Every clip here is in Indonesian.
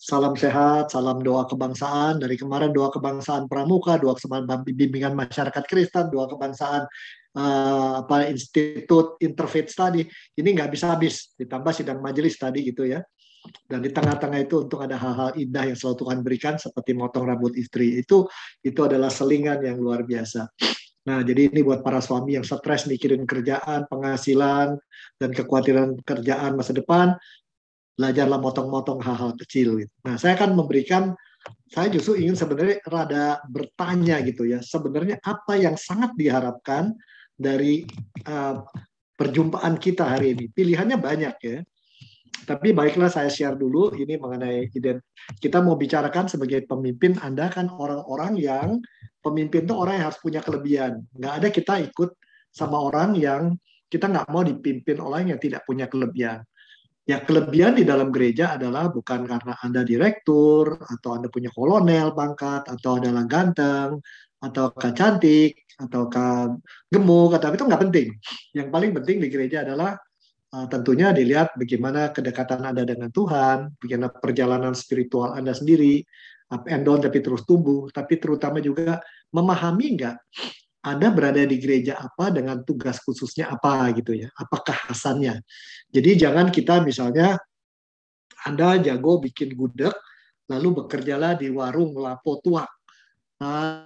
Salam sehat, salam doa kebangsaan. Dari kemarin doa kebangsaan Pramuka, doa kebangsaan bimbingan masyarakat Kristen, doa kebangsaan Institut Interfaith Study. Ini nggak bisa habis. Ditambah sidang majelis tadi gitu ya. Dan di tengah-tengah itu untuk ada hal-hal indah yang selalu Tuhan berikan seperti motong rambut istri. Itu adalah selingan yang luar biasa. Nah, jadi ini buat para suami yang stres mikirin kerjaan, penghasilan, dan kekhawatiran kerjaan masa depan, belajarlah motong-motong hal-hal kecil. Gitu. Nah, saya justru ingin sebenarnya rada bertanya gitu ya, sebenarnya apa yang sangat diharapkan dari uh, perjumpaan kita hari ini. Pilihannya banyak ya, tapi baiklah saya share dulu ini mengenai kita mau bicarakan sebagai pemimpin, Anda kan orang-orang yang pemimpin itu orang yang harus punya kelebihan. Nggak ada kita ikut sama orang yang kita nggak mau dipimpin orang yang tidak punya kelebihan. Ya, kelebihan di dalam gereja adalah bukan karena Anda direktur, atau Anda punya kolonel pangkat, atau adalah ganteng, atau cantik, atau gemuk, atau itu nggak penting. Yang paling penting di gereja adalah tentunya dilihat bagaimana kedekatan Anda dengan Tuhan, bagaimana perjalanan spiritual Anda sendiri, up and down tapi terus tumbuh, tapi terutama juga memahami nggak Anda berada di gereja apa dengan tugas khususnya apa gitu ya, apa kekhasannya. Jadi jangan kita misalnya Anda jago bikin gudeg, lalu bekerjalah di warung lapo tua,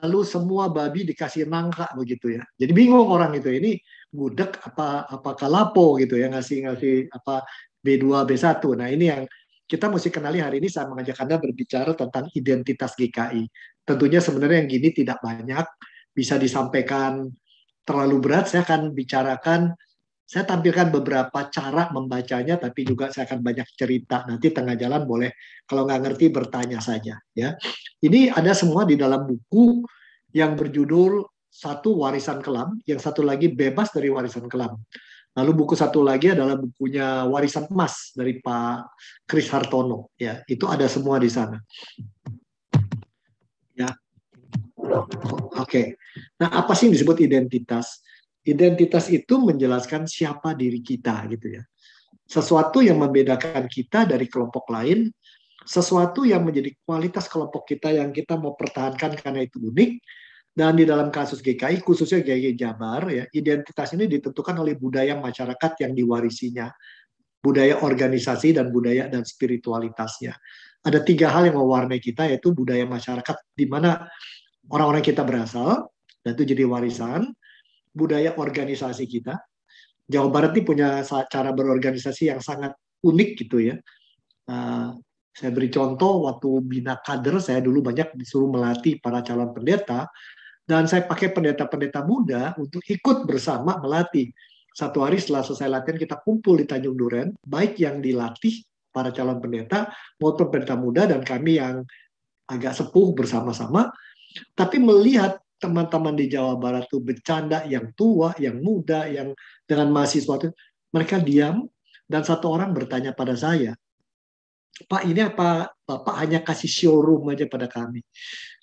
lalu semua babi dikasih nangka begitu ya. Jadi bingung orang itu ini gudeg apakah lapo gitu ya, ngasih apa B2 B1. Nah, ini yang kita mesti kenali hari ini. Saya mengajak Anda berbicara tentang identitas GKI. Tentunya sebenarnya yang gini tidak banyak bisa disampaikan terlalu berat. Saya tampilkan beberapa cara membacanya, tapi juga saya akan banyak cerita. Nanti tengah jalan boleh, kalau nggak ngerti bertanya saja. Ya, ini ada semua di dalam buku yang berjudul satu Warisan Kelam, yang satu lagi Bebas dari Warisan Kelam. Lalu buku satu lagi adalah bukunya Warisan Emas dari Pak Kris Hartono. Ya, itu ada semua di sana. Ya, oke. Nah, apa sih yang disebut identitas? Identitas itu menjelaskan siapa diri kita gitu ya. Sesuatu yang membedakan kita dari kelompok lain, sesuatu yang menjadi kualitas kelompok kita yang kita mau pertahankan karena itu unik. Dan di dalam kasus GKI, khususnya GKI Jabar, ya, identitas ini ditentukan oleh budaya masyarakat yang diwarisinya, budaya organisasi dan budaya dan spiritualitasnya. Ada 3 hal yang mewarnai kita, yaitu budaya masyarakat di mana orang-orang kita berasal, dan itu jadi warisan, budaya organisasi kita. Jawa Barat ini punya cara berorganisasi yang sangat unik gitu ya. Saya beri contoh, waktu bina kader, saya dulu banyak disuruh melatih para calon pendeta, dan saya pakai pendeta-pendeta muda untuk ikut bersama melatih. Satu hari setelah selesai latihan, kita kumpul di Tanjung Duren, baik yang dilatih para calon pendeta maupun pendeta muda, dan kami yang agak sepuh bersama-sama. Tapi melihat teman-teman di Jawa Barat itu bercanda, yang tua, yang muda, yang dengan mahasiswa itu, mereka diam, dan satu orang bertanya pada saya, Pak, ini apa Bapak hanya kasih showroom aja pada kami?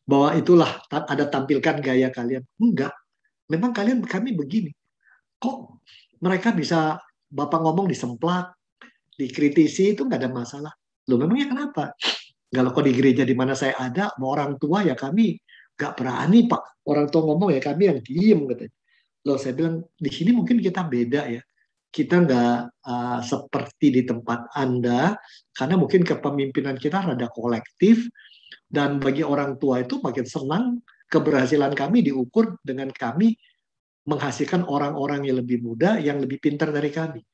Bahwa itulah ada tampilkan gaya kalian. Enggak, memang kami begini. Kok mereka bisa Bapak ngomong disemplak, dikritisi, itu nggak ada masalah. Loh, memangnya kenapa? Kalau kok di gereja di mana saya ada, mau orang tua ya kami nggak berani Pak. Orang tua ngomong ya kami yang diem katanya. Loh, saya bilang di sini mungkin kita beda ya. Kita nggak seperti di tempat Anda, karena mungkin kepemimpinan kita rada kolektif, dan bagi orang tua itu makin senang keberhasilan kami diukur dengan kami menghasilkan orang-orang yang lebih muda, yang lebih pintar dari kami.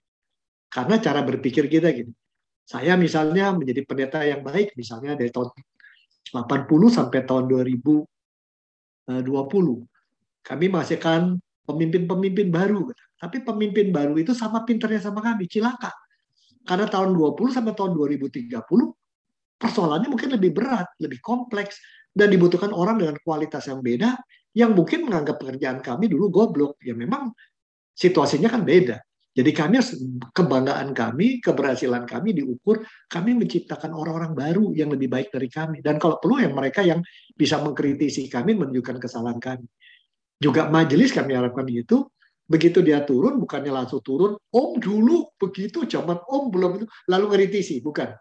Karena cara berpikir kita gini, saya misalnya menjadi pendeta yang baik, misalnya dari tahun 80 sampai tahun 2020, kami menghasilkan pemimpin-pemimpin baru. Tapi pemimpin baru itu sama pinternya sama kami, cilaka. Karena tahun 20 sampai tahun 2030, persoalannya mungkin lebih berat, lebih kompleks, dan dibutuhkan orang dengan kualitas yang beda, yang mungkin menganggap pekerjaan kami dulu goblok. Ya memang situasinya kan beda. Jadi kami kebanggaan kami, keberhasilan kami diukur, kami menciptakan orang-orang baru yang lebih baik dari kami. Dan kalau perlu yang mereka yang bisa mengkritisi kami, menunjukkan kesalahan kami. Juga majelis kami harapkan itu, begitu dia turun, bukannya langsung turun, Om dulu begitu, zaman Om belum itu, lalu kritisi, bukan.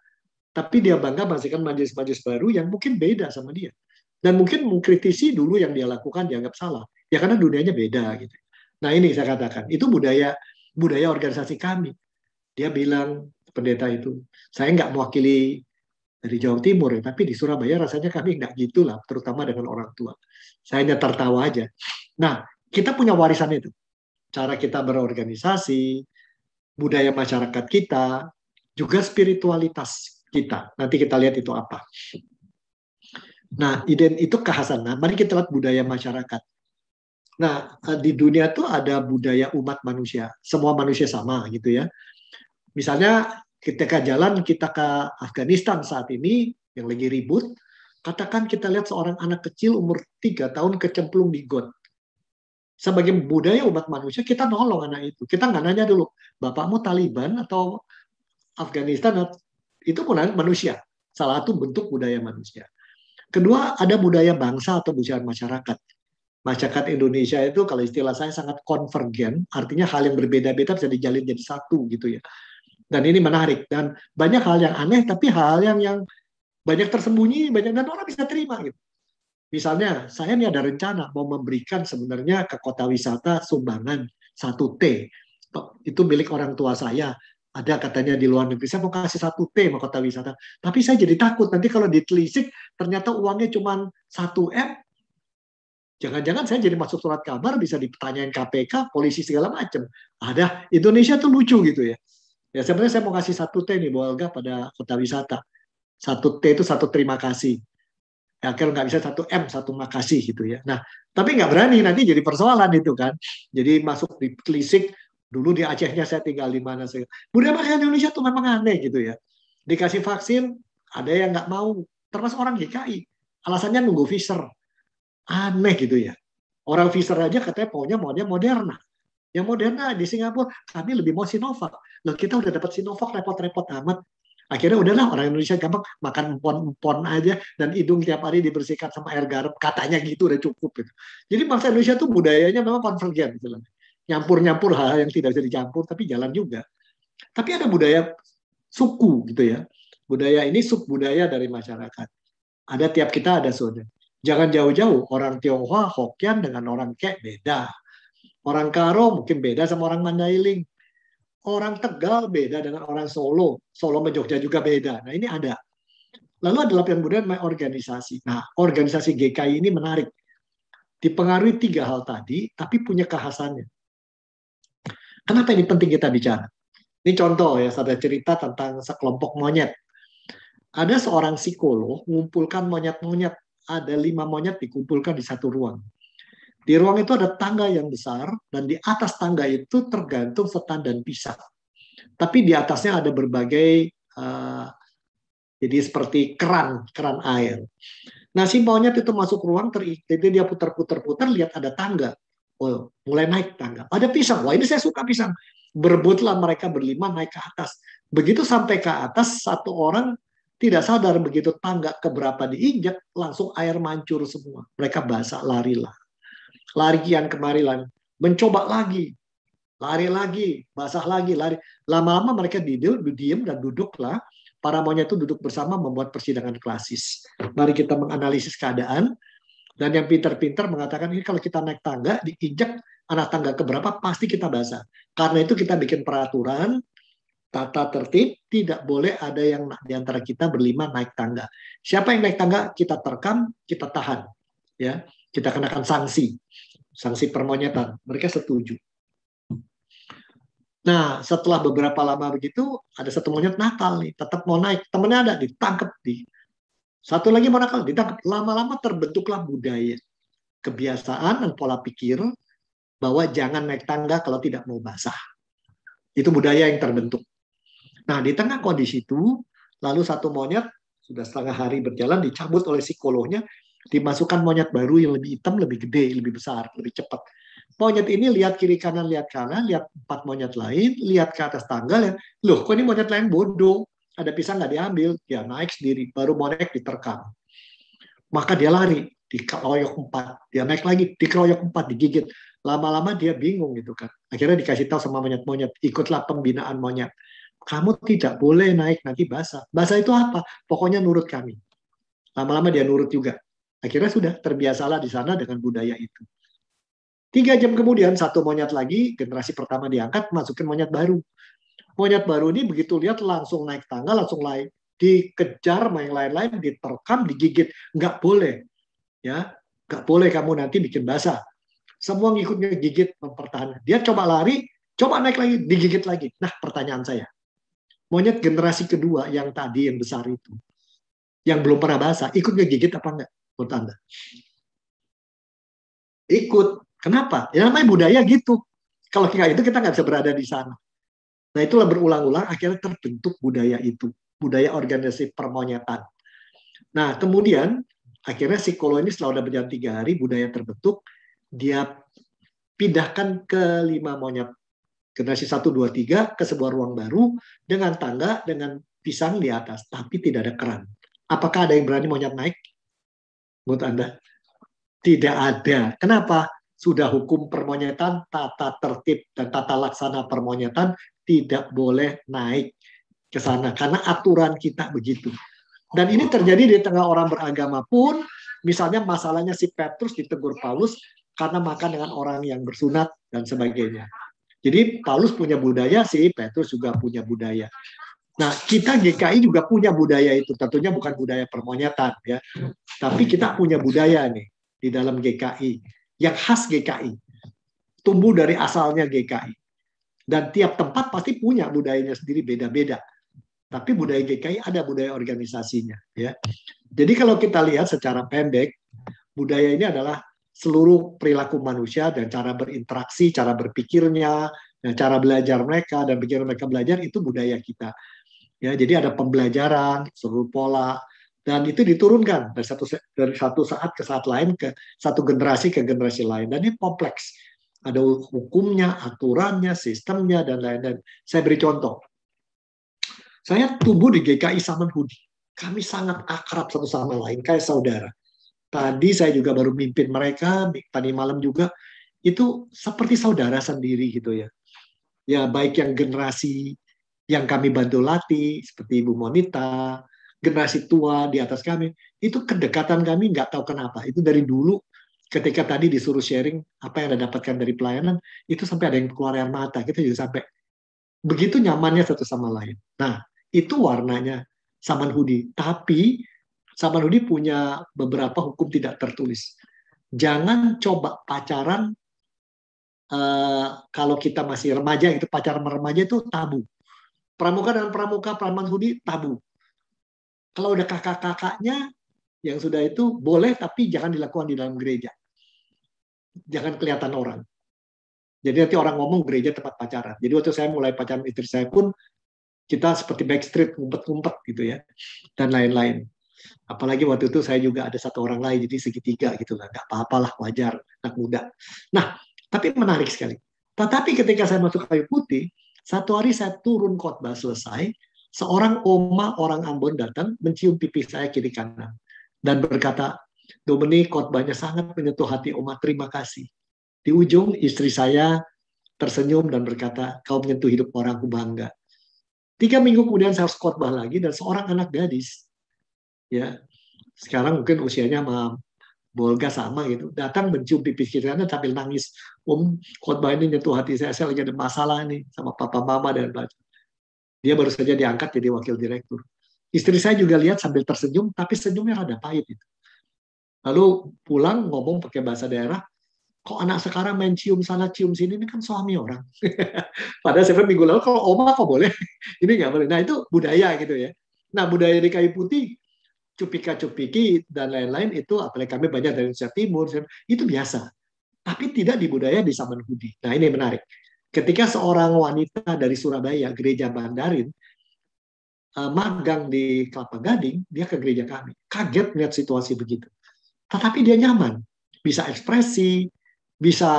Tapi dia bangga menghasilkan majelis-majelis baru yang mungkin beda sama dia. Dan mungkin mengkritisi dulu yang dia lakukan dianggap salah. Ya karena dunianya beda gitu. Nah ini saya katakan, itu budaya organisasi kami. Dia bilang, pendeta itu, saya nggak mewakili dari Jawa Timur ya, tapi di Surabaya rasanya kami nggak gitulah, terutama dengan orang tua. Saya hanya tertawa aja. Nah, kita punya warisan itu. Cara kita berorganisasi, budaya masyarakat kita, juga spiritualitas kita. Nanti kita lihat itu apa. Nah, itu kekhasan. Nah, mari kita lihat budaya masyarakat. Nah, di dunia tuh ada budaya umat manusia. Semua manusia sama gitu ya. Misalnya ketika jalan kita ke Afghanistan saat ini yang lagi ribut, katakan kita lihat seorang anak kecil umur 3 tahun kecemplung di got. Sebagai budaya umat manusia, kita nolong anak itu. Kita nggak nanya dulu, bapakmu Taliban atau Afghanistan, itu pun manusia. Salah satu bentuk budaya manusia. Kedua, ada budaya bangsa atau budaya masyarakat. Masyarakat Indonesia itu kalau istilah saya sangat konvergen, artinya hal yang berbeda-beda bisa dijalin jadi satu gitu ya. Dan ini menarik. Dan banyak hal yang aneh, tapi hal yang banyak tersembunyi, banyak dan orang bisa terima gitu. Misalnya, saya ini ada rencana mau memberikan sebenarnya ke kota wisata sumbangan 1T. Itu milik orang tua saya. Ada katanya di luar negeri, saya mau kasih 1T sama kota wisata. Tapi saya jadi takut, nanti kalau ditelisik, ternyata uangnya cuma 1M. Jangan-jangan saya jadi masuk surat kabar, bisa ditanyain KPK, polisi segala macam. Ada, Indonesia tuh lucu gitu ya. Ya sebenarnya saya mau kasih 1T nih, Bu Olga, pada kota wisata. 1T itu satu terima kasih. Ya, kalau nggak bisa 1M, satu makasih gitu ya. Nah, tapi nggak berani, nanti jadi persoalan itu kan. Jadi masuk di telisik, dulu di Acehnya saya tinggal di mana. Budaya masyarakat Indonesia tuh memang aneh gitu ya. Dikasih vaksin, ada yang nggak mau. Termasuk orang GKI. Alasannya nunggu Pfizer. Aneh gitu ya. Orang Pfizer aja katanya maunya Moderna. Yang Moderna di Singapura, kami lebih mau Sinovac. Loh kita udah dapat Sinovac, repot-repot amat. Akhirnya udahlah orang Indonesia gampang makan empon-empon aja dan hidung tiap hari dibersihkan sama air garam, katanya gitu udah cukup gitu. Jadi bangsa Indonesia tuh budayanya memang konvergen gitu. Nyampur-nyampur hal yang tidak bisa dicampur tapi jalan juga. Tapi ada budaya suku gitu ya. Budaya ini subbudaya dari masyarakat. Ada tiap kita ada zona. Jangan jauh-jauh orang Tionghoa, Hokkien dengan orang Kek beda. Orang Karo mungkin beda sama orang Mandailing. Orang Tegal beda dengan orang Solo. Solo sama Jogja juga beda. Nah ini ada. Lalu ada latihan budaya organisasi. Nah organisasi GKI ini menarik. Dipengaruhi 3 hal tadi, tapi punya kekhasannya. Kenapa ini penting kita bicara? Ini contoh ya, ada cerita tentang sekelompok monyet. Ada seorang psikolog mengumpulkan monyet-monyet. Ada 5 monyet dikumpulkan di satu ruang. Di ruang itu ada tangga yang besar, dan di atas tangga itu tergantung setan dan pisang. Tapi di atasnya ada berbagai, jadi seperti keran air. Nah si monyet itu masuk ruang, jadi dia putar-putar, lihat ada tangga. Oh, mulai naik tangga. Ada pisang, wah ini saya suka pisang. Berebutlah mereka berlima naik ke atas. Begitu sampai ke atas, satu orang tidak sadar begitu tangga keberapa diinjak, langsung air mancur semua. Mereka basah, larilah. Lari kian kemarilan, mencoba lagi, lari lagi, basah lagi, lari. Lama-lama mereka diam dan duduklah. Para monyet itu duduk bersama membuat persidangan klasis. Mari kita menganalisis keadaan. Dan yang pintar-pintar mengatakan ini kalau kita naik tangga, diinjak anak tangga keberapa, pasti kita basah. Karena itu kita bikin peraturan, tata tertib, tidak boleh ada yang di antara kita berlima naik tangga. Siapa yang naik tangga, kita terkam, kita tahan. Ya, kita kenakan sanksi permonyetan. Mereka setuju. Nah, setelah beberapa lama begitu, ada satu monyet nakal nih, tetap mau naik. Temennya ada, ditangkap. Satu lagi mau nakal, ditangkap. Lama-lama terbentuklah budaya, kebiasaan dan pola pikir bahwa jangan naik tangga kalau tidak mau basah. Itu budaya yang terbentuk. Nah, di tengah kondisi itu, lalu satu monyet, sudah setengah hari berjalan, dicabut oleh psikolognya, dimasukkan monyet baru yang lebih hitam, lebih gede, lebih besar, lebih cepat. Monyet ini lihat kiri kanan, lihat 4 monyet lain, lihat ke atas tangga, lihat, loh kok ini monyet lain bodoh, ada pisang nggak diambil, dia naik sendiri, baru monyet diterkam. Maka dia lari, dikeroyok 4, dia naik lagi, dikeroyok 4, digigit. Lama-lama dia bingung gitu kan. Akhirnya dikasih tahu sama monyet-monyet, ikutlah pembinaan monyet. Kamu tidak boleh naik, nanti basah. Basah itu apa? Pokoknya nurut kami. Lama-lama dia nurut juga. Akhirnya sudah terbiasalah di sana dengan budaya itu. 3 jam kemudian, satu monyet lagi, generasi pertama diangkat, masukin monyet baru. Monyet baru ini begitu lihat langsung naik tangga, langsung lain. Dikejar sama yang lain-lain, diterkam, digigit. Nggak boleh. Ya, nggak boleh kamu nanti bikin basah. Semua ngikutnya gigit, mempertahankan. Dia coba lari, coba naik lagi, digigit lagi. Nah, pertanyaan saya, monyet generasi kedua yang tadi yang besar itu, yang belum pernah basah, ikut ngegigit apa enggak? Menurut Anda? Ikut. Kenapa? Ya namanya budaya gitu. Kalau kayak itu kita nggak bisa berada di sana. Nah itulah berulang-ulang akhirnya terbentuk budaya itu. Budaya organisasi permonyetan. Nah kemudian akhirnya si Kolo ini setelah udah berjalan 3 hari, budaya terbentuk, dia pindahkan ke 5 monyet. Generasi 1, 2, 3 ke sebuah ruang baru dengan tangga, dengan pisang di atas, tapi tidak ada keran. Apakah ada yang berani monyet naik? Menurut Anda? Tidak ada. Kenapa? Sudah hukum permonyetan, tata tertib dan tata laksana permonyetan tidak boleh naik ke sana karena aturan kita begitu. Dan ini terjadi di tengah orang beragama pun, misalnya masalahnya si Petrus ditegur Paulus karena makan dengan orang yang bersunat dan sebagainya. Jadi Paulus punya budaya, si Petrus juga punya budaya. Nah, kita GKI juga punya budaya itu, tentunya bukan budaya permonyetan ya. Tapi kita punya budaya nih di dalam GKI yang khas GKI. Tumbuh dari asalnya GKI. Dan tiap tempat pasti punya budayanya sendiri beda-beda. Tapi budaya GKI ada budaya organisasinya ya. Jadi kalau kita lihat secara pendek, budaya ini adalah seluruh perilaku manusia dan cara berinteraksi, cara berpikirnya, dan cara belajar mereka dan pikiran mereka belajar itu budaya kita. Ya, jadi ada pembelajaran, seluruh pola, dan itu diturunkan dari satu saat ke saat lain, ke satu generasi ke generasi lain. Dan ini kompleks. Ada hukumnya, aturannya, sistemnya, dan lain-lain. Saya beri contoh. Saya tumbuh di GKI Samanhudi. Kami sangat akrab satu sama lain, kayak saudara. Tadi saya juga baru mimpin mereka, tadi malam juga. Itu seperti saudara sendiri gitu ya. Ya, baik yang generasi yang kami bantu latih, seperti Ibu Monita, generasi tua di atas kami, itu kedekatan kami nggak tahu kenapa. Itu dari dulu, ketika tadi disuruh sharing apa yang Anda dapatkan dari pelayanan, itu sampai ada yang keluar air mata. Kita juga sampai begitu nyamannya satu sama lain. Nah, itu warnanya Samanhudi. Tapi Samanhudi punya beberapa hukum tidak tertulis. Jangan coba pacaran kalau kita masih remaja, itu pacaran remaja itu tabu. Pramuka dan pramuka Samanhudi tabu. Kalau udah kakak-kakaknya yang sudah itu boleh, tapi jangan dilakukan di dalam gereja. Jangan kelihatan orang. Jadi nanti orang ngomong gereja tempat pacaran. Jadi waktu saya mulai pacaran istri saya pun, kita seperti backstreet, ngumpet-ngumpet gitu ya. Dan lain-lain. Apalagi waktu itu saya juga ada satu orang lain, jadi segitiga gitu lah. Nggak apa-apalah, wajar, anak muda. Nah, tapi menarik sekali. Tetapi ketika saya masuk Kayu Putih, satu hari saya turun khotbah selesai, seorang oma orang Ambon datang mencium pipi saya kiri kanan dan berkata, Dominik, khotbahnya sangat menyentuh hati oma, terima kasih. Di ujung istri saya tersenyum dan berkata, kau menyentuh hidup orang, aku bangga. 3 minggu kemudian saya harus khotbah lagi dan seorang anak gadis, ya sekarang mungkin usianya sama Bolga sama gitu, datang mencium pipi kiri kanan sambil nangis. Om, khotbah ini nyentuh hati saya lagi ada masalah nih sama papa mama dan baca. Dia baru saja diangkat jadi wakil direktur. Istri saya juga lihat sambil tersenyum, tapi senyumnya rada pahit itu. Lalu pulang ngomong pakai bahasa daerah, kok anak sekarang main cium sana cium sini, ini kan suami orang. Padahal saya minggu lalu kalau oma kok boleh, ini nggak boleh. Nah itu budaya gitu ya. Nah budaya di Kayu Putih, cupika-cupiki dan lain-lain itu, apalagi kami banyak dari Indonesia Timur, itu biasa. Tapi tidak di budaya di Samanhudi. Nah ini menarik. Ketika seorang wanita dari Surabaya, gereja Bandarin, magang di Kelapa Gading, dia ke gereja kami. Kaget melihat situasi begitu. Tetapi dia nyaman. Bisa ekspresi, bisa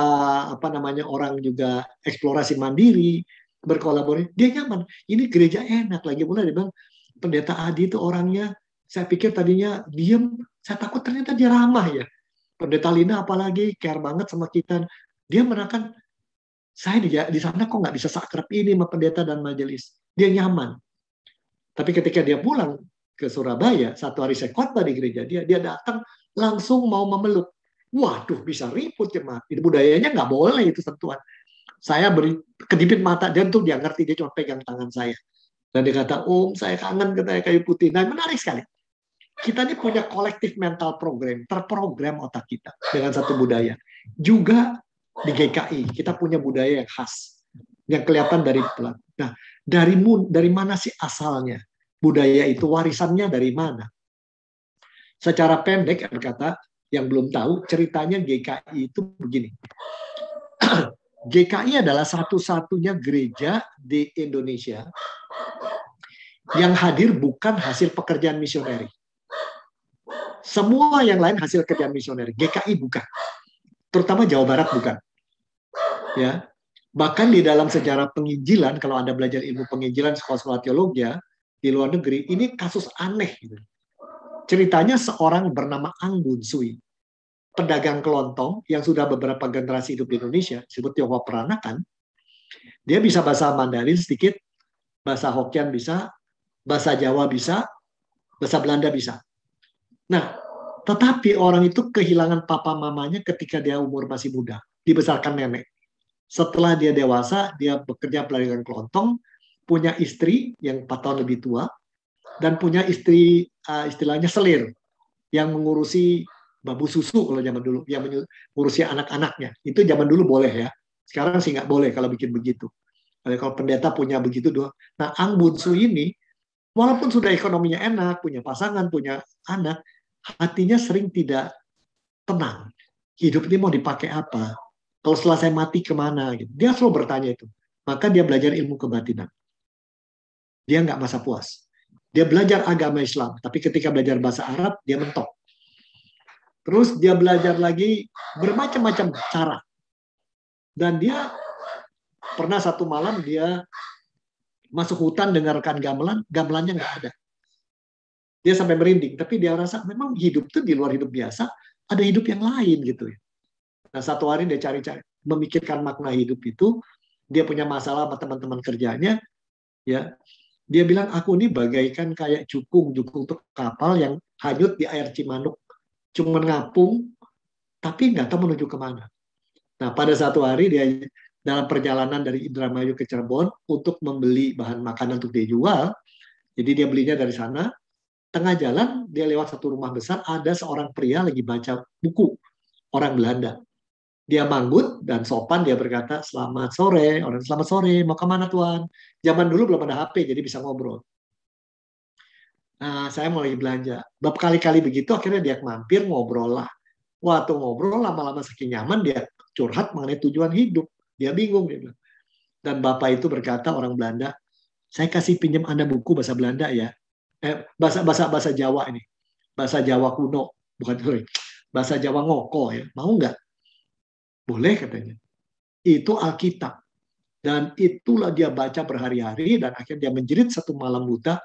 orang juga eksplorasi mandiri, berkolaborasi. Dia nyaman. Ini gereja enak. Lagi mulai dia bilang, Pendeta Adi itu orangnya, saya pikir tadinya diem, saya takut ternyata dia ramah ya. Pendeta Lina apalagi care banget sama kita. Dia menekan, saya di sana kok nggak bisa sakrap ini sama pendeta dan majelis. dia nyaman. Tapi ketika dia pulang ke Surabaya, satu hari saya khotbah di gereja dia datang langsung mau memeluk. Waduh, bisa ribut jemaat. Ini budayanya nggak boleh itu sentuhan. Saya beri kedipin mata dan tuh dia ngerti, dia cuma pegang tangan saya. Dan dia kata, Om, saya kangen ketemu kayu putih. Nah, menarik sekali. Kita ini punya kolektif mental program, terprogram otak kita dengan satu budaya. Juga di GKI, kita punya budaya yang khas, yang kelihatan dari pelan. Nah, dari mana sih asalnya? Budaya itu warisannya dari mana? Secara pendek, kata yang belum tahu, ceritanya GKI itu begini. GKI adalah satu-satunya gereja di Indonesia yang hadir bukan hasil pekerjaan misioneri. Semua yang lain hasil kerjaan misioneri. GKI bukan. Terutama Jawa Barat bukan. Ya. Bahkan di dalam sejarah penginjilan, kalau Anda belajar ilmu penginjilan sekolah-sekolah teologi di luar negeri, ini kasus aneh. Gitu. Ceritanya seorang bernama Ang Bun Sui, pedagang kelontong yang sudah beberapa generasi hidup di Indonesia, disebut Tionghoa peranakan. Dia bisa bahasa Mandarin sedikit, bahasa Hokkien bisa, bahasa Jawa bisa, bahasa Belanda bisa. Nah, tetapi orang itu kehilangan papa mamanya ketika dia umur masih muda, dibesarkan nenek. Setelah dia dewasa, dia bekerja pedagang kelontong, punya istri yang 4 tahun lebih tua, dan punya istri istilahnya selir, yang mengurusi babu susu kalau zaman dulu, yang mengurusi anak-anaknya. Itu zaman dulu boleh ya. Sekarang sih nggak boleh kalau bikin begitu. Kalau pendeta punya begitu doang. Nah, Ang Bun Sui ini, walaupun sudah ekonominya enak, punya pasangan, punya anak, hatinya sering tidak tenang. Hidup ini mau dipakai apa? Kalau setelah saya mati kemana? Gitu. Dia selalu bertanya itu. Maka dia belajar ilmu kebatinan. Dia nggak masa puas. Dia belajar agama Islam, tapi ketika belajar bahasa Arab, dia mentok. Terus dia belajar lagi bermacam-macam cara. Dan dia pernah satu malam dia masuk hutan dengarkan gamelan, gamelannya nggak ada. Dia sampai merinding, tapi dia rasa memang hidup itu di luar hidup biasa, ada hidup yang lain gitu ya. Nah, satu hari dia cari-cari, memikirkan makna hidup itu, dia punya masalah sama teman-teman kerjanya, ya. Dia bilang, aku ini bagaikan kayak jukung itu kapal yang hanyut di air Cimanuk, cuma ngapung, tapi nggak tahu menuju kemana. Nah, pada satu hari dia dalam perjalanan dari Indramayu ke Cirebon untuk membeli bahan makanan untuk dijual, jadi dia belinya dari sana. Tengah jalan, dia lewat satu rumah besar, ada seorang pria lagi baca buku, orang Belanda. Dia manggut dan sopan, dia berkata, selamat sore, orang selamat sore, mau kemana Tuan? Zaman dulu belum ada HP, jadi bisa ngobrol. Nah, saya mau lagi belanja. Berkali-kali begitu, akhirnya dia mampir, ngobrol lah. Waktu ngobrol, lama-lama saking nyaman, dia curhat mengenai tujuan hidup. Dia bingung. Dia bilang. Dan Bapak itu berkata, orang Belanda, saya kasih pinjam Anda buku bahasa Belanda ya. Bahasa Jawa ini, bahasa Jawa kuno, bukan sorry, bahasa Jawa ngoko ya, mau nggak? Boleh katanya. Itu Alkitab dan itulah dia baca berhari-hari dan akhirnya dia menjerit satu malam buta.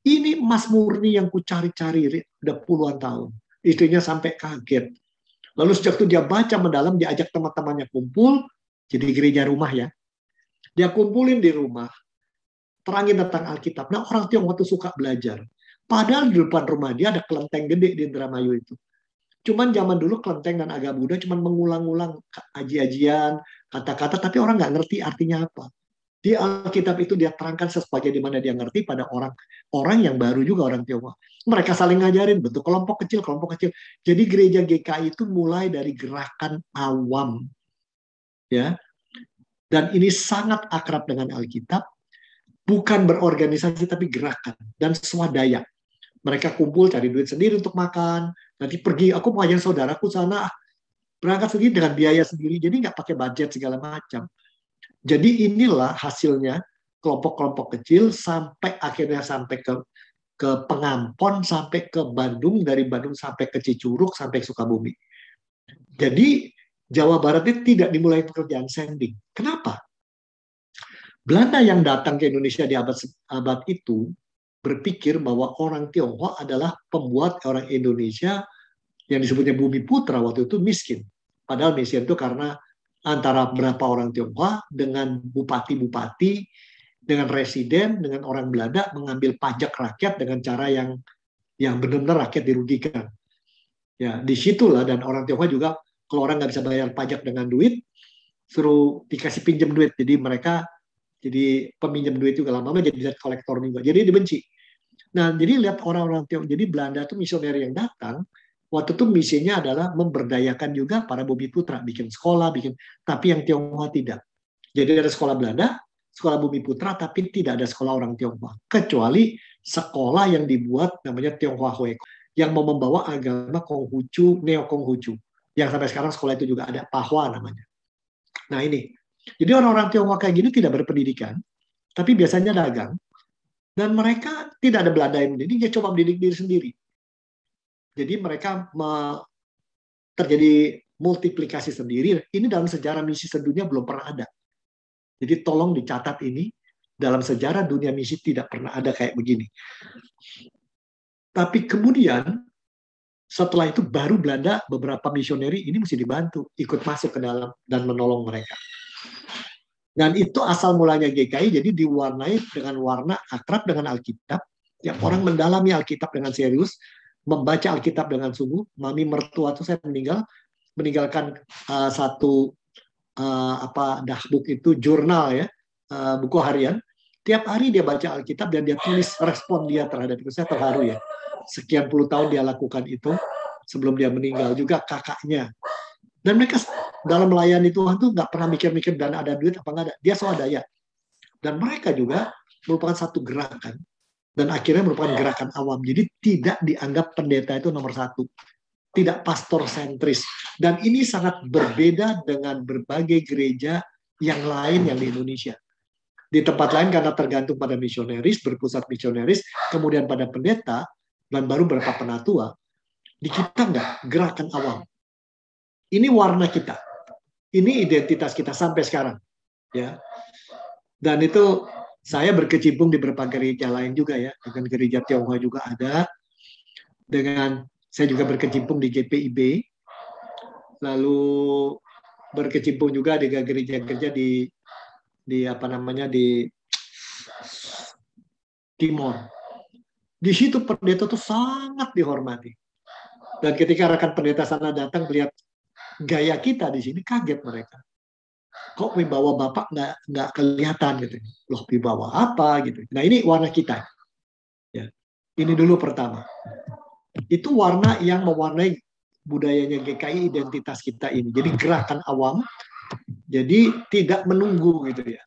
Ini Mas Murni yang ku cari-cari udah puluhan tahun. Istrinya sampai kaget. Lalu sejak itu dia baca mendalam, dia ajak teman-temannya kumpul, jadi gereja rumah ya. Dia kumpulin di rumah. Terangin tentang Alkitab. Nah, orang Tionghoa itu suka belajar. Padahal di depan rumah dia ada kelenteng gede di Indramayu itu. Cuman zaman dulu kelenteng dan agama Buddha cuman mengulang-ulang aji-ajian, kata-kata, tapi orang nggak ngerti artinya apa. Di Alkitab itu dia terangkan sebagai di mana dia ngerti pada orang yang baru juga orang Tionghoa. Mereka saling ngajarin, bentuk kelompok kecil. Jadi gereja GKI itu mulai dari gerakan awam. Ya. Dan ini sangat akrab dengan Alkitab. Bukan berorganisasi tapi gerakan dan swadaya. Mereka kumpul cari duit sendiri untuk makan. Nanti pergi, aku mau ajak saudaraku sana, berangkat sendiri dengan biaya sendiri. Jadi nggak pakai budget segala macam. Jadi inilah hasilnya kelompok-kelompok kecil sampai akhirnya sampai ke Pengampon, sampai ke Bandung, dari Bandung sampai ke Cicurug, sampai Sukabumi. Jadi Jawa Barat itu tidak dimulai pekerjaan sending. Kenapa? Belanda yang datang ke Indonesia di abad itu berpikir bahwa orang Tionghoa adalah pembuat orang Indonesia yang disebutnya bumi putra waktu itu miskin. Padahal miskin itu karena antara berapa orang Tionghoa dengan bupati-bupati dengan residen, dengan orang Belanda mengambil pajak rakyat dengan cara yang benar-benar rakyat dirugikan. Ya, disitulah, dan orang Tionghoa juga kalau orang nggak bisa bayar pajak dengan duit, suruh dikasih pinjam duit. Jadi mereka jadi peminjam duit juga, lama-lama jadi debt kolektor juga. Jadi dibenci. Nah, jadi lihat orang-orang Tionghoa. Jadi Belanda itu misioner yang datang, waktu itu misinya adalah memberdayakan juga para Bumiputra, bikin sekolah, tapi yang Tionghoa tidak. Jadi ada sekolah Belanda, sekolah Bumiputra, tapi tidak ada sekolah orang Tionghoa. Kecuali sekolah yang dibuat namanya Tionghoa Hue, yang mau membawa agama Konghucu, Neo-Konghucu. Yang sampai sekarang sekolah itu juga ada, Pahwa namanya. Nah ini, jadi orang-orang Tionghoa kayak gini tidak berpendidikan, tapi biasanya dagang, dan mereka tidak ada Belanda yang mendidik, dia coba mendidik diri sendiri. Jadi mereka terjadi multiplikasi sendiri. Ini dalam sejarah misi sedunia belum pernah ada. Jadi tolong dicatat ini, dalam sejarah dunia misi tidak pernah ada kayak begini. Tapi kemudian setelah itu baru Belanda, beberapa misioneri ini mesti dibantu, ikut masuk ke dalam dan menolong mereka. Dan itu asal mulanya GKI, jadi diwarnai dengan warna akrab dengan Alkitab. Tiap orang mendalami Alkitab dengan serius, membaca Alkitab dengan sungguh. Mami mertua itu saya meninggalkan satu dahbook itu, jurnal ya, buku harian. Tiap hari dia baca Alkitab dan dia tulis respon dia terhadap itu. Saya terharu ya. Sekian puluh tahun dia lakukan itu sebelum dia meninggal, juga kakaknya. Dan mereka dalam melayani Tuhan tuh nggak pernah mikir-mikir dan ada duit apa nggak ada. Dia swadaya. Dan mereka juga merupakan satu gerakan. Dan akhirnya merupakan gerakan awam. Jadi tidak dianggap pendeta itu nomor satu. Tidak pastor sentris. Dan ini sangat berbeda dengan berbagai gereja yang lain yang di Indonesia. Di tempat lain karena tergantung pada misioneris, berpusat misioneris, kemudian pada pendeta, dan baru berapa penatua. Di kita enggak, gerakan awam. Ini warna kita. Ini identitas kita sampai sekarang. Ya. Dan itu saya berkecimpung di beberapa gereja lain juga ya. Dengan gereja Tionghoa juga ada. Saya juga berkecimpung di GPIB. Lalu berkecimpung juga di gereja-gereja di Timor. Di situ pendeta itu sangat dihormati. Dan ketika rekan pendeta sana datang melihat gaya kita di sini, kaget mereka. Kok wibawa Bapak nggak kelihatan gitu? Loh, wibawa apa gitu? Nah ini warna kita. Ya, ini dulu pertama. Itu warna yang mewarnai budayanya GKI, identitas kita ini. Jadi gerakan awam. Jadi tidak menunggu gitu ya.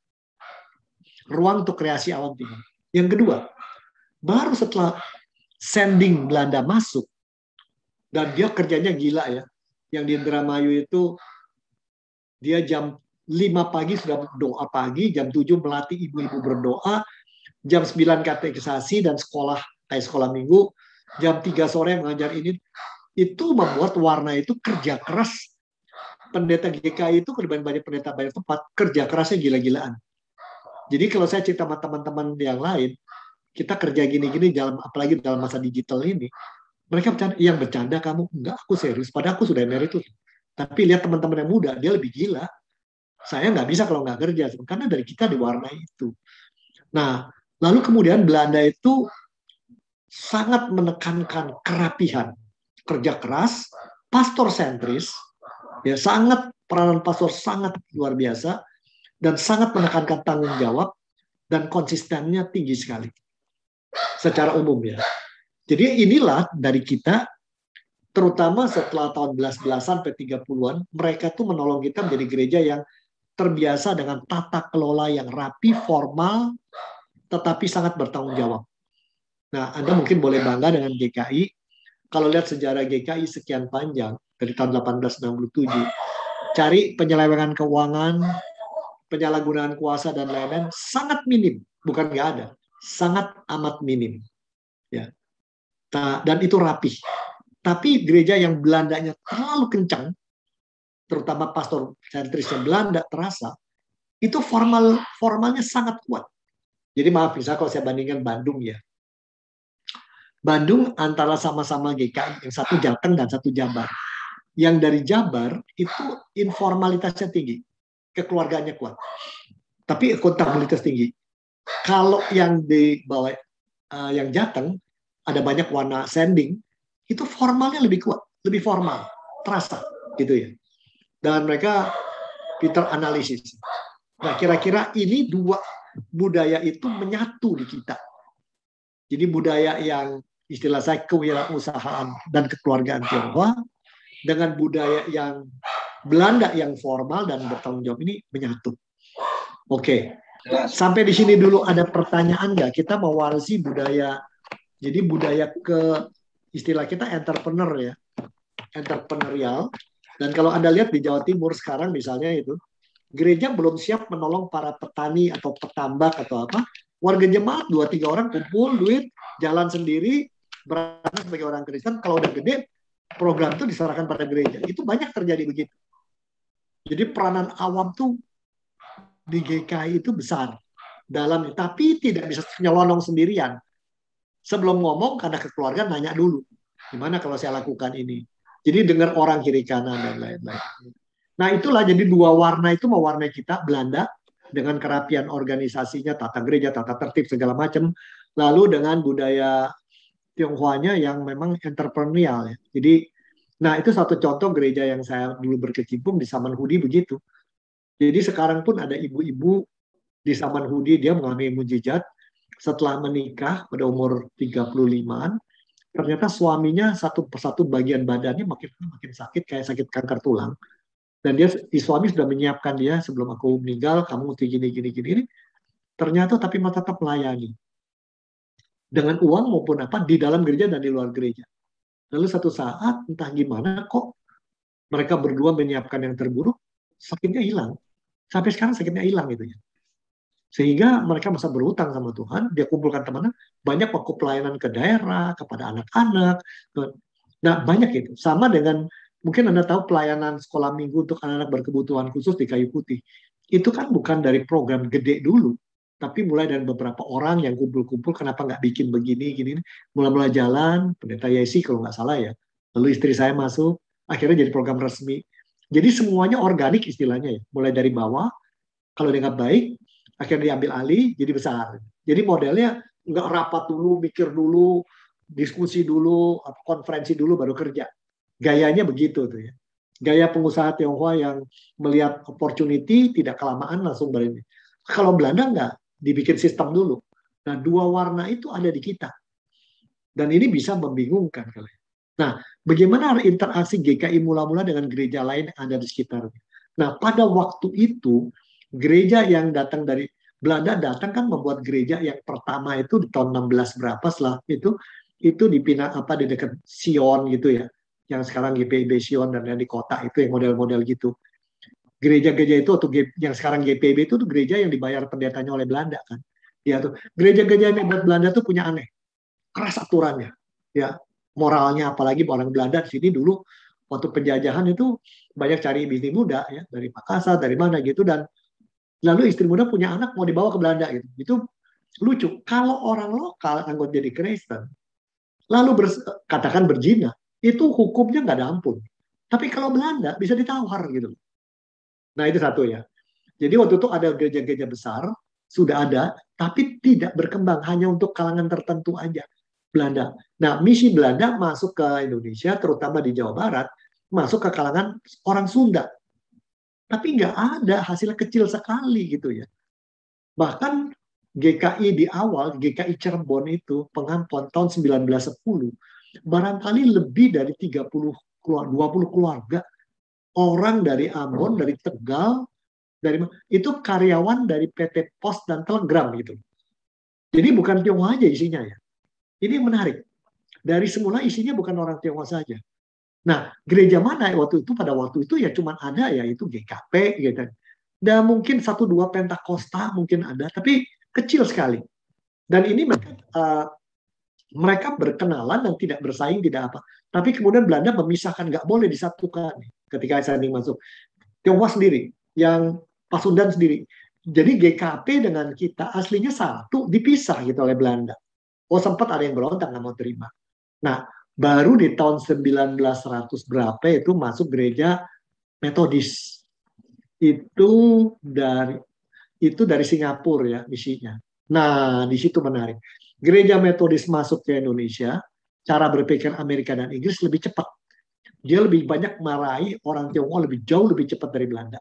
Ruang untuk kreasi awam tinggal. Yang kedua, baru setelah sending Belanda masuk, dan dia kerjanya gila ya. Yang di Indramayu itu, dia jam 5 pagi sudah doa pagi, jam 7 melatih ibu-ibu berdoa, jam 9 katekisasi dan kayak sekolah minggu, jam 3 sore mengajar ini. Itu membuat warna itu kerja keras. Pendeta GKI itu, kemudian banyak pendeta banyak tempat, kerja kerasnya gila-gilaan. Jadi kalau saya cerita sama teman-teman yang lain, kita kerja gini-gini, apalagi dalam masa digital ini, mereka bercanda kamu, enggak, aku serius, padahal aku sudah emeritus. Tapi lihat teman-teman yang muda, dia lebih gila. Saya nggak bisa kalau nggak kerja, karena dari kita diwarnai itu. Nah, lalu kemudian Belanda itu sangat menekankan kerapihan, kerja keras, pastor sentris, ya sangat, peranan pastor sangat luar biasa, dan sangat menekankan tanggung jawab, dan konsistennya tinggi sekali. Secara umum ya. Jadi inilah dari kita, terutama setelah tahun 11-an sampai 30-an, mereka tuh menolong kita menjadi gereja yang terbiasa dengan tata kelola yang rapi, formal, tetapi sangat bertanggung jawab. Nah, Anda mungkin boleh bangga dengan GKI. Kalau lihat sejarah GKI sekian panjang, dari tahun 1867, cari penyelewengan keuangan, penyalahgunaan kuasa, dan lain-lain, sangat minim. Bukan nggak ada. Sangat amat minim. Ya. Dan itu rapi. Tapi gereja yang Belandanya terlalu kencang, terutama pastor sentrisnya Belanda terasa, itu formalnya sangat kuat. Jadi maaf, misalnya kalau saya bandingkan Bandung ya. Bandung antara sama-sama GKI, yang satu Jateng dan satu Jabar. Yang dari Jabar itu informalitasnya tinggi, kekeluargaannya kuat. Tapi akuntabilitas tinggi. Kalau yang di bawah yang Jateng ada banyak warna sanding, itu formalnya lebih kuat, lebih formal, terasa gitu ya. Dan mereka pinter analisis. Nah, kira-kira ini dua budaya itu menyatu di kita. Jadi budaya yang istilah saya kewirausahaan dan kekeluargaan Tionghoa dengan budaya yang Belanda yang formal dan bertanggung jawab ini menyatu. Oke, sampai di sini dulu ada pertanyaan nggak? Kita mewarisi budaya, jadi budaya ke istilah kita entrepreneur ya, entrepreneurial. Dan kalau Anda lihat di Jawa Timur sekarang misalnya itu, gereja belum siap menolong para petani atau petambak atau apa. Warga jemaat 2-3 orang kumpul duit, jalan sendiri, berangkat sebagai orang Kristen. Kalau udah gede, program itu diserahkan pada gereja. Itu banyak terjadi begitu. Jadi peranan awam tuh di GKI itu besar dalam, tapi tidak bisa nyelonong sendirian. Sebelum ngomong karena kekeluargaan nanya dulu, gimana kalau saya lakukan ini? Jadi dengar orang kiri kanan dan lain-lain. Nah itulah jadi dua warna itu mewarnai kita, Belanda dengan kerapian organisasinya, tata gereja, tata tertib segala macam, lalu dengan budaya Tionghoanya yang memang entrepreneurial ya. Jadi, nah itu satu contoh gereja yang saya dulu berkecimpung di Samanhudi begitu. Jadi sekarang pun ada ibu-ibu di Samanhudi, dia mengalami mujizat setelah menikah pada umur 35-an, ternyata suaminya satu persatu bagian badannya makin sakit, kayak sakit kanker tulang. Dan suami sudah menyiapkan dia sebelum aku meninggal, kamu mesti gini. Ternyata tapi tetap melayani. Dengan uang maupun apa, di dalam gereja dan di luar gereja. Lalu satu saat, entah gimana kok, mereka berdua menyiapkan yang terburuk, sakitnya hilang. Sampai sekarang sakitnya hilang gitu ya. Sehingga mereka masa berhutang sama Tuhan, dia kumpulkan teman-teman, banyak waktu pelayanan ke daerah, kepada anak-anak. Nah, banyak itu. Sama dengan mungkin Anda tahu pelayanan sekolah minggu untuk anak-anak berkebutuhan khusus di Kayu Putih. Itu kan bukan dari program gede dulu, tapi mulai dari beberapa orang yang kumpul-kumpul, kenapa nggak bikin begini, gini. Mulai-mulai jalan, pendeta Yesi kalau nggak salah ya. Lalu istri saya masuk, akhirnya jadi program resmi. Jadi semuanya organik istilahnya ya. Mulai dari bawah, kalau dia nggak baik, akhirnya diambil alih, jadi besar. Jadi modelnya nggak rapat dulu, mikir dulu, diskusi dulu, konferensi dulu, baru kerja. Gayanya begitu tuh ya. Gaya pengusaha Tionghoa yang melihat opportunity tidak kelamaan langsung berini. Kalau Belanda nggak, dibikin sistem dulu. Nah, dua warna itu ada di kita. Dan ini bisa membingungkan kalian. Nah, bagaimana interaksi GKI mula-mula dengan gereja lain yang ada di sekitarnya? Nah, pada waktu itu, gereja yang datang dari Belanda datang kan membuat gereja yang pertama itu di tahun 16 berapa setelah itu dipindah apa di dekat Sion gitu ya. Yang sekarang GPIB Sion dan yang di kota itu yang model-model gitu. Gereja-gereja itu atau yang sekarang GPIB itu tuh gereja yang dibayar pendetanya oleh Belanda kan. Ya tuh gereja-gereja yang buat Belanda tuh punya aneh. Keras aturannya. Ya, moralnya apalagi orang Belanda di sini dulu waktu penjajahan itu banyak cari bini muda ya dari Makassar, dari mana gitu dan lalu istri muda punya anak mau dibawa ke Belanda gitu. Itu lucu. Kalau orang lokal anggota jadi Kristen lalu katakan berzina, itu hukumnya nggak ada ampun. Tapi kalau Belanda bisa ditawar gitu. Nah itu satu ya. Jadi waktu itu ada gereja-gereja besar, sudah ada, tapi tidak berkembang, hanya untuk kalangan tertentu aja. Belanda. Nah misi Belanda masuk ke Indonesia, terutama di Jawa Barat, masuk ke kalangan orang Sunda. Tapi nggak ada, hasilnya kecil sekali gitu ya. Bahkan GKI di awal, GKI Cirebon itu, Pengampon tahun 1910, barangkali lebih dari 20 keluarga, orang dari Ambon, dari Tegal, itu karyawan dari PT Pos dan Telegram gitu. Jadi bukan Tionghoa aja isinya ya. Ini menarik. Dari semula isinya bukan orang Tionghoa saja. Nah, gereja mana pada waktu itu ya cuma ada ya itu GKP gitu. Dan mungkin 1-2 Pentakosta mungkin ada, tapi kecil sekali. Dan ini mereka berkenalan dan tidak bersaing, tidak apa. Tapi kemudian Belanda memisahkan, nggak boleh disatukan ketika saya masuk. Tionghoa sendiri, yang Pasundan sendiri. Jadi GKP dengan kita aslinya satu, dipisah gitu oleh Belanda. Oh sempat ada yang berontak nggak mau terima. Nah, baru di tahun 1900 berapa itu masuk gereja Metodis. Itu dari Singapura ya misinya. Nah, di situ menarik. Gereja Metodis masuk ke Indonesia, cara berpikir Amerika dan Inggris lebih cepat. Dia lebih banyak marahi orang Tionghoa jauh lebih cepat dari Belanda.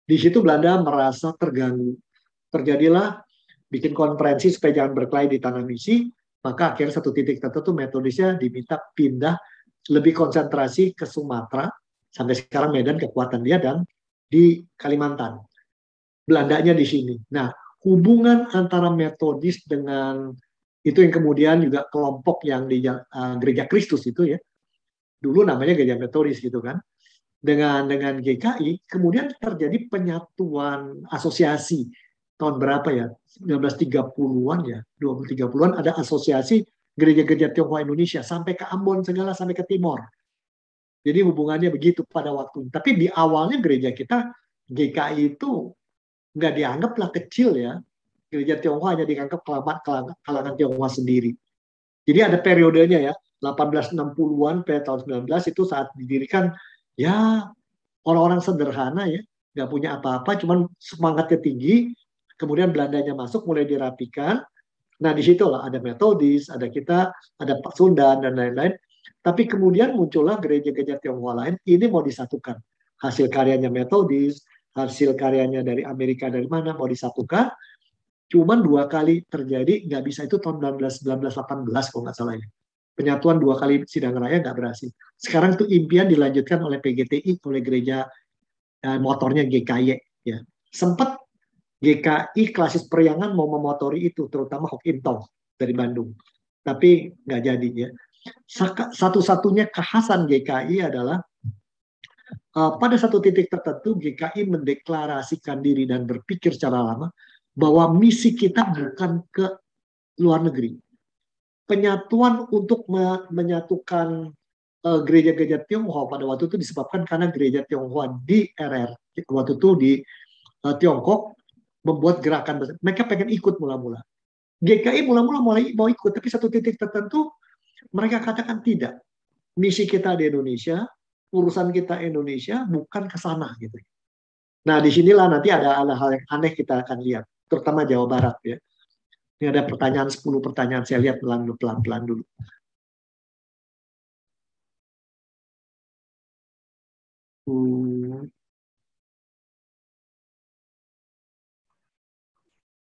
Di situ Belanda merasa terganggu. Terjadilah bikin konferensi supaya jangan berkelahi di tanah misi, maka akhirnya satu titik tertentu Metodisnya diminta pindah lebih konsentrasi ke Sumatera, sampai sekarang Medan kekuatan dia, dan di Kalimantan. Belandanya di sini. Nah, hubungan antara Metodis dengan itu yang kemudian juga kelompok yang di Gereja Kristus itu ya, dulu namanya Gereja Metodis gitu kan, dengan GKI, kemudian terjadi penyatuan asosiasi tahun berapa ya, 1930-an ya, 20-30-an ada asosiasi gereja-gereja Tionghoa Indonesia sampai ke Ambon segala, sampai ke Timor. Jadi hubungannya begitu pada waktu. Tapi di awalnya gereja kita GKI itu nggak dianggaplah kecil ya. Gereja Tionghoa hanya dianggap kalangan Tionghoa sendiri. Jadi ada periodenya ya, 1860-an sampai tahun 19 itu saat didirikan ya orang-orang sederhana ya, nggak punya apa-apa, cuman semangatnya tinggi. Kemudian Belandanya masuk, mulai dirapikan. Nah di situlah ada Metodis, ada kita, ada Pak Sundan dan lain-lain. Tapi kemudian muncullah gereja-gereja Tionghoa lain, ini mau disatukan. Hasil karyanya Metodis, hasil karyanya dari Amerika dari mana mau disatukan. Cuman 2 kali terjadi, nggak bisa, itu tahun 1918 kalau nggak salah ya. Penyatuan 2 kali sidang raya nggak berhasil. Sekarang itu impian dilanjutkan oleh PGTI, oleh gereja motornya GKY. Ya. Sempat GKI Klasis Periangan mau memotori itu, terutama Hok Intong dari Bandung. Tapi nggak jadi ya. Satu-satunya kekhasan GKI adalah pada satu titik tertentu GKI mendeklarasikan diri dan berpikir secara lama bahwa misi kita bukan ke luar negeri. Penyatuan untuk menyatukan gereja-gereja Tionghoa pada waktu itu disebabkan karena gereja Tionghoa di RR waktu itu di Tiongkok membuat gerakan. Mereka pengen ikut mula-mula. GKI mula-mula mau ikut, tapi satu titik tertentu mereka katakan tidak. Misi kita di Indonesia, urusan kita Indonesia, bukan ke sana gitu. Nah, disinilah nanti ada hal yang aneh kita akan lihat, terutama Jawa Barat ya. Ini ada pertanyaan 10 pertanyaan, saya lihat pelan-pelan dulu.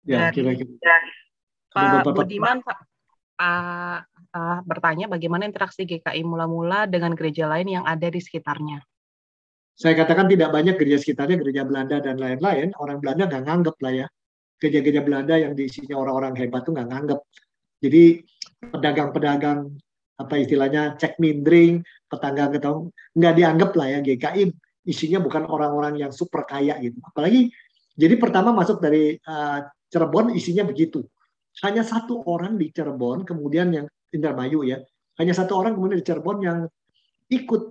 Ya, kira-kira. Pak Budiman bertanya bagaimana interaksi GKI mula-mula dengan gereja lain yang ada di sekitarnya. Saya katakan tidak banyak gereja sekitarnya, gereja Belanda dan lain-lain. Orang Belanda nggak nganggep lah ya. Gereja-gereja Belanda yang diisinya orang-orang hebat tuh nggak nganggep. Jadi pedagang-pedagang, apa istilahnya, cek mindring, petangga ketemu, nggak dianggap lah ya. GKI isinya bukan orang-orang yang super kaya gitu. Apalagi, jadi pertama masuk dari Cirebon isinya begitu. Hanya satu orang di Cirebon, kemudian yang Indramayu ya, hanya satu orang kemudian di Cirebon yang ikut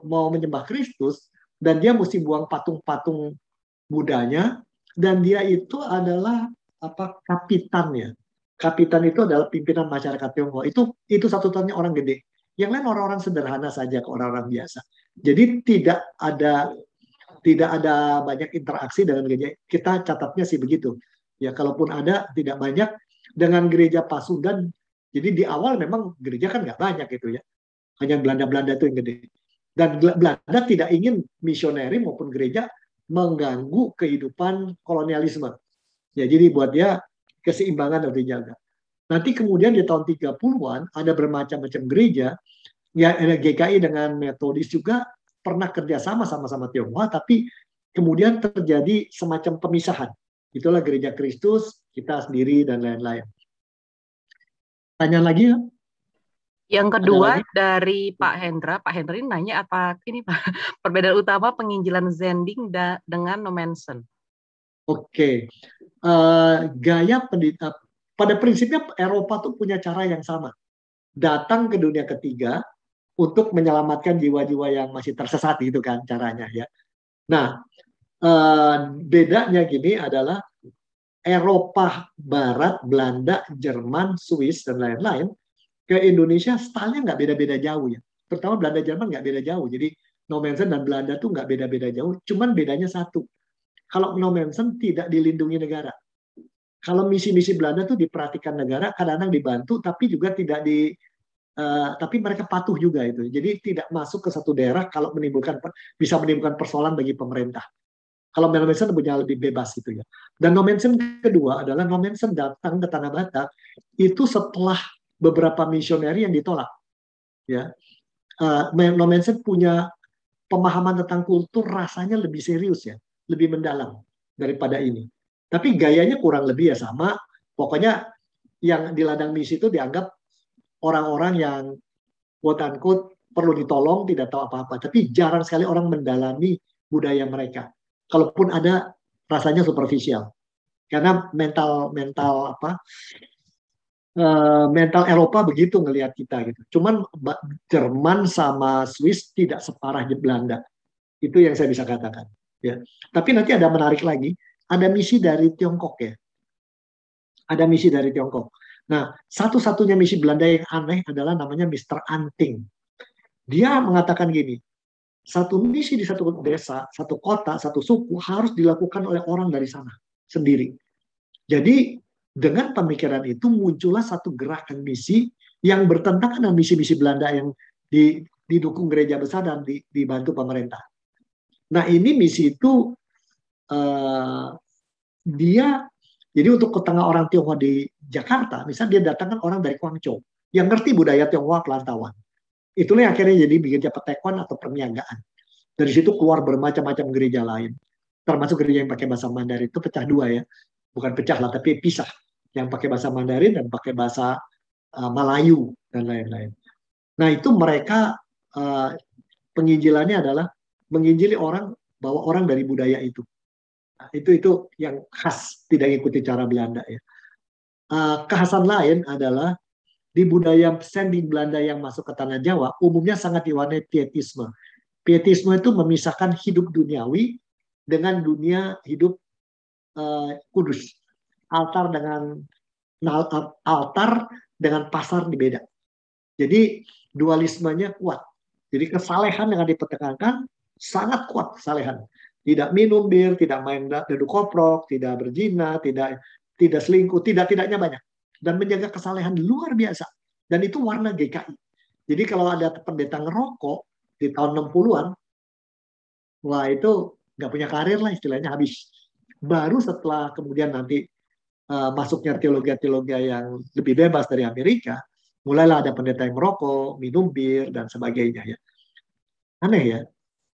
mau menyembah Kristus, dan dia mesti buang patung-patung Budanya, dan dia itu adalah kapitan ya. Kapitan itu adalah pimpinan masyarakat Tionghoa. Itu satu-satunya orang gede. Yang lain orang-orang sederhana saja, orang-orang biasa. Jadi tidak ada banyak interaksi dengan gereja. Kita catatnya sih begitu. Ya kalaupun ada tidak banyak. Dengan gereja Pasundan, jadi di awal memang gereja kan nggak banyak gitu ya. Hanya Belanda-Belanda itu yang gede. Dan Belanda tidak ingin misioneri maupun gereja mengganggu kehidupan kolonialisme. Ya, jadi buat dia keseimbangan harus dijaga. Nanti kemudian di tahun 30-an ada bermacam-macam gereja, ya GKI dengan Metodis juga pernah kerjasama sama-sama Tionghoa, tapi kemudian terjadi semacam pemisahan. Itulah gereja Kristus, kita sendiri, dan lain-lain. Tanya lagi ya? Yang kedua dari Pak Hendra. Pak Hendra ini nanya apa ini Pak, perbedaan utama penginjilan Zending dengan Nommensen. Oke. Gaya pendidikan, pada prinsipnya Eropa tuh punya cara yang sama. Datang ke dunia ketiga untuk menyelamatkan jiwa-jiwa yang masih tersesat, gitu kan caranya ya. Nah, bedanya gini adalah Eropa Barat, Belanda, Jerman, Swiss, dan lain-lain, ke Indonesia stylenya nggak beda-beda jauh ya. Terutama Belanda Jerman nggak beda jauh. Jadi Nommensen dan Belanda tuh nggak beda-beda jauh. Cuman bedanya satu. Kalau Nommensen tidak dilindungi negara. Kalau misi-misi Belanda tuh diperhatikan negara, kadang-kadang dibantu, tapi juga tidak tapi mereka patuh juga itu. Jadi tidak masuk ke satu daerah kalau bisa menimbulkan persoalan bagi pemerintah. Kalau Nomensen punya lebih bebas gitu ya. Dan Nomensen kedua adalah Nomensen datang ke Tanah Batak itu setelah beberapa misioneri yang ditolak. Ya, Nomensen punya pemahaman tentang kultur rasanya lebih serius ya, lebih mendalam daripada ini. Tapi gayanya kurang lebih ya sama. Pokoknya yang di ladang misi itu dianggap orang-orang yang quote unquote perlu ditolong, tidak tahu apa-apa. Tapi jarang sekali orang mendalami budaya mereka. Kalaupun ada, rasanya superficial. Karena mental Eropa begitu ngelihat kita gitu. Cuman Jerman sama Swiss tidak separah di Belanda. Itu yang saya bisa katakan. Ya. Tapi nanti ada menarik lagi, ada misi dari Tiongkok ya. Ada misi dari Tiongkok. Nah, satu-satunya misi Belanda yang aneh adalah namanya Mr. Anting. Dia mengatakan gini, satu misi di satu desa, satu kota, satu suku harus dilakukan oleh orang dari sana sendiri. Jadi dengan pemikiran itu muncullah satu gerakan misi yang bertentangan dengan misi-misi Belanda yang didukung gereja besar dan dibantu pemerintah. Nah ini misi itu dia jadi untuk ketengah orang Tionghoa di Jakarta, misalnya dia datangkan orang dari Guangzhou yang ngerti budaya Tionghoa pelantauan. Itulah yang akhirnya jadi gereja petekwan atau perniagaan. Dari situ keluar bermacam-macam gereja lain. Termasuk gereja yang pakai bahasa Mandarin itu pecah dua ya. Bukan pecah lah, tapi pisah. Yang pakai bahasa Mandarin dan pakai bahasa Melayu dan lain-lain. Nah itu mereka penginjilannya adalah menginjili orang, bawa orang dari budaya itu. Nah, itu yang khas, tidak ikuti cara Belanda ya. Kekhasan lain adalah di budaya sending Belanda yang masuk ke tanah Jawa, umumnya sangat diwarnai pietisme. Pietisme itu memisahkan hidup duniawi dengan dunia hidup kudus. Altar dengan pasar dibeda. Jadi dualismenya kuat. Jadi kesalehan yang dipertekankan sangat kuat kesalehan. Tidak minum bir, tidak main dadu koprok, tidak berzina, tidak selingkuh, tidaknya banyak. Dan menjaga kesalehan luar biasa. Dan itu warna GKI. Jadi kalau ada pendeta ngerokok di tahun 60-an, wah itu nggak punya karir lah istilahnya, habis. Baru setelah kemudian nanti masuknya teologi-teologi yang lebih bebas dari Amerika, mulailah ada pendeta yang merokok, minum bir, dan sebagainya. Ya. Aneh ya.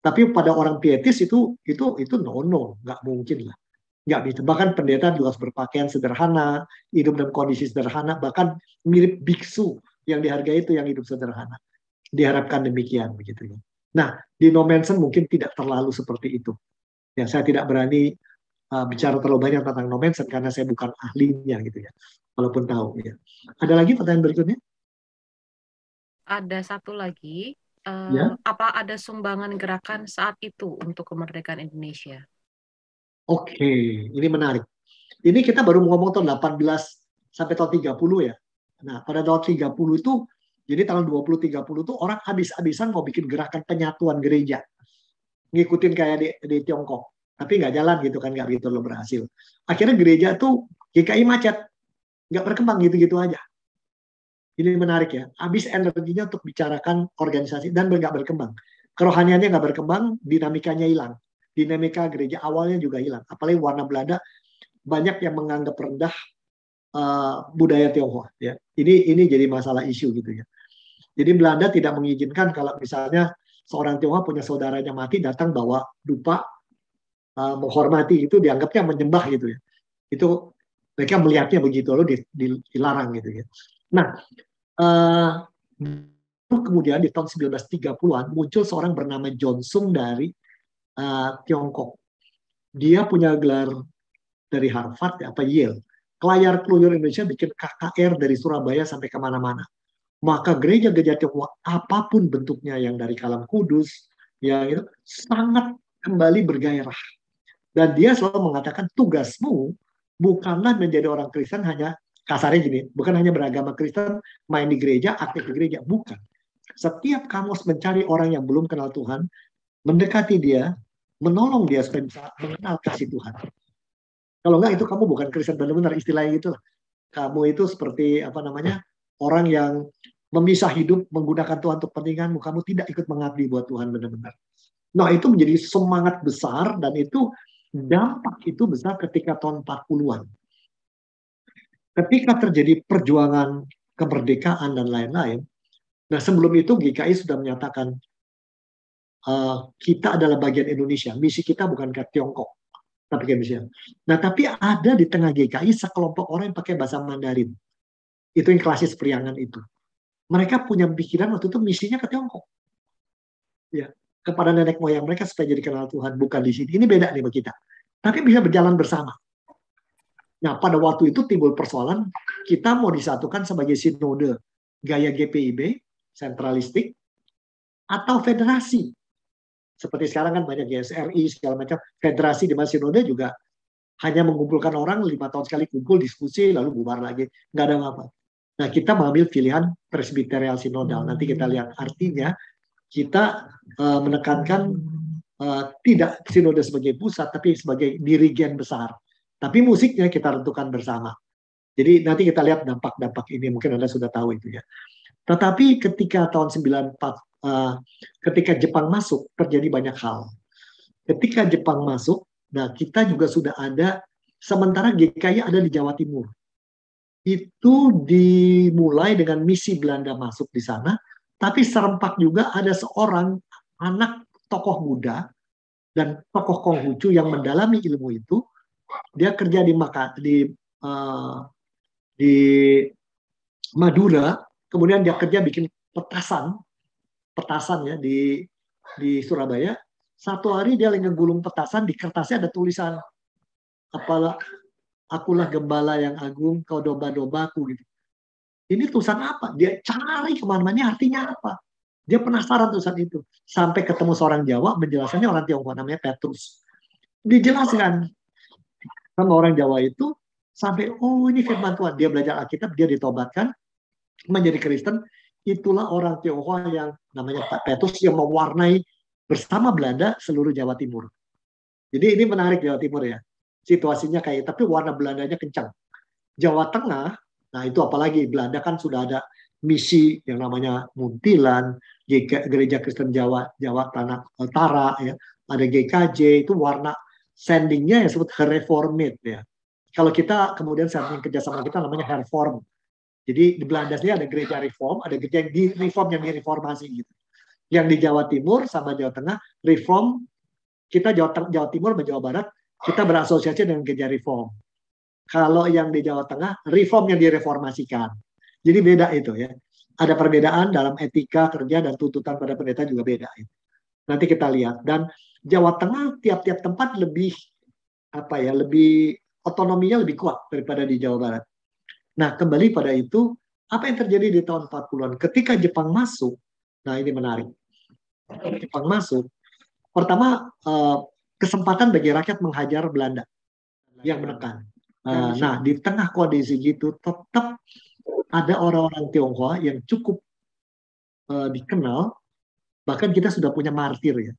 Tapi pada orang pietis itu no, nggak mungkin lah. Nggak bisa. Bahkan pendeta juga harus berpakaian sederhana, hidup dalam kondisi sederhana, bahkan mirip biksu yang dihargai itu yang hidup sederhana. Diharapkan demikian begitu ya. Nah, di Nomensen mungkin tidak terlalu seperti itu. Ya, saya tidak berani bicara terlalu banyak tentang Nomensen karena saya bukan ahlinya gitu ya. Walaupun tahu ya. Ada lagi pertanyaan berikutnya? Ada satu lagi. Ya. Apa ada sumbangan gerakan saat itu untuk kemerdekaan Indonesia? Oke, ini menarik. Ini kita baru ngomong tahun 18 sampai tahun 30 ya. Nah, pada tahun 30 itu, jadi tahun 20-30 itu orang habis-habisan mau bikin gerakan penyatuan gereja. Ngikutin kayak di Tiongkok. Tapi nggak jalan gitu kan, nggak begitu lo berhasil. Akhirnya gereja tuh GKI macet. Nggak berkembang gitu-gitu aja. Ini menarik ya. Habis energinya untuk bicarakan organisasi dan nggak berkembang. Kerohaniannya nggak berkembang, dinamikanya hilang. Dinamika gereja awalnya juga hilang. Apalagi warna Belanda banyak yang menganggap rendah budaya Tionghoa. Ya. Ini jadi masalah isu gitu ya. Jadi Belanda tidak mengizinkan kalau misalnya seorang Tionghoa punya saudaranya mati datang bawa dupa menghormati, itu dianggapnya menyembah gitu ya. Itu mereka melihatnya begitu, lalu dilarang gitu ya. Nah, kemudian di tahun 1930-an muncul seorang bernama John Sung dari Tiongkok. Dia punya gelar dari Harvard apa Yale. Kelayar keluyur Indonesia bikin KKR dari Surabaya sampai kemana-mana. Maka gereja-gereja Tionghoa apapun bentuknya yang dari Kalam Kudus, ya itu sangat kembali bergairah. Dan dia selalu mengatakan tugasmu bukanlah menjadi orang Kristen hanya kasarnya gini, bukan hanya beragama Kristen, main di gereja, aktif di gereja, bukan. Setiap kamu mencari orang yang belum kenal Tuhan, mendekati dia, menolong dia supaya bisa mengenal kasih Tuhan. Kalau enggak itu kamu bukan Kristen benar-benar, istilahnya gitu lah. Kamu itu seperti apa namanya, orang yang memisah hidup menggunakan Tuhan untuk kepentinganmu. Kamu tidak ikut mengabdi buat Tuhan benar-benar. Nah, itu menjadi semangat besar, dan itu dampak itu besar ketika tahun 40-an. Ketika terjadi perjuangan kemerdekaan dan lain-lain. Nah, sebelum itu GKI sudah menyatakan kita adalah bagian Indonesia. Misi kita bukan ke Tiongkok, tapi ke Indonesia. Nah, tapi ada di tengah GKI sekelompok orang yang pakai bahasa Mandarin. Itu yang klasis Priangan itu. Mereka punya pikiran waktu itu misinya ke Tiongkok. Ya, kepada nenek moyang mereka supaya jadi kenal Tuhan, bukan di sini. Ini beda nih bagi kita. Tapi bisa berjalan bersama. Nah, pada waktu itu timbul persoalan, kita mau disatukan sebagai sinode gaya GPIB, sentralistik, atau federasi. Seperti sekarang kan banyak GSRI, segala macam. Federasi di mana sinode juga hanya mengumpulkan orang 5 tahun sekali kumpul, diskusi, lalu bubar lagi. Nggak ada apa-apa. Nah, kita mengambil pilihan presbiterial sinodal. Nanti kita lihat artinya, kita menekankan tidak sinode sebagai pusat, tapi sebagai dirigen besar. Tapi musiknya kita tentukan bersama. Jadi nanti kita lihat dampak-dampak ini, mungkin Anda sudah tahu itu ya. Tetapi ketika tahun 94, ketika Jepang masuk, terjadi banyak hal. Ketika Jepang masuk, nah kita juga sudah ada, sementara GKI ada di Jawa Timur. Itu dimulai dengan misi Belanda masuk di sana, tapi serempak juga ada seorang anak tokoh muda dan tokoh Konghucu yang mendalami ilmu itu. Dia kerja di Madura, kemudian dia kerja bikin petasan ya di Surabaya. Satu hari dia lagi ngegulung petasan, di kertasnya ada tulisan, apalah akulah gembala yang agung, kau domba-dombaku gitu. Ini tulisan apa? Dia cari kemana-mana, artinya apa? Dia penasaran tulisan itu. Sampai ketemu seorang Jawa, menjelaskannya orang Tionghoa, namanya Petrus. Dijelaskan sama orang Jawa itu, sampai, oh ini firman Tuhan. Dia belajar Alkitab, dia ditobatkan, menjadi Kristen. Itulah orang Tionghoa yang namanya Pak Petrus yang mewarnai bersama Belanda seluruh Jawa Timur. Jadi ini menarik Jawa Timur ya. Situasinya kayak, tapi warna Belandanya kencang. Jawa Tengah, nah itu apalagi Belanda kan sudah ada misi yang namanya Muntilan, Gereja Kristen Jawa Tanah Utara, ya, ada GKJ, itu warna sendingnya yang disebut Hervormd ya. Kalau kita kemudian sending kerjasama kita namanya Hervorm. Jadi di Belanda sendiri ada gereja reform, ada gereja yang di reform, yang direformasi gitu. Yang di Jawa Timur sama Jawa Tengah reform, kita Jawa Timur dan Jawa Barat kita berasosiasi dengan gereja reform. Kalau yang di Jawa Tengah reform yang direformasikan. Jadi beda itu ya. Ada perbedaan dalam etika kerja dan tuntutan pada pendeta juga beda. Nanti kita lihat. Dan Jawa Tengah tiap-tiap tempat lebih lebih otonominya lebih kuat daripada di Jawa Barat. Nah, kembali pada itu, apa yang terjadi di tahun 40-an? Ketika Jepang masuk, nah ini menarik. Jepang masuk, pertama kesempatan bagi rakyat menghajar Belanda yang menekan. Nah, di tengah kondisi gitu, tetap ada orang-orang Tionghoa yang cukup dikenal, bahkan kita sudah punya martir ya.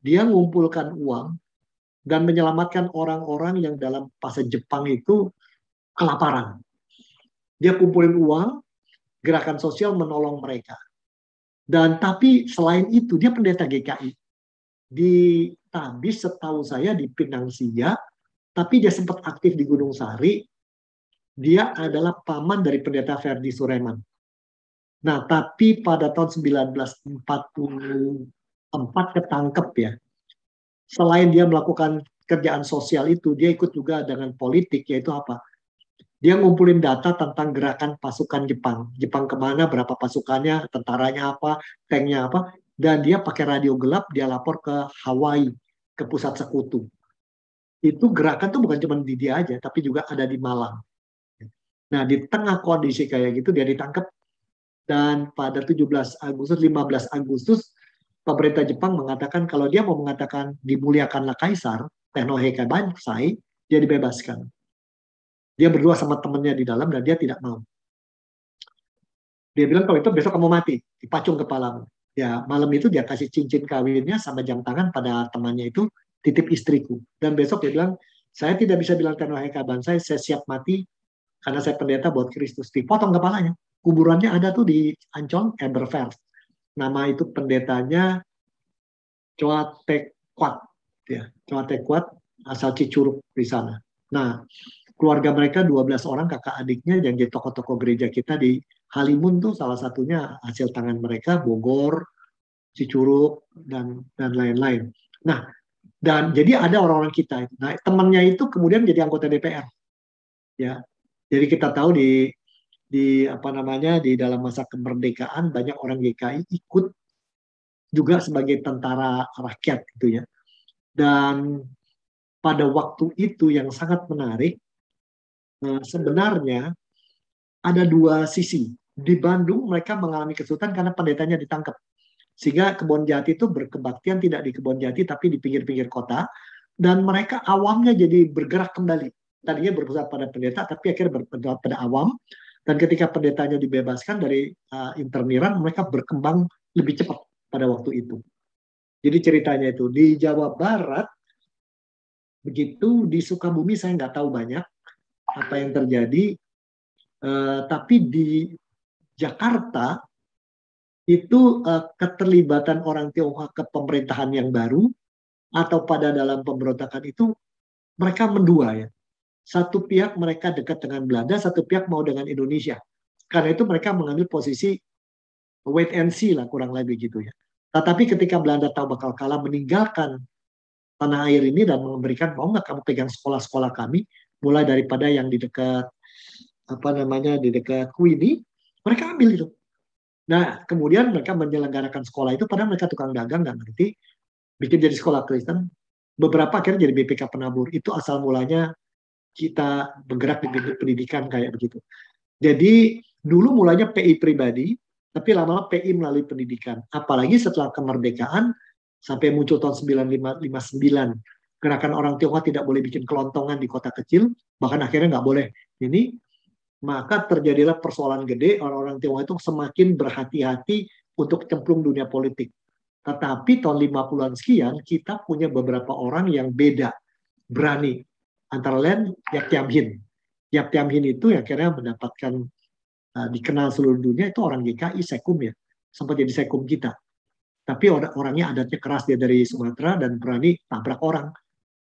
Dia mengumpulkan uang dan menyelamatkan orang-orang yang dalam fase Jepang itu kelaparan. Dia kumpulin uang, gerakan sosial menolong mereka. Dan tapi selain itu, dia pendeta GKI. Di Tabis setahu saya di Pinang Sia, tapi dia sempat aktif di Gunung Sari. Dia adalah paman dari pendeta Ferdi Sureman. Nah, tapi pada tahun 1944 ketangkep ya. Selain dia melakukan kerjaan sosial itu, dia ikut juga dengan politik, yaitu apa? Dia ngumpulin data tentang gerakan pasukan Jepang. Jepang kemana, berapa pasukannya, tentaranya apa, tanknya apa. Dan dia pakai radio gelap, dia lapor ke Hawaii, ke pusat sekutu. Itu gerakan tuh bukan cuma di dia aja, tapi juga ada di Malang. Nah, di tengah kondisi kayak gitu, dia ditangkap. Dan pada 15 Agustus, pemerintah Jepang mengatakan kalau dia mau mengatakan dimuliakanlah Kaisar, Tenohei Banzai, dia dibebaskan. Dia berdua sama temannya di dalam dan dia tidak mau. Dia bilang kalau itu besok kamu mati, dipacung kepalamu. Ya malam itu dia kasih cincin kawinnya sama jam tangan pada temannya itu, titip istriku. Dan besok dia bilang Saya tidak bisa bilangkan wahai kawan saya siap mati karena saya pendeta buat Kristus. Dipotong kepalanya. Kuburannya ada tuh di Ancol, Eberveld. Nama itu pendetanya Choa Tek Quat. Ya, Choa Tek Quat asal Cicurug di sana. Nah, keluarga mereka 12 orang kakak adiknya yang jadi tokoh-tokoh gereja kita di Halimun tuh salah satunya hasil tangan mereka, Bogor, Cicurug, dan lain-lain. Nah, dan jadi ada orang-orang kita. Nah, temannya itu kemudian jadi anggota DPR. Ya, jadi kita tahu di apa namanya di dalam masa kemerdekaan banyak orang GKI ikut juga sebagai tentara rakyat gitu ya. Dan pada waktu itu yang sangat menarik, sebenarnya ada dua sisi. Di Bandung mereka mengalami kesulitan karena pendetanya ditangkap. Sehingga Kebon Jati itu berkebaktian tidak di Kebon Jati tapi di pinggir-pinggir kota. Dan mereka awamnya jadi bergerak kembali. Tadinya berpusat pada pendeta tapi akhirnya berpusat pada awam. Dan ketika pendetanya dibebaskan dari interniran, mereka berkembang lebih cepat pada waktu itu. Jadi ceritanya itu di Jawa Barat, begitu di Sukabumi saya nggak tahu banyak apa yang terjadi, tapi di Jakarta itu keterlibatan orang Tionghoa ke pemerintahan yang baru atau pada dalam pemberontakan itu mereka mendua ya. Satu pihak mereka dekat dengan Belanda, satu pihak mau dengan Indonesia. Karena itu mereka mengambil posisi wait and see lah kurang lebih gitu ya. Tetapi ketika Belanda tahu bakal kalah meninggalkan tanah air ini dan memberikan mau nggak kamu pegang sekolah-sekolah kami, mulai daripada yang di dekat apa namanya di dekat Queenie, mereka ambil itu. Nah kemudian mereka menyelenggarakan sekolah itu, padahal mereka tukang dagang nggak ngerti, bikin jadi sekolah Kristen. Beberapa akhirnya jadi BPK penabur. Itu asal mulanya kita bergerak di pendidikan kayak begitu. Jadi dulu mulanya PI pribadi, tapi lama-lama PI melalui pendidikan. Apalagi setelah kemerdekaan sampai muncul tahun 1959, gerakan orang Tionghoa tidak boleh bikin kelontongan di kota kecil, bahkan akhirnya nggak boleh ini, maka terjadilah persoalan gede. Orang-orang Tionghoa itu semakin berhati-hati untuk cemplung dunia politik. Tetapi tahun 50-an sekian, kita punya beberapa orang yang beda, berani. Antara lain Yap Tiam Hin. Yap Tiam Hin itu yang akhirnya mendapatkan dikenal seluruh dunia, itu orang GKI Sekum ya, sempat jadi Sekum kita. Tapi orangnya adatnya keras, dia dari Sumatera dan berani tabrak orang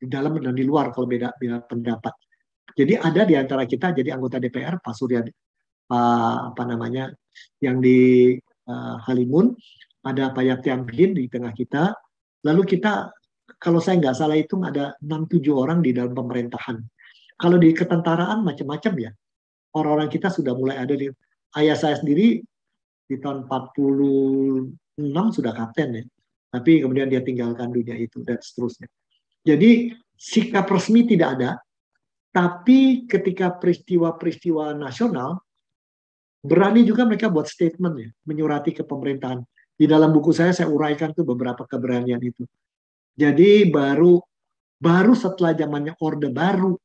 di dalam dan di luar kalau beda pendapat. Jadi ada di antara kita jadi anggota DPR Pak Surya apa namanya yang di Halimun, ada Pak Yap Tiam Hin di tengah kita. Lalu kita kalau saya nggak salah itu ada 6-7 orang di dalam pemerintahan. Kalau di ketentaraan macam-macam ya. Orang-orang kita sudah mulai ada di ayah saya sendiri di tahun 46 sudah kapten ya. Tapi kemudian dia tinggalkan dunia itu dan seterusnya. Jadi sikap resmi tidak ada. Tapi ketika peristiwa-peristiwa nasional, berani juga mereka buat statement ya, menyurati ke pemerintahan. Di dalam buku saya uraikan tuh beberapa keberanian itu. Jadi baru setelah zamannya Orde Baru.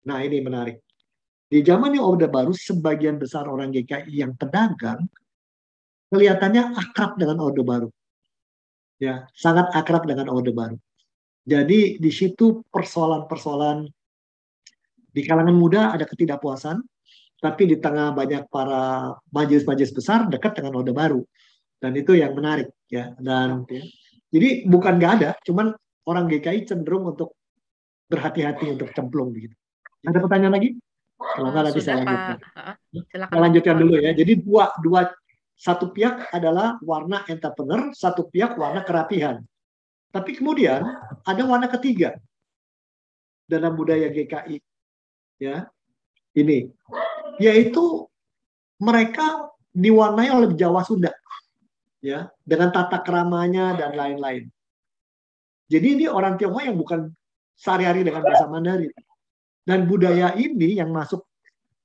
Nah ini menarik. Di zamannya Orde Baru, sebagian besar orang GKI yang pedagang kelihatannya akrab dengan Orde Baru. Ya, sangat akrab dengan Orde Baru. Jadi di situ persoalan-persoalan di kalangan muda ada ketidakpuasan, tapi di tengah banyak para majelis-majelis besar dekat dengan Orde Baru. Dan itu yang menarik ya. Dan jadi bukan nggak ada, cuman orang GKI cenderung untuk berhati-hati untuk cemplung begitu. Ada pertanyaan lagi? Kalau nggak nanti saya lanjutkan. Saya lanjutkan dulu ya. Jadi satu pihak adalah warna entrepreneur, satu pihak warna kerapihan. Tapi kemudian ada warna ketiga dalam budaya GKI, ya ini, yaitu mereka diwarnai oleh Jawa Sunda. Ya, dengan tata keramanya dan lain-lain. Jadi ini orang Tionghoa yang bukan sehari-hari dengan bahasa Mandarin. Dan budaya ini yang masuk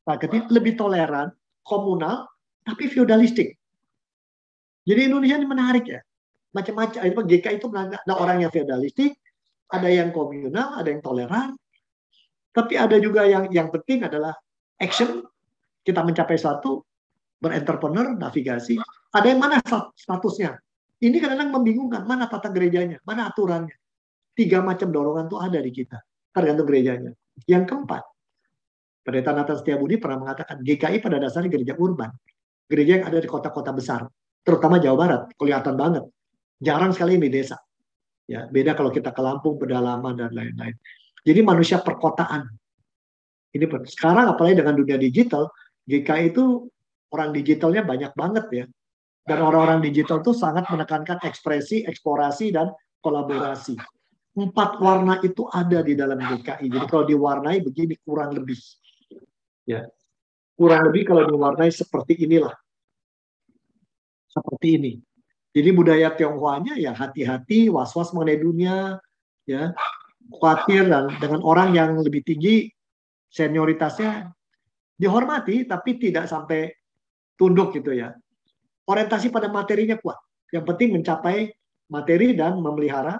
paket lebih toleran, komunal, tapi feudalistik. Jadi Indonesia ini menarik ya. Macam-macam. GKI itu ada orang yang feudalistik, ada yang komunal, ada yang toleran. Tapi ada juga yang penting adalah action, kita mencapai suatu, berentrepreneur, navigasi. Ada yang mana statusnya? Ini kadang-kadang membingungkan. Mana tata gerejanya? Mana aturannya? 3 macam dorongan itu ada di kita. tergantung gerejanya. Yang keempat, Pendeta Nathan Setiabudi pernah mengatakan GKI pada dasarnya gereja urban. Gereja yang ada di kota-kota besar, terutama Jawa Barat, kelihatan banget. Jarang sekali di desa. Ya, beda kalau kita ke Lampung, pedalaman dan lain-lain. Jadi manusia perkotaan. Ini sekarang apalagi dengan dunia digital, GKI itu orang digitalnya banyak banget ya. Dan orang-orang digital itu sangat menekankan ekspresi, eksplorasi, dan kolaborasi. 4 warna itu ada di dalam GKI. Jadi kalau diwarnai begini kurang lebih. Ya, kurang lebih kalau diwarnai seperti inilah. Seperti ini. Jadi budaya Tionghoanya ya hati-hati, was-was mengenai dunia, ya, khawatir dan dengan orang yang lebih tinggi senioritasnya dihormati tapi tidak sampai tunduk gitu ya. Orientasi pada materinya kuat. Yang penting mencapai materi dan memelihara.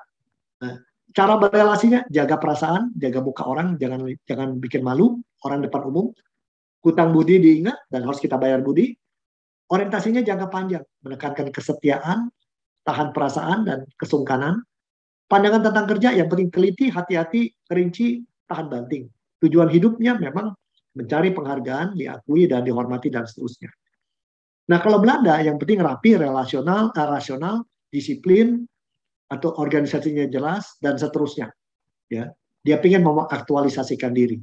Nah, cara berrelasinya jaga perasaan, jaga muka orang, jangan bikin malu orang depan umum. Hutang budi diingat dan harus kita bayar budi. Orientasinya jangka panjang, menekankan kesetiaan, tahan perasaan dan kesungkanan. Pandangan tentang kerja yang penting teliti, hati-hati, rinci, tahan banting. Tujuan hidupnya memang mencari penghargaan, diakui dan dihormati dan seterusnya. Nah, kalau Belanda yang penting rapi, relasional, rasional, disiplin, atau organisasinya jelas dan seterusnya. Ya, dia ingin mengaktualisasikan diri.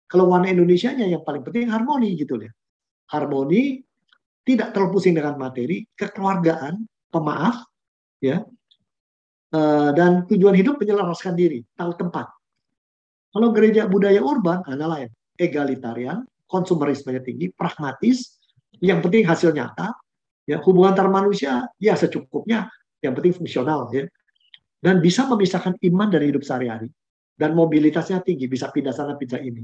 Kalau warna Indonesianya yang paling penting harmoni gitu ya. Harmoni, tidak terlalu pusing dengan materi, kekeluargaan, pemaaf, ya, dan tujuan hidup menyelaraskan diri, tahu tempat. Kalau gereja budaya urban, lain, egalitarian, konsumerismenya tinggi, pragmatis, yang penting hasil nyata, ya, hubungan antar manusia, ya secukupnya, yang penting fungsional, ya, dan bisa memisahkan iman dari hidup sehari-hari, dan mobilitasnya tinggi, bisa pindah sana, pindah ini.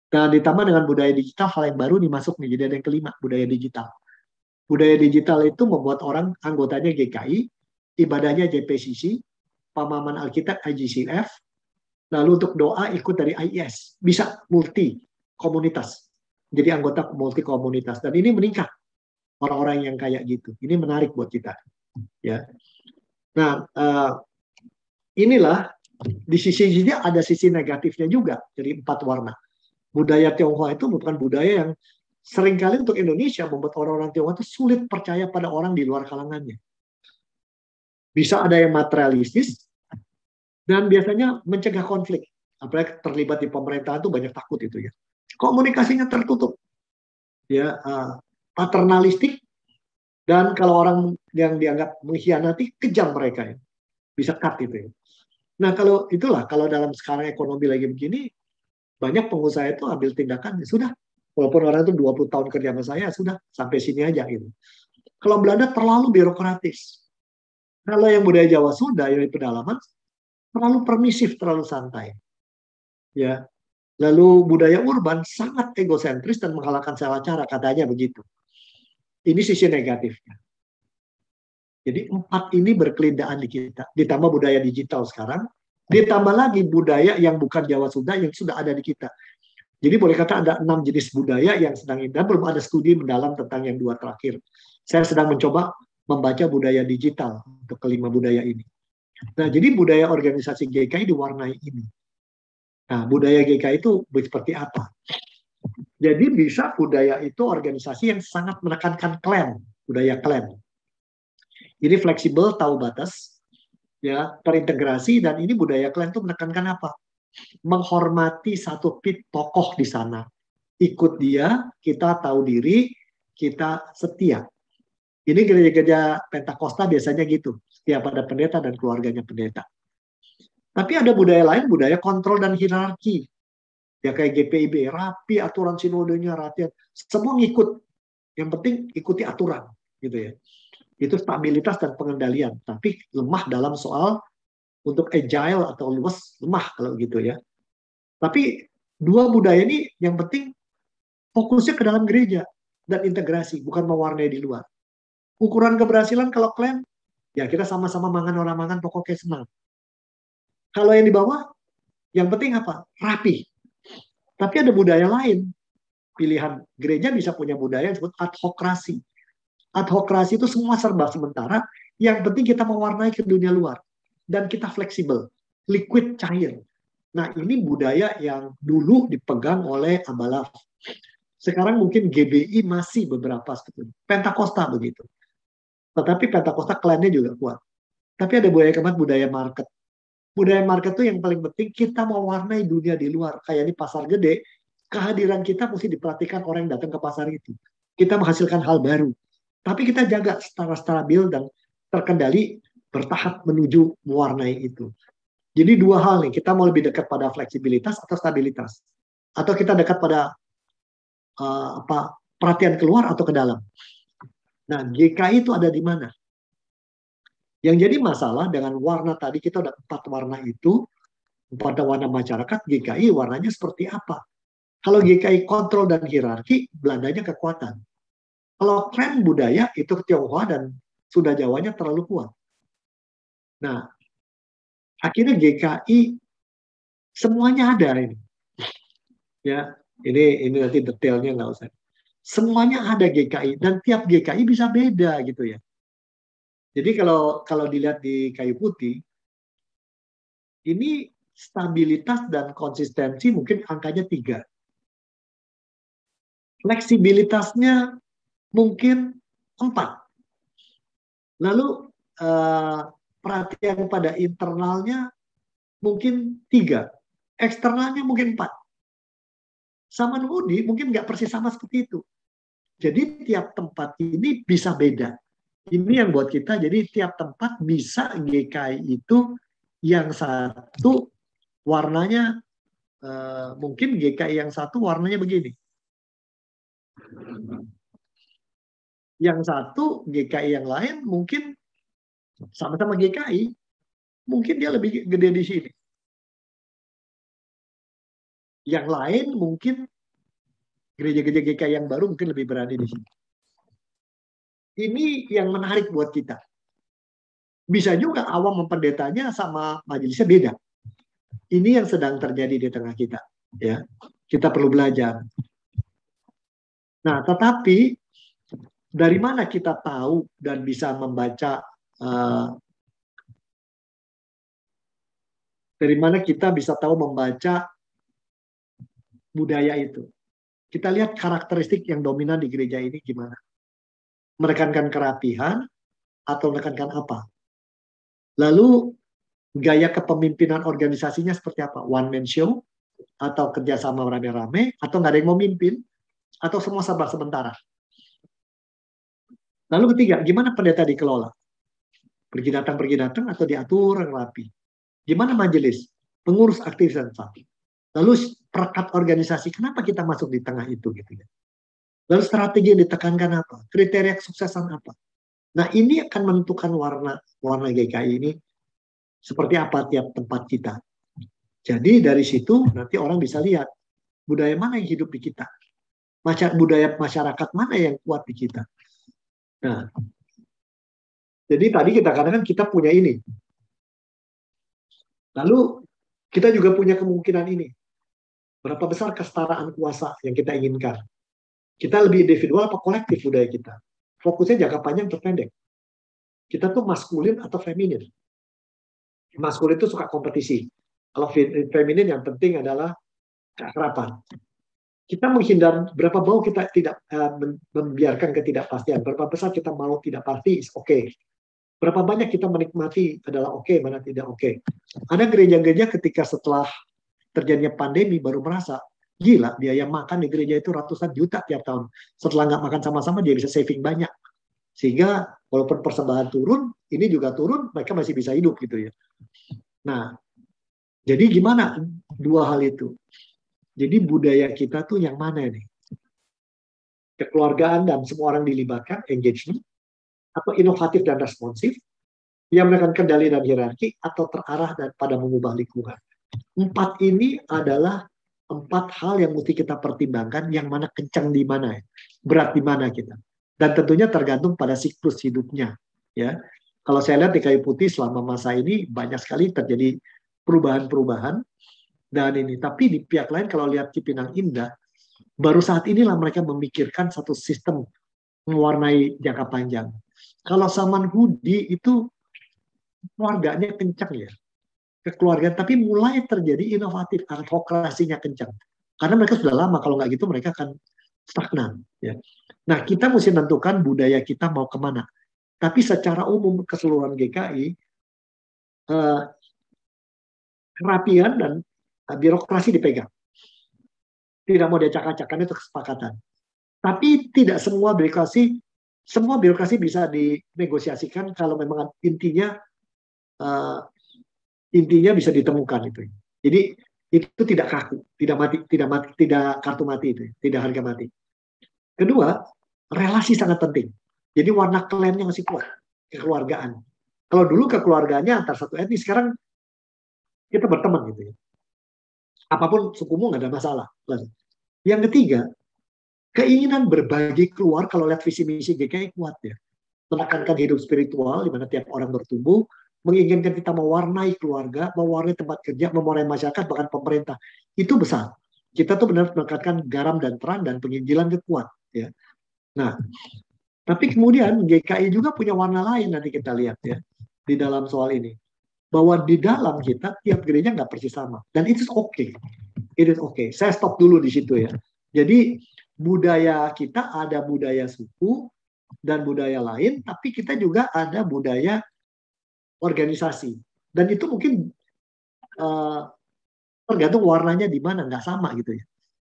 Dan ditambah dengan budaya digital, hal yang baru dimasuk nih, jadi ada yang kelima, budaya digital. Budaya digital itu membuat orang anggotanya GKI, ibadahnya JPCC, pemahaman Alkitab IGCF, lalu untuk doa ikut dari IIS, bisa multi komunitas, jadi anggota multi komunitas, dan ini meningkat orang-orang yang kayak gitu. Ini menarik buat kita, ya. Nah, inilah di sisi ada sisi negatifnya juga, jadi 4 warna. Budaya Tionghoa itu bukan budaya yang seringkali untuk Indonesia membuat orang-orang Tionghoa itu sulit percaya pada orang di luar kalangannya. Bisa ada yang materialistis dan biasanya mencegah konflik. Apalagi terlibat di pemerintahan itu banyak takut itu ya. Komunikasinya tertutup, ya, paternalistik, dan kalau orang yang dianggap mengkhianati kejam mereka ya. Bisa cut itu ya. Nah kalau itulah kalau dalam sekarang ekonomi lagi begini, banyak pengusaha itu ambil tindakan, ya sudah, walaupun orang itu 20 tahun kerja sama saya, sudah, sampai sini aja gitu. Kalau Belanda terlalu birokratis. Kalau yang budaya Jawa Sunda, yang di pedalaman, terlalu permisif, terlalu santai. Ya. Lalu budaya urban sangat egosentris dan menghalalkan segala cara, katanya begitu. Ini sisi negatifnya. Jadi 4 ini berkelindaan di kita. Ditambah budaya digital sekarang, ditambah lagi budaya yang bukan Jawa Sunda yang sudah ada di kita. Jadi boleh kata ada 6 jenis budaya yang sedang indah, belum ada studi mendalam tentang yang 2 terakhir. Saya sedang mencoba membaca budaya digital untuk kelima budaya ini. Nah, jadi budaya organisasi GKI diwarnai ini. Nah, budaya GKI itu seperti apa? Jadi bisa budaya itu organisasi yang sangat menekankan klan, budaya klan. Ini fleksibel, tahu batas, ya, terintegrasi, dan ini budaya klan itu menekankan apa? Menghormati satu tokoh di sana. Ikut dia, kita tahu diri, kita setia. Ini gereja-gereja Pentakosta biasanya gitu. Setia pada pendeta dan keluarganya pendeta. Tapi ada budaya lain, budaya kontrol dan hierarki. Ya kayak GPIB, rapi aturan sinodenya, rapi. Semua ngikut. Yang penting ikuti aturan. Gitu ya. Itu stabilitas dan pengendalian. Tapi lemah dalam soal untuk agile atau luas, lemah kalau gitu ya. Tapi 2 budaya ini yang penting fokusnya ke dalam gereja dan integrasi, bukan mewarnai di luar. Ukuran keberhasilan kalau klan, ya kita sama-sama mangan orang mangan pokoknya senang. Kalau yang di bawah, yang penting apa? Rapi. Tapi ada budaya lain. Pilihan gereja bisa punya budaya yang disebut adhokrasi. Adhokrasi itu semua serba sementara, yang penting kita mewarnai ke dunia luar. Dan kita fleksibel, liquid, cair. Nah, ini budaya yang dulu dipegang oleh Abalaf. Sekarang mungkin GBI masih beberapa sebetulnya. Pentakosta begitu. Tetapi Pentakosta klaimnya juga kuat. Tapi ada budaya keempat, budaya market. Budaya market itu yang paling penting, kita mau warnai dunia di luar. Kayak di pasar gede, kehadiran kita mesti diperhatikan orang yang datang ke pasar itu. Kita menghasilkan hal baru. Tapi kita jaga secara stabil dan terkendali, bertahap menuju mewarnai itu. Jadi dua hal nih, kita mau lebih dekat pada fleksibilitas atau stabilitas. Atau kita dekat pada perhatian keluar atau ke dalam. Nah, GKI itu ada di mana? Yang jadi masalah dengan warna tadi, kita udah 4 warna itu, 4 warna masyarakat, GKI warnanya seperti apa? Kalau GKI kontrol dan hierarki, Belandanya kekuatan. Kalau klan budaya, itu Tionghoa dan Sunda Jawanya terlalu kuat. Nah, akhirnya GKI semuanya ada ini. Ya, ini nanti detailnya nggak usah. Semuanya ada GKI dan tiap GKI bisa beda gitu ya. Jadi kalau dilihat di kayu putih, ini stabilitas dan konsistensi mungkin angkanya 3. Fleksibilitasnya mungkin 4. Lalu perhatian pada internalnya mungkin 3. Eksternalnya mungkin 4. Samanhudi mungkin nggak persis sama seperti itu. Jadi tiap tempat ini bisa beda. Ini yang buat kita, jadi tiap tempat bisa GKI itu yang satu warnanya, mungkin GKI yang satu warnanya begini. Yang satu GKI yang lain mungkin sama-sama GKI, mungkin dia lebih gede di sini. Yang lain mungkin gereja-gereja GKI yang baru mungkin lebih berani di sini. Ini yang menarik buat kita. Bisa juga awam mempendetanya sama majelisnya beda. Ini yang sedang terjadi di tengah kita. Ya, kita perlu belajar. Nah, tetapi dari mana kita tahu dan bisa membaca, dari mana kita bisa tahu membaca budaya itu? Kita lihat karakteristik yang dominan di gereja ini gimana. Menekankan kerapihan atau menekankan apa? Lalu gaya kepemimpinan organisasinya seperti apa? One man show atau kerjasama rame-rame atau nggak ada yang mau mimpin atau semua sabar sementara. Lalu ketiga, gimana pendeta dikelola? Pergi datang atau diatur yang rapi? Gimana majelis? Pengurus aktif dan aktif. Lalu perekat organisasi, kenapa kita masuk di tengah itu gitu ya? Lalu strategi yang ditekankan apa? Kriteria kesuksesan apa? Nah, ini akan menentukan warna GKI ini seperti apa tiap tempat kita. Jadi dari situ nanti orang bisa lihat budaya mana yang hidup di kita. Budaya masyarakat mana yang kuat di kita. Nah, jadi tadi kita katakan kita punya ini. Lalu kita juga punya kemungkinan ini. Berapa besar kesetaraan kuasa yang kita inginkan? Kita lebih individual apa kolektif budaya kita? Fokusnya jangka panjang atau pendek? Kita tuh maskulin atau feminin? Maskulin itu suka kompetisi. Kalau feminin yang penting adalah keakraban. Kita menghindar berapa bau kita tidak membiarkan ketidakpastian. Berapa besar kita mau tidak pasti, oke. Berapa banyak kita menikmati adalah oke, mana tidak oke. Ada gereja-gereja ketika setelah terjadinya pandemi baru merasa, gila, biaya makan di gereja itu ratusan juta tiap tahun. Setelah nggak makan sama-sama, dia bisa saving banyak. Sehingga walaupun persembahan turun, ini juga turun, mereka masih bisa hidup gitu ya. Nah, jadi gimana dua hal itu? Jadi budaya kita tuh yang mana nih? Kekeluargaan dan semua orang dilibatkan, engagement, atau inovatif dan responsif, yang menekan kendali dan hierarki, atau terarah dan pada mengubah lingkungan. 4 ini adalah 4 hal yang mesti kita pertimbangkan, yang mana kencang di mana, berat di mana kita. Dan tentunya tergantung pada siklus hidupnya. Ya, kalau saya lihat di kayu putih selama masa ini banyak sekali terjadi perubahan-perubahan dan ini. Tapi di pihak lain kalau lihat Cipinang Indah, baru saat inilah mereka memikirkan satu sistem mewarnai jangka panjang. Kalau Samanhudi itu warganya kencang ya. kekeluargaan, tapi mulai terjadi inovatif, advokasinya kencang. Karena mereka sudah lama, kalau nggak gitu mereka akan stagnan. Ya. Nah, kita mesti tentukan budaya kita mau kemana. Tapi secara umum keseluruhan GKI, kerapian dan birokrasi dipegang. Tidak mau diacak-acak, karena itu kesepakatan. Tapi tidak semua birokrasi bisa dinegosiasikan kalau memang intinya bisa ditemukan itu. Jadi itu tidak kaku, tidak kartu mati itu, tidak harga mati. Kedua, relasi sangat penting. Jadi warna klannya masih kuat, kekeluargaan. Kalau dulu kekeluargaannya antar satu etnis, sekarang kita berteman gitu ya. Apapun sukumu nggak ada masalah. Yang ketiga, keinginan berbagi keluar, kalau lihat visi misi GKI kuat ya. Menekankan hidup spiritual, di mana tiap orang bertumbuh, menginginkan kita mewarnai keluarga, mewarnai tempat kerja, mewarnai masyarakat, bahkan pemerintah. Itu besar. Kita tuh benar menekankan garam dan terang dan penginjilan itu kuat. Ya. Nah, tapi kemudian GKI juga punya warna lain, nanti kita lihat ya, di dalam soal ini. Bahwa di dalam kita, tiap gereja nggak persis sama. Dan itu oke. It is okay. Saya stop dulu di situ ya. Jadi, budaya kita ada budaya suku dan budaya lain, tapi kita juga ada budaya organisasi. Dan itu mungkin tergantung warnanya di mana, nggak sama gitu ya.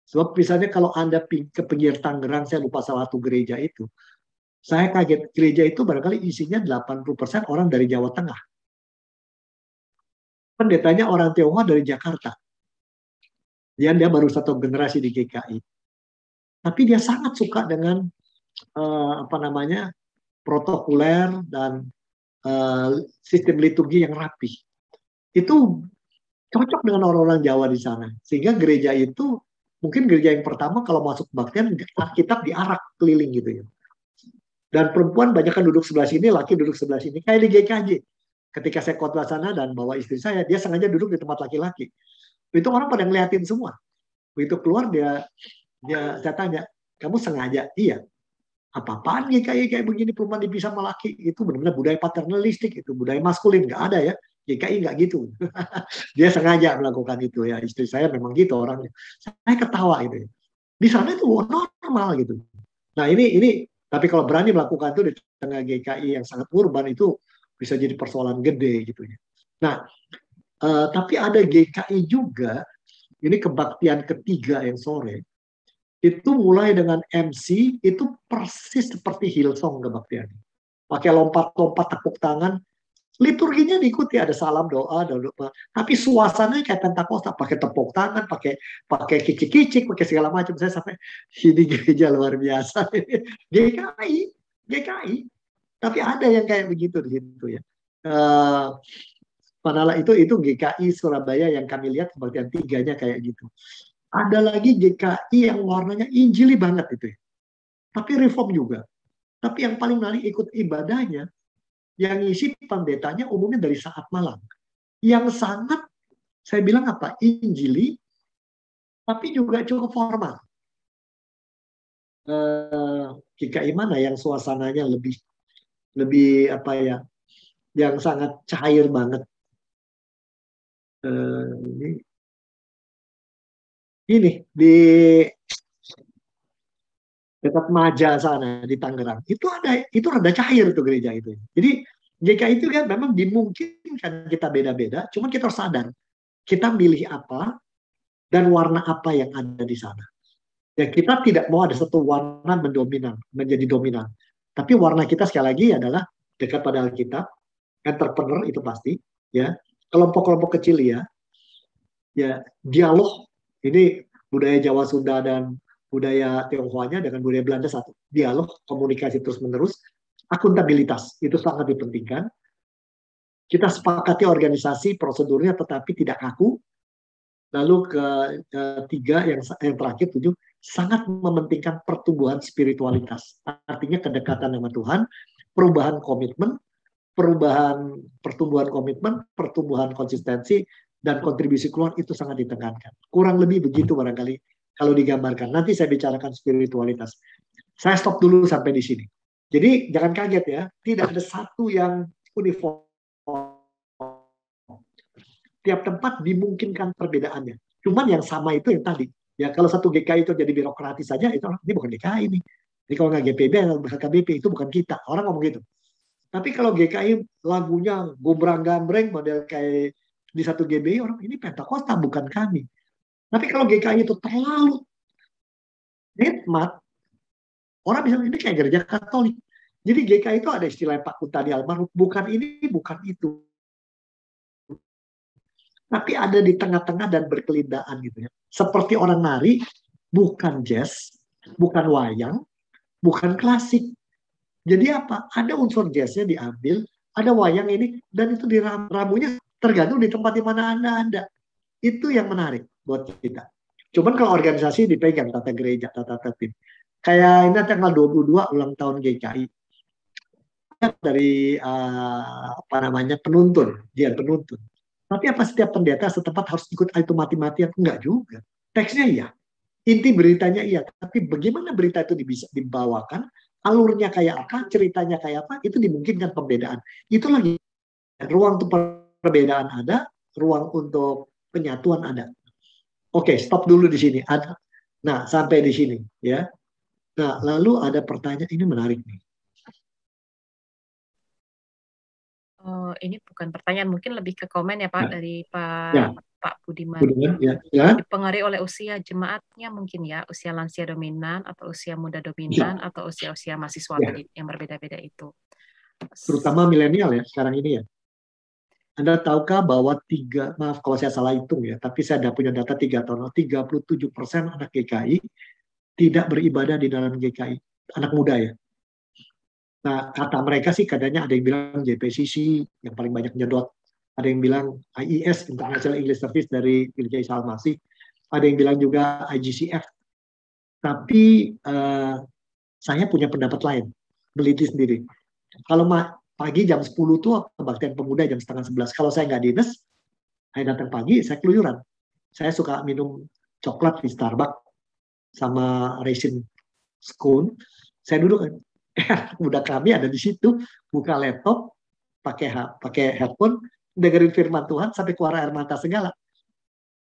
Sebab misalnya kalau Anda ke pinggir Tangerang, saya lupa salah satu gereja itu, saya kaget, gereja itu barangkali isinya 80% orang dari Jawa Tengah. Pendetanya orang Tionghoa dari Jakarta. Dia baru satu generasi di GKI. Tapi dia sangat suka dengan protokoler dan sistem liturgi yang rapi. Itu cocok dengan orang-orang Jawa di sana. Sehingga gereja itu mungkin gereja yang pertama kalau masuk kebaktian, Alkitab diarak keliling gitu ya. Dan perempuan banyak kan duduk sebelah sini, laki duduk sebelah sini. Kayak di GKJ. Ketika saya khotbah sana dan bawa istri saya, dia sengaja duduk di tempat laki-laki. Itu orang pada ngeliatin semua. Begitu keluar saya tanya, kamu sengaja? Iya. Apa-apaan GKI kayak begini, perempuan dipisah sama laki? Itu benar-benar budaya paternalistik, itu budaya maskulin. Nggak ada ya. GKI nggak gitu. Dia sengaja melakukan itu ya. Istri saya memang gitu orangnya. Saya ketawa gitu. Di sana itu normal gitu. Nah ini tapi kalau berani melakukan itu di tengah GKI yang sangat urban, itu bisa jadi persoalan gede gitu ya. Nah, tapi ada GKI juga, ini kebaktian ketiga yang sore, itu mulai dengan MC, itu persis seperti Hillsong kebaktian. Pakai lompat-lompat, tepuk tangan, liturginya diikuti, ada salam doa, tapi suasananya kayak Pentakosta, pakai tepuk tangan, pakai kicik-kicik, pakai segala macam. Saya sampai ini gereja luar biasa. GKI. Tapi ada yang kayak begitu di situ ya. Padahal itu GKI Surabaya yang kami lihat kebaktian tiganya kayak gitu. Ada lagi GKI yang warnanya injili banget itu ya. Tapi reform juga. Tapi yang paling menarik ikut ibadahnya, yang ngisi pendetanya umumnya dari saat malam. Yang sangat, saya bilang injili, tapi juga cukup formal. GKI mana yang suasananya lebih yang sangat cair banget. Ini di dekat Maja sana di Tangerang. Itu rada cair tuh gereja itu. Jadi GKI itu kan memang dimungkinkan kita beda-beda, cuma kita harus sadar kita milih apa dan warna apa yang ada di sana. Ya, kita tidak mau ada satu warna menjadi dominan. Tapi warna kita sekali lagi adalah dekat pada Alkitab, entrepreneur itu pasti, ya. Kelompok-kelompok kecil ya dialog. Ini budaya Jawa Sunda dan budaya Tionghoanya dengan budaya Belanda satu. Dialog, komunikasi terus-menerus, akuntabilitas itu sangat dipentingkan. Kita sepakati organisasi prosedurnya tetapi tidak kaku. Lalu ketiga yang terakhir 7, sangat mementingkan pertumbuhan spiritualitas. Artinya kedekatan dengan Tuhan, perubahan komitmen, pertumbuhan komitmen, pertumbuhan konsistensi, dan kontribusi keluar itu sangat ditekankan. Kurang lebih begitu barangkali kalau digambarkan. Nanti saya bicarakan spiritualitas. Saya stop dulu sampai di sini. Jadi jangan kaget ya, tidak ada satu yang uniform. tiap tempat dimungkinkan perbedaannya. Cuman yang sama itu yang tadi. Ya kalau satu GKI itu jadi birokratis saja, itu ini bukan GKI ini. Jadi kalau nggak GPB atau HKBP itu bukan kita. Orang ngomong gitu. Tapi kalau GKI lagunya gombrang-gambreng model kayak di satu GBI, orang ini Pentakosta bukan kami. Tapi kalau GKI itu terlalu nikmat, orang bisa ini kayak gereja Katolik. Jadi GKI itu ada istilah Pak Kuntadi almarhum, bukan ini, bukan itu. Tapi ada di tengah-tengah dan berkelindaan gitu ya. Seperti orang nari, bukan jazz, bukan wayang, bukan klasik. Jadi apa? Ada unsur jazznya diambil, ada wayang ini, dan itu di ramunya tergantung di tempat di mana Anda ada. Itu yang menarik buat kita. Cuman kalau organisasi dipegang tata gereja, tata tertib. Kayak ini tanggal 22 ulang tahun GKI. Dari apa namanya penuntun, dia penuntun. Tapi apa setiap pendeta setempat harus ikut itu mati-matian? Enggak juga. Teksnya iya, inti beritanya iya. Tapi bagaimana berita itu bisa dibawakan, alurnya kayak apa, ceritanya kayak apa, itu dimungkinkan pembedaan. Itu lagi ruang untuk perbedaan ada, ruang untuk penyatuan ada. Oke, stop dulu di sini. Nah, sampai di sini ya. Nah, lalu ada pertanyaan ini menarik nih. Ini bukan pertanyaan, mungkin lebih ke komen ya Pak, dari Pak Ya. Pak Budiman. Ya. Dipengaruhi oleh usia jemaatnya mungkin ya, usia lansia dominan atau usia muda dominan atau usia-usia mahasiswa tadi yang berbeda-beda itu. Terutama milenial ya sekarang ini ya. Anda tahukah bahwa maaf kalau saya salah hitung ya, tapi saya ada punya data 3 tahun, 37% anak GKI tidak beribadah di dalam GKI, anak muda ya. Nah, kata mereka sih katanya ada yang bilang JPCC yang paling banyak nyedot, ada yang bilang IES International English Service dari Gereja Isa Al-Masih, ada yang bilang juga IGCF. Tapi saya punya pendapat lain, meneliti sendiri. Kalau pagi jam 10 tuh kebaktian pemuda jam setengah 11. Kalau saya nggak dinas, saya datang pagi, saya keluyuran. Saya suka minum coklat di Starbucks sama raisin scone. Saya duduk, muda kami ada di situ, buka laptop, pakai headphone, dengerin firman Tuhan sampai keluar air mata segala.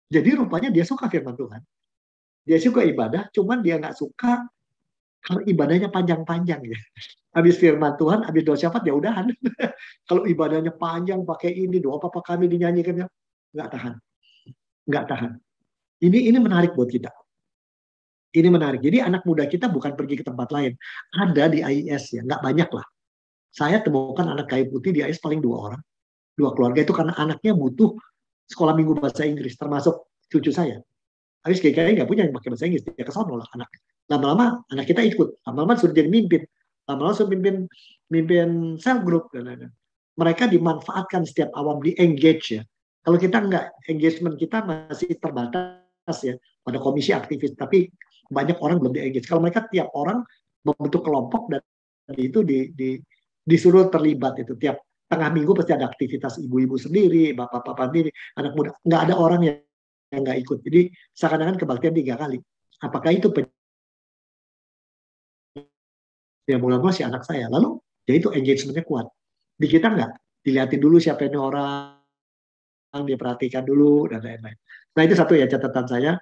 Jadi rupanya dia suka firman Tuhan. Dia suka ibadah, cuman dia nggak suka kalau ibadahnya panjang-panjang ya. Habis firman Tuhan, habis doa syafaat ya udahan. Kalau ibadahnya panjang pakai ini doa apa kami dinyanyikannya, nggak tahan. Nggak tahan. Ini menarik buat kita. Ini menarik. Jadi anak muda kita bukan pergi ke tempat lain. Ada di AIS ya, nggak banyak lah. Saya temukan anak kayu putih di AIS paling 2 orang. 2 keluarga itu karena anaknya butuh sekolah minggu bahasa Inggris, termasuk cucu saya. Habis GKI nggak punya yang pakai bahasa Inggris, dia kesono lah anak. Lama-lama anak kita ikut, lama-lama sudah jadi mimpin, lama-lama sudah mimpin self group dan lain-lain. Mereka dimanfaatkan setiap awam, di engage ya. Kalau kita nggak, engagement kita masih terbatas ya pada komisi aktivis, tapi banyak orang belum di engage. Kalau mereka tiap orang membentuk kelompok dan itu disuruh terlibat itu tiap tengah minggu pasti ada aktivitas ibu-ibu sendiri, bapak-bapak sendiri, anak muda. Nggak ada orang yang nggak ikut. Jadi seakan-akan kebaktian 3 kali. Apakah itu ya mula-mula si anak saya. Lalu ya itu engagementnya kuat. Di kita nggak. Dilihatin dulu siapa ini orang, dia perhatikan dulu dan lain-lain. Nah itu satu ya catatan saya.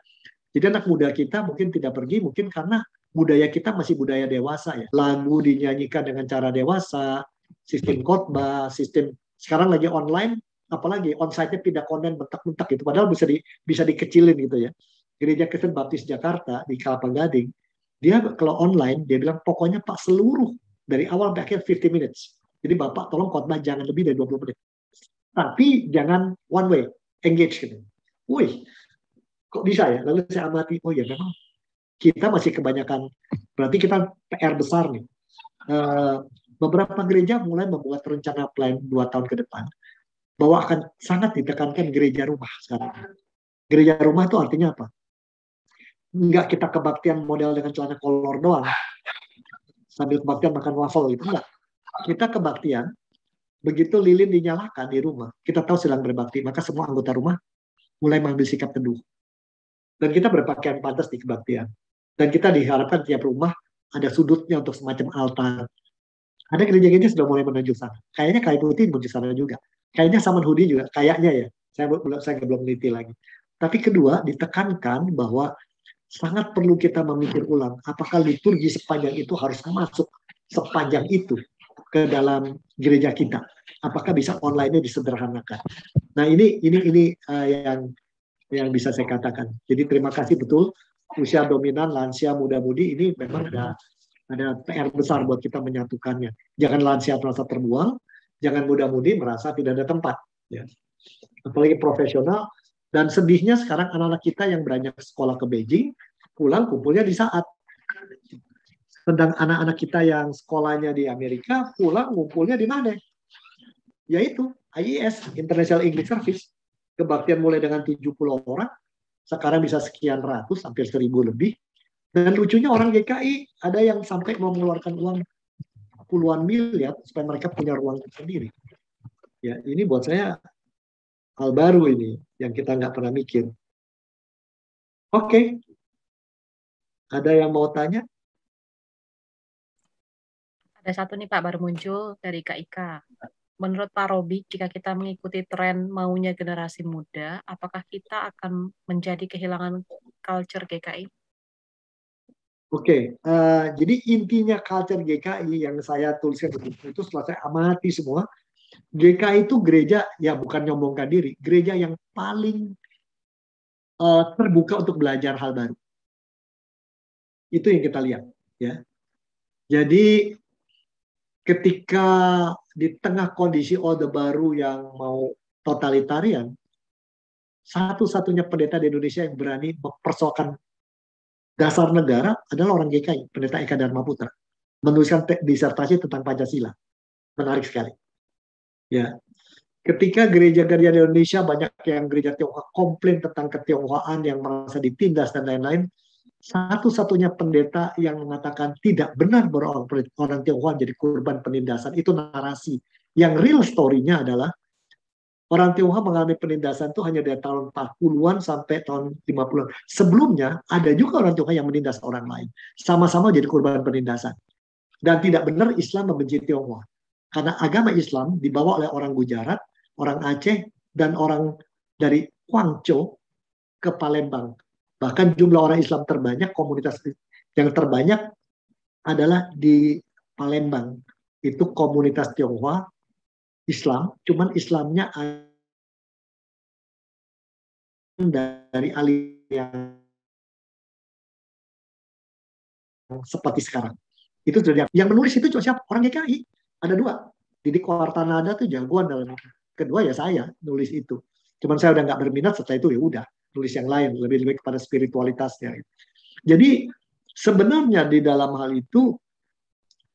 Jadi anak muda kita mungkin tidak pergi, mungkin karena budaya kita masih budaya dewasa ya. Lagu dinyanyikan dengan cara dewasa, sistem khotbah, sistem sekarang lagi online, apalagi onsite-nya pindah konten bentak-bentak gitu. Padahal bisa dikecilin gitu ya. Gereja Kristen Baptis Jakarta di Kelapa Gading, dia kalau online dia bilang pokoknya Pak seluruh dari awal sampai akhir 50 minutes. Jadi Bapak tolong khotbah jangan lebih dari 20 menit. Tapi jangan one way, engage gitu. Wih, kok bisa ya? Lalu saya amati, oh ya memang kita masih kebanyakan, berarti kita PR besar nih. Beberapa gereja mulai membuat rencana plan 2 tahun ke depan bahwa akan sangat ditekankan gereja rumah sekarang. Gereja rumah itu artinya apa? Enggak kita kebaktian model dengan celana kolor doang, sambil kebaktian makan waffle gitu, enggak. Kita kebaktian, begitu lilin dinyalakan di rumah, kita tahu sedang berbakti, maka semua anggota rumah mulai mengambil sikap teduh. Dan kita berpakaian pantas di kebaktian. Dan kita diharapkan tiap rumah ada sudutnya untuk semacam altar. Ada gereja-gereja sudah mulai menuju sana. Kayaknya Kayu Putih menuju sana juga. Kayaknya Saman Hudi juga, kayaknya ya. Saya belum meneliti lagi. Tapi kedua, ditekankan bahwa sangat perlu kita memikir ulang apakah liturgi sepanjang itu harus masuk sepanjang itu ke dalam gereja kita. Apakah bisa online-nya disederhanakan. Nah, ini yang bisa saya katakan. Jadi terima kasih betul. Usia dominan, lansia, muda-mudi ini memang ada PR besar buat kita menyatukannya. Jangan lansia merasa terbuang, jangan muda-mudi merasa tidak ada tempat. Ya. Apalagi profesional. Dan sedihnya sekarang anak-anak kita yang beranjak sekolah ke Beijing, pulang kumpulnya di saat. Sedang anak-anak kita yang sekolahnya di Amerika, pulang ngumpulnya di mana? Yaitu IES, International English Service. Kebaktian mulai dengan 70 orang, sekarang bisa sekian ratus, hampir 1.000 lebih. Dan lucunya orang GKI, ada yang sampai mau mengeluarkan uang puluhan miliar supaya mereka punya ruang sendiri. Ya, ini buat saya hal baru ini yang kita nggak pernah mikir. Oke. Ada yang mau tanya? Ada satu nih Pak, baru muncul dari Kak Ika. Menurut Pak Robi, jika kita mengikuti tren maunya generasi muda, apakah kita akan menjadi kehilangan culture GKI? Oke, jadi intinya culture GKI yang saya tuliskan itu setelah saya amati semua, GKI itu gereja, ya bukan nyombongkan diri, gereja yang paling terbuka untuk belajar hal baru. Itu yang kita lihat. Ya. Jadi ketika di tengah kondisi Orde Baru yang mau totalitarian, satu-satunya pendeta di Indonesia yang berani mempersoalkan dasar negara adalah orang GKI, Pendeta Eka Dharma Putra. Menuliskan disertasi tentang Pancasila. Menarik sekali. Ya. Ketika gereja-gereja di Indonesia banyak yang gereja Tionghoa komplain tentang ketionghoaan yang merasa ditindas dan lain-lain, satu-satunya pendeta yang mengatakan tidak benar bahwa orang Tionghoa jadi korban penindasan itu narasi. Yang real story-nya adalah orang Tionghoa mengalami penindasan itu hanya dari tahun 40-an sampai tahun 50-an. Sebelumnya ada juga orang Tionghoa yang menindas orang lain. Sama-sama jadi korban penindasan. Dan tidak benar Islam membenci Tionghoa. Karena agama Islam dibawa oleh orang Gujarat, orang Aceh, dan orang dari Guangzhou ke Palembang. Bahkan jumlah orang Islam terbanyak, komunitas yang terbanyak adalah di Palembang. Itu komunitas Tionghoa Islam, cuman Islamnya dari alih yang seperti sekarang. Itu sudah yang menulis itu siapa? Orang GKI. Ada dua. Didik Wartanada tuh jagoan dalam. Kedua ya saya nulis itu. Cuman saya udah nggak berminat, setelah itu ya udah nulis yang lain, lebih kepada spiritualitasnya. Jadi sebenarnya di dalam hal itu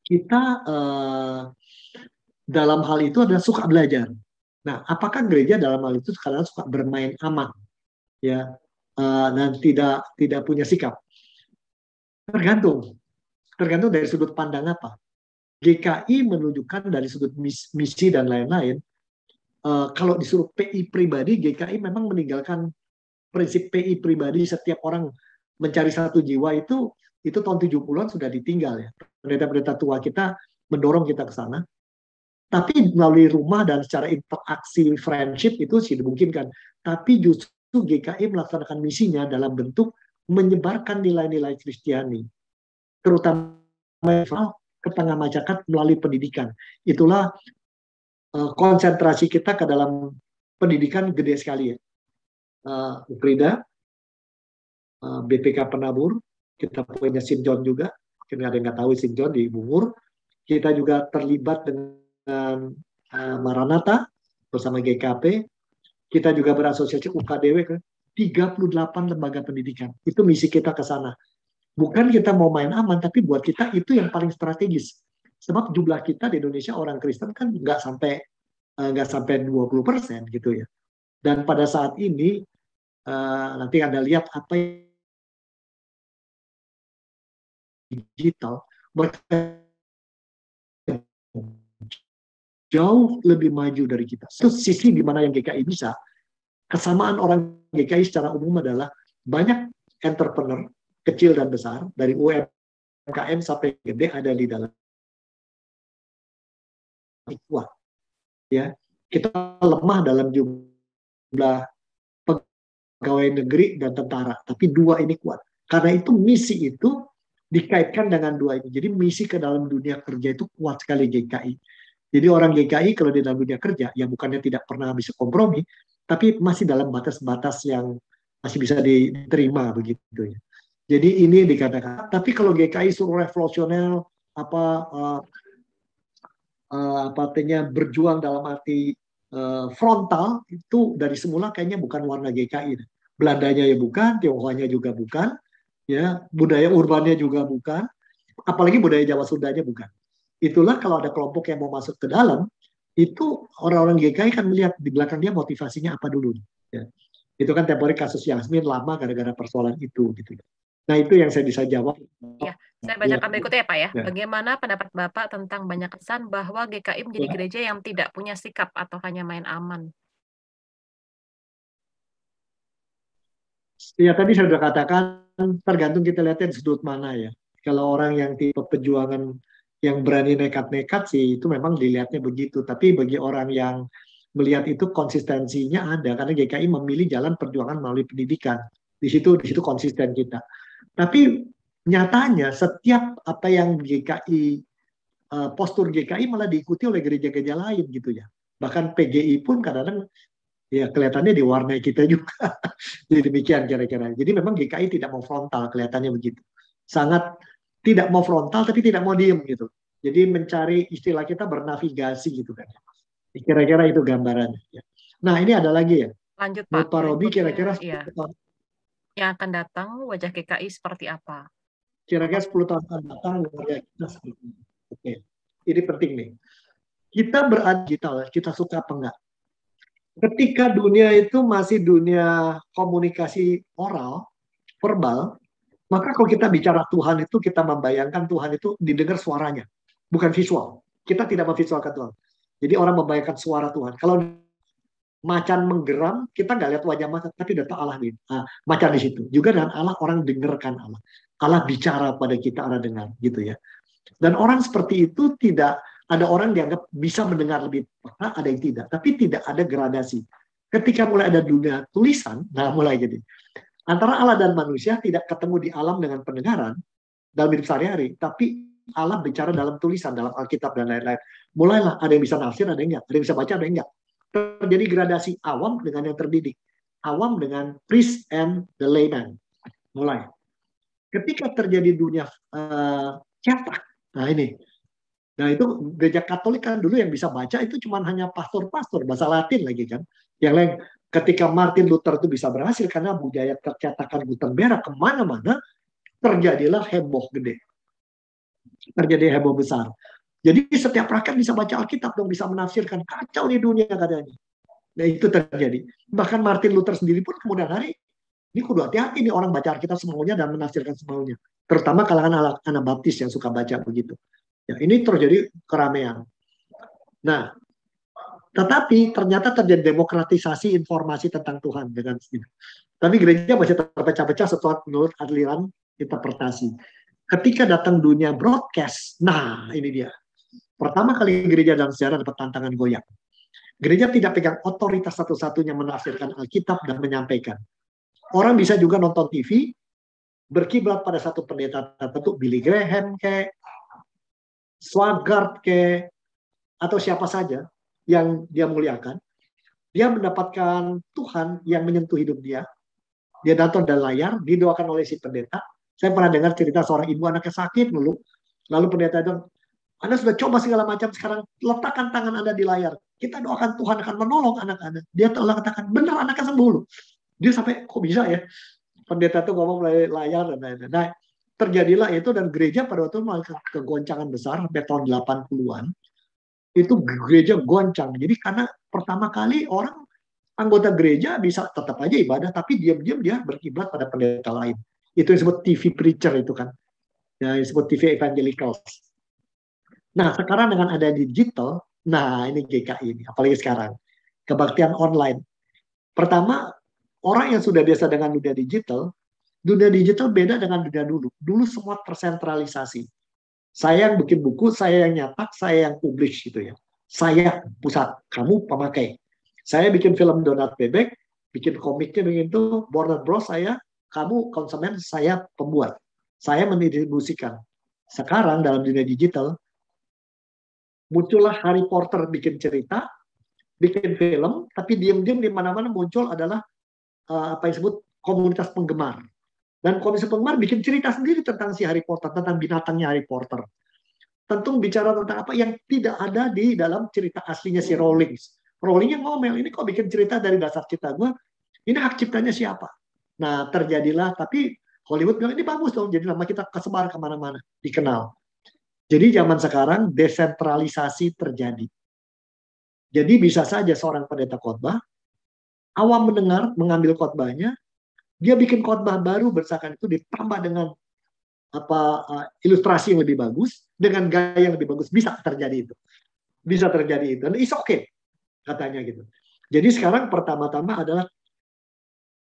kita dalam hal itu adalah suka belajar. Nah, apakah gereja dalam hal itu kadang suka bermain aman, ya, dan tidak punya sikap? Tergantung dari sudut pandang apa. GKI menunjukkan dari sudut misi dan lain-lain. Kalau disuruh PI pribadi, GKI memang meninggalkan prinsip PI pribadi, setiap orang mencari satu jiwa itu tahun 70-an sudah ditinggal ya. Pendeta-pendeta tua kita mendorong kita ke sana. Tapi melalui rumah dan secara interaksi friendship itu sih dimungkinkan. Tapi justru GKI melaksanakan misinya dalam bentuk menyebarkan nilai-nilai Kristiani, terutama ke tengah masyarakat melalui pendidikan. Itulah konsentrasi kita ke dalam pendidikan gede sekali ya. Ukrida, BPK Penabur, kita punya Sinjon juga, mungkin ada yang nggak tahu Sinjon di Bungur. Kita juga terlibat dengan Maranatha bersama GKP. Kita juga berasosiasi UKDW ke 38 lembaga pendidikan. Itu misi kita ke sana. Bukan kita mau main aman, tapi buat kita itu yang paling strategis. Sebab jumlah kita di Indonesia orang Kristen kan nggak sampai 20% gitu ya. Dan pada saat ini nanti Anda lihat apa yang digital jauh lebih maju dari kita. Itu sisi di mana yang GKI bisa. Kesamaan orang GKI secara umum adalah banyak entrepreneur kecil dan besar dari UMKM sampai gede ada di dalam. Wah, ya kita lemah dalam jumlah jumlah pegawai negeri dan tentara, tapi dua ini kuat. Karena itu misi itu dikaitkan dengan dua ini. Jadi misi ke dalam dunia kerja itu kuat sekali GKI. Jadi orang GKI kalau di dalam dunia kerja, ya bukannya tidak pernah bisa kompromi, tapi masih dalam batas-batas yang masih bisa diterima begitu ya. Jadi ini dikatakan. Tapi kalau GKI suruh revolusioner, apa artinya berjuang dalam arti frontal, itu dari semula kayaknya bukan warna GKI. Belandanya ya bukan, Tionghoanya juga bukan, ya budaya urbannya juga bukan, apalagi budaya Jawa Sundanya bukan. Itulah kalau ada kelompok yang mau masuk ke dalam, itu orang-orang GKI kan melihat di belakang dia motivasinya apa dulu. Ya. Itu kan temporary kasus Yasmin lama gara-gara persoalan itu gitu. Nah itu yang saya bisa jawab. Ya, saya bacakan berikutnya ya Pak ya. Ya. Bagaimana pendapat Bapak tentang banyak kesan bahwa GKI menjadi gereja yang tidak punya sikap atau hanya main aman? Ya tadi saya sudah katakan tergantung kita lihatnya di sudut mana ya. Kalau orang yang tipe perjuangan yang berani nekat-nekat sih itu memang dilihatnya begitu. Tapi bagi orang yang melihat itu konsistensinya ada karena GKI memilih jalan perjuangan melalui pendidikan. Di situ konsisten kita. Tapi nyatanya setiap apa yang GKI postur GKI malah diikuti oleh gereja-gereja lain gitu ya. Bahkan PGI pun kadang-kadang ya kelihatannya diwarnai kita juga. Jadi demikian kira-kira. Jadi memang GKI tidak mau frontal, kelihatannya begitu. Sangat tidak mau frontal tapi tidak mau diem gitu. Jadi mencari istilah kita bernavigasi gitu kan. Kira-kira itu gambarannya. Ya. Nah ini ada lagi ya. Lanjut Pak. Pak Robi kira-kira ya. Yang akan datang wajah GKI seperti apa? Kira-kira 10 tahun akan datang wajah kita seperti ini. Oke. Ini penting nih. Kita berada digital, kita suka apa enggak? Ketika dunia itu masih dunia komunikasi oral, verbal, maka kalau kita bicara Tuhan itu, kita membayangkan Tuhan itu didengar suaranya, bukan visual. Kita tidak memvisualkan Tuhan. Jadi orang membayangkan suara Tuhan. Kalau macan menggeram, kita nggak lihat wajah macan, tapi data Allah nih. Nah, macan di situ. Juga dengan Allah, orang dengarkan Allah. Allah bicara pada kita, Allah dengar, gitu ya. Dan orang seperti itu tidak ada orang dianggap bisa mendengar lebih peka, ada yang tidak. Tapi tidak ada gradasi. Ketika mulai ada dunia tulisan, nah mulai jadi. Antara Allah dan manusia tidak ketemu di alam dengan pendengaran dalam hidup sehari-hari. Tapi Allah bicara dalam tulisan, dalam Alkitab dan lain-lain. Mulailah ada yang bisa nafsir, ada yang enggak. Ada yang bisa baca, ada yang enggak. Terjadi gradasi awam dengan yang terdidik. Awam dengan priest and the layman. Mulai. Ketika terjadi dunia cetak, nah ini. Nah itu gereja Katolik kan dulu yang bisa baca itu cuma hanya pastor-pastor, bahasa Latin lagi kan. Yang lain ketika Martin Luther itu bisa berhasil karena budaya percetakan Gutenberg kemana-mana, terjadilah heboh gede. Terjadi heboh besar. Jadi setiap rakyat bisa baca Alkitab dong, bisa menafsirkan. Kacau nih dunia katanya. Nah itu terjadi. Bahkan Martin Luther sendiri pun kemudian hari, ini kudu hati-hati nih orang baca Alkitab semaunya dan menafsirkan semaunya. Terutama kalangan anak baptis yang suka baca begitu. Ya, ini terjadi keramaian. Nah, tetapi ternyata terjadi demokratisasi informasi tentang Tuhan dengan itu. Tapi gereja masih terpecah-pecah setelah menurut aliran interpretasi. Ketika datang dunia broadcast, nah ini dia. Pertama kali gereja dalam sejarah dapat tantangan goyang. Gereja tidak pegang otoritas satu-satunya menafsirkan Alkitab dan menyampaikan. Orang bisa juga nonton TV, berkiblat pada satu pendeta tertentu, Billy Graham kayak Swagard ke atau siapa saja yang dia muliakan, dia mendapatkan Tuhan yang menyentuh hidup dia. Dia nonton dari layar, didoakan oleh si pendeta. Saya pernah dengar cerita seorang ibu anaknya sakit dulu, lalu pendeta itu, Anda sudah coba segala macam, sekarang letakkan tangan Anda di layar. Kita doakan Tuhan akan menolong anak Anda. Dia telah katakan, benar anaknya sembuh. Dia sampai, kok bisa ya? Pendeta itu ngomong melalui layar dan lain-lain. Nah, terjadilah itu dan gereja pada waktu itu kegoncangan besar sampai tahun 80-an. Itu gereja goncang. Jadi karena pertama kali orang anggota gereja bisa tetap aja ibadah tapi diam-diam dia berkiblat pada pendeta lain. Itu yang disebut TV preacher itu kan. Ya, yang disebut TV evangelicals. Nah, sekarang dengan ada digital, nah ini GKI ini, apalagi sekarang. Kebaktian online. Pertama, orang yang sudah biasa dengan dunia digital beda dengan dunia dulu. Dulu semua tersentralisasi. Saya yang bikin buku, saya yang nyatak, saya yang publish gitu ya. Saya pusat, kamu pemakai. Saya bikin film donat bebek, bikin komiknya begitu, Warner Bros. Kamu konsumen, saya pembuat. Saya mendistribusikan. Sekarang dalam dunia digital, muncullah Harry Potter bikin cerita, bikin film, tapi diam-diam di mana-mana muncul adalah apa yang disebut komunitas penggemar. Dan komunitas penggemar bikin cerita sendiri tentang si Harry Potter, tentang binatangnya Harry Potter. Tentu bicara tentang apa yang tidak ada di dalam cerita aslinya si Rowling. Rowlingnya ngomel, ini kok bikin cerita dari dasar cipta gue, ini hak ciptanya siapa? Nah, terjadilah, tapi Hollywood bilang, ini bagus dong, jadi nama kita kesebar kemana-mana, dikenal. Jadi zaman sekarang desentralisasi terjadi. Jadi bisa saja seorang pendeta khotbah, awam mendengar, mengambil khotbahnya, dia bikin khotbah baru berdasarkan itu ditambah dengan ilustrasi yang lebih bagus, dengan gaya yang lebih bagus, bisa terjadi itu. Bisa terjadi itu. Dan it's okay, katanya gitu. Jadi sekarang pertama-tama adalah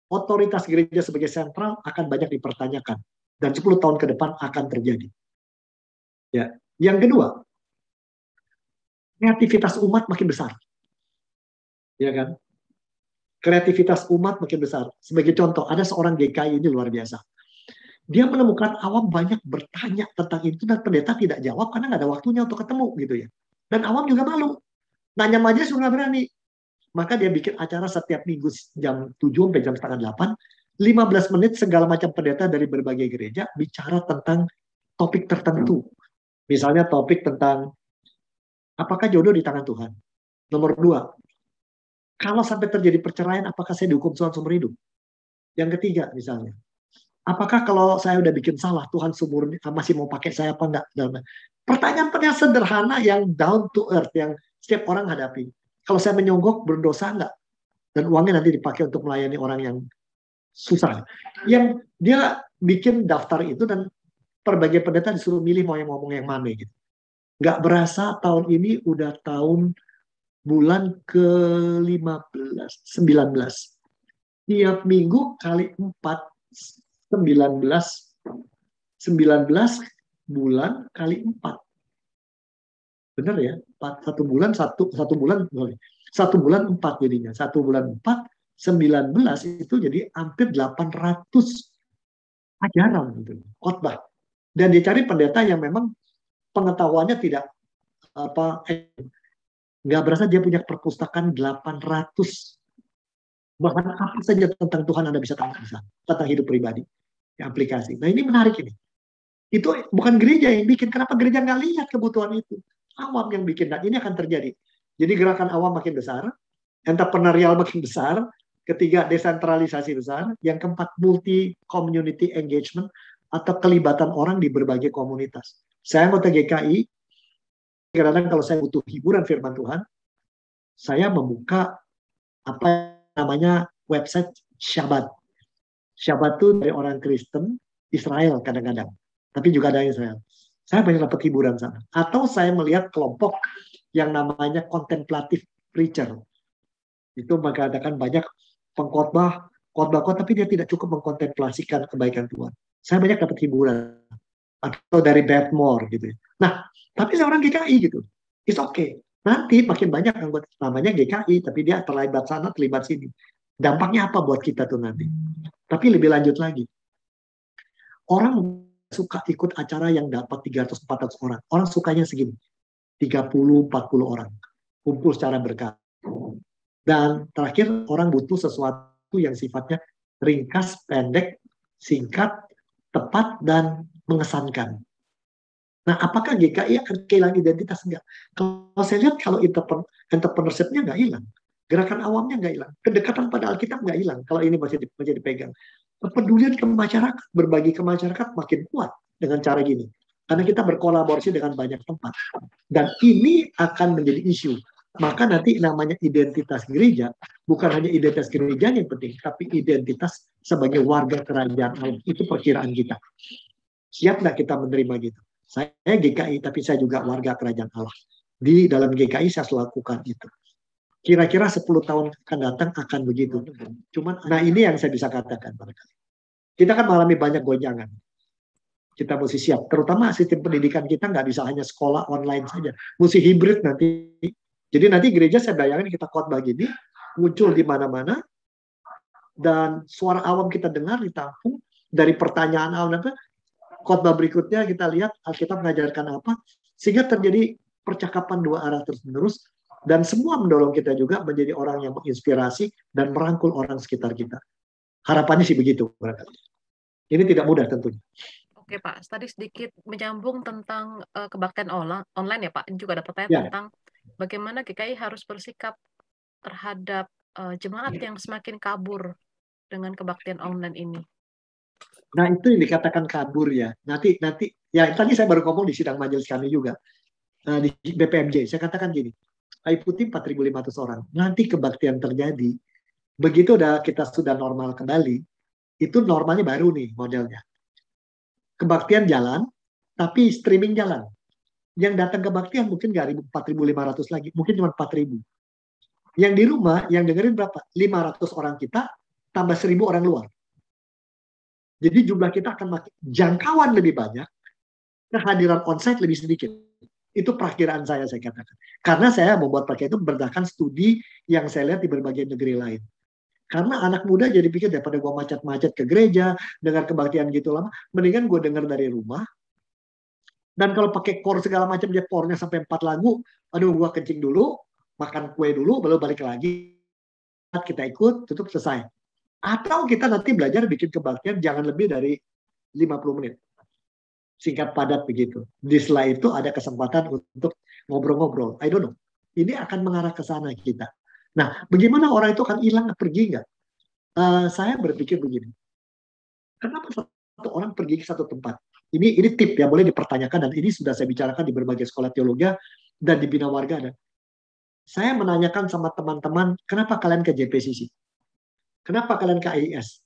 otoritas gereja sebagai sentral akan banyak dipertanyakan. Dan 10 tahun ke depan akan terjadi. Ya. Yang kedua, kreativitas umat makin besar. Ya kan? Kreativitas umat makin besar. Sebagai contoh, ada seorang GKI ini luar biasa. Dia menemukan awam banyak bertanya tentang itu dan pendeta tidak jawab karena nggak ada waktunya untuk ketemu gitu ya. Dan awam juga malu. Nanya majelis juga nggak berani. Maka dia bikin acara setiap minggu jam 7 sampai jam setengah 8. 15 menit segala macam pendeta dari berbagai gereja bicara tentang topik tertentu. Misalnya topik tentang apakah jodoh di tangan Tuhan. Nomor 2, kalau sampai terjadi perceraian, apakah saya dihukum Tuhan seumur hidup? Yang ketiga misalnya, apakah kalau saya udah bikin salah, Tuhan seumur masih mau pakai saya apa enggak? Pertanyaan-pertanyaan sederhana yang down to earth, yang setiap orang hadapi. Kalau saya menyogok, berdosa enggak? Dan uangnya nanti dipakai untuk melayani orang yang susah. Yang dia bikin daftar itu dan berbagai pendeta disuruh milih mau yang ngomong yang mana gitu. Nggak berasa tahun ini udah tahun bulan ke-15, 19. Tiap minggu kali 4, 19 bulan kali 4. Benar ya? 1 bulan 1 bulan boleh. 1 bulan 4 jadinya. 1 bulan 4, 19 itu jadi hampir 800 ajaran gitu. Khotbah. Dan dia cari pendeta yang memang pengetahuannya tidak nggak berasa dia punya perpustakaan 800 bahkan apa saja tentang Tuhan Anda bisa tahu tentang hidup pribadi, aplikasi. Nah ini menarik ini. Itu bukan gereja yang bikin. Kenapa gereja nggak lihat kebutuhan itu? Awam yang bikin. Dan ini akan terjadi. Jadi gerakan awam makin besar, entrepreneurial makin besar, ketiga desentralisasi besar, yang keempat multi-community engagement atau kelibatan orang di berbagai komunitas. Saya anggota GKI, kadang-kadang kalau saya butuh hiburan firman Tuhan, saya membuka apa namanya website Shabbat. Shabbat itu dari orang Kristen Israel kadang-kadang, tapi juga ada Israel. Saya banyak dapat hiburan sana. Atau saya melihat kelompok yang namanya contemplative preacher. Itu mengadakan banyak pengkhotbah, khotbah, tapi dia tidak cukup mengkontemplasikan kebaikan Tuhan. Saya banyak dapat hiburan. Atau dari Bedmore gitu. Nah, tapi seorang GKI gitu. It's okay. Nanti makin banyak anggota namanya GKI, tapi dia terlibat sana, terlibat sini. Dampaknya apa buat kita tuh nanti? Tapi lebih lanjut lagi. Orang suka ikut acara yang dapat 300-400 orang. Orang sukanya segini. 30-40 orang. Kumpul secara berkala. Dan terakhir, orang butuh sesuatu yang sifatnya ringkas, pendek, singkat, tepat, dan mengesankan. Nah, apakah GKI akan kehilangan identitas? Enggak. Kalau saya lihat, kalau entrepreneurship-nya nggak hilang. Gerakan awamnya nggak hilang. Kedekatan pada Alkitab nggak hilang. Kalau ini masih dipegang. Kepedulian ke masyarakat, berbagi ke masyarakat makin kuat dengan cara gini. Karena kita berkolaborasi dengan banyak tempat. Dan ini akan menjadi isu. Maka nanti namanya identitas gereja, bukan hanya identitas gereja yang penting, tapi identitas sebagai warga kerajaan Allah. Itu perkiraan kita. Siap nggak kita menerima gitu? Saya GKI, tapi saya juga warga kerajaan Allah. Di dalam GKI saya selalu lakukan itu. Kira-kira 10 tahun akan datang akan begitu. Cuman, nah ini yang saya bisa katakan barangkali. Kita kan mengalami banyak gonjangan. Kita mesti siap. Terutama sistem pendidikan kita nggak bisa hanya sekolah online saja. Mesti hibrid nanti. Jadi nanti gereja saya bayangin kita khotbah gini, muncul di mana-mana, dan suara awam kita dengar ditampung dari pertanyaan awam. Khotbah berikutnya kita lihat Alkitab mengajarkan apa, sehingga terjadi percakapan dua arah terus-menerus, dan semua mendorong kita juga menjadi orang yang menginspirasi dan merangkul orang sekitar kita. Harapannya sih begitu. Ini tidak mudah tentunya. Oke Pak, tadi sedikit menyambung tentang kebaktian online ya Pak. Ini juga ada pertanyaan tentang bagaimana GKI harus bersikap terhadap jemaat yang semakin kabur dengan kebaktian online ini. Nah, itu yang dikatakan kabur ya. Nanti ya tadi saya baru ngomong di sidang majelis kami juga di BPMJ. Saya katakan gini, kayu putih 4.500 orang. Nanti kebaktian terjadi, begitu kita sudah normal kembali, itu normalnya baru nih modelnya. Kebaktian jalan, tapi streaming jalan. Yang datang kebaktian mungkin nggak 4.500 lagi, mungkin cuma 4.000. Yang di rumah, yang dengerin berapa? 500 orang kita, tambah 1.000 orang luar. Jadi jumlah kita akan makin, jangkauan lebih banyak, kehadiran onsite lebih sedikit. Itu perakiraan saya katakan. Karena saya membuat pakai itu berdasarkan studi yang saya lihat di berbagai negeri lain. Karena anak muda jadi pikir daripada gue macet-macet ke gereja, dengar kebaktian gitu lama, mendingan gue dengar dari rumah. Dan kalau pakai core segala macam, dia core-nya sampai 4 lagu, aduh gue kencing dulu, makan kue dulu, baru balik lagi. Kita ikut, tutup, selesai. Atau kita nanti belajar bikin kebaktian jangan lebih dari 50 menit. Singkat padat begitu. Di setelah itu ada kesempatan untuk ngobrol-ngobrol. I don't know. Ini akan mengarah ke sana kita. Nah, bagaimana orang itu akan hilang, pergi nggak? Saya berpikir begini. Kenapa satu orang pergi ke satu tempat? Ini tip ya, boleh dipertanyakan, dan ini sudah saya bicarakan di berbagai sekolah teologi dan di Bina Warga. Saya menanyakan sama teman-teman, kenapa kalian ke JPCC? Kenapa kalian ke AIS?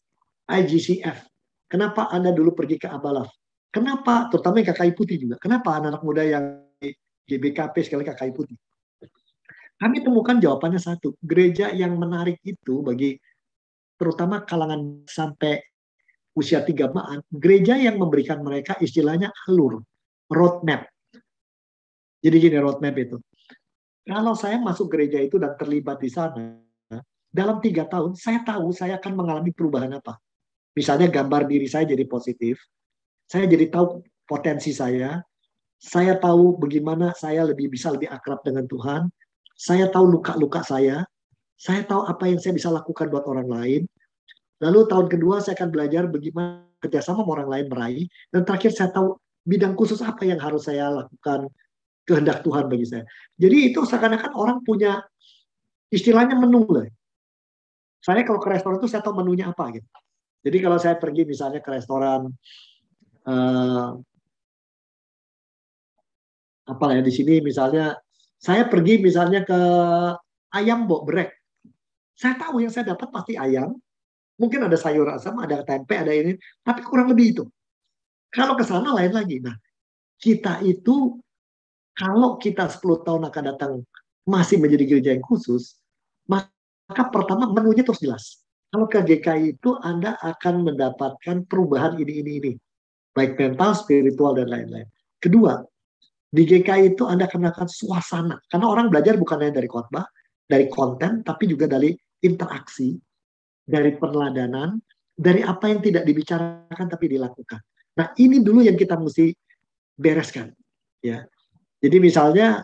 IGCF? Kenapa Anda dulu pergi ke Abalaf? Kenapa, terutama yang KKI Putih juga, kenapa anak-anak muda yang GBKP sekali KKI Putih? Kami temukan jawabannya satu, gereja yang menarik itu bagi terutama kalangan sampai usia 3-an, gereja yang memberikan mereka istilahnya alur, roadmap. Jadi gini roadmap itu. Kalau saya masuk gereja itu dan terlibat di sana, dalam 3 tahun saya tahu saya akan mengalami perubahan apa. Misalnya gambar diri saya jadi positif, saya jadi tahu potensi saya tahu bagaimana saya bisa lebih akrab dengan Tuhan, saya tahu luka-luka saya tahu apa yang saya bisa lakukan buat orang lain. Lalu tahun kedua saya akan belajar bagaimana kerjasama sama orang lain meraih. Dan terakhir saya tahu bidang khusus apa yang harus saya lakukan, kehendak Tuhan bagi saya. Jadi itu seakan-akan orang punya istilahnya menu lah. Saya kalau ke restoran itu saya tahu menunya apa gitu. Jadi kalau saya pergi misalnya ke restoran apa ya di sini misalnya, saya pergi misalnya ke ayam brek. Saya tahu yang saya dapat pasti ayam. Mungkin ada sayur asam, ada tempe, ada ini. Tapi kurang lebih itu. Kalau ke sana lain lagi. Nah, kita itu, kalau kita 10 tahun akan datang masih menjadi gereja yang khusus, maka pertama menunya terus jelas. Kalau ke GKI itu Anda akan mendapatkan perubahan ini. Baik mental, spiritual, dan lain-lain. Kedua, di GKI itu Anda akan mendapatkan suasana. Karena orang belajar bukan hanya dari khotbah, dari konten, tapi juga dari interaksi, dari peneladanan, dari apa yang tidak dibicarakan tapi dilakukan. Nah, ini dulu yang kita mesti bereskan, ya. Jadi misalnya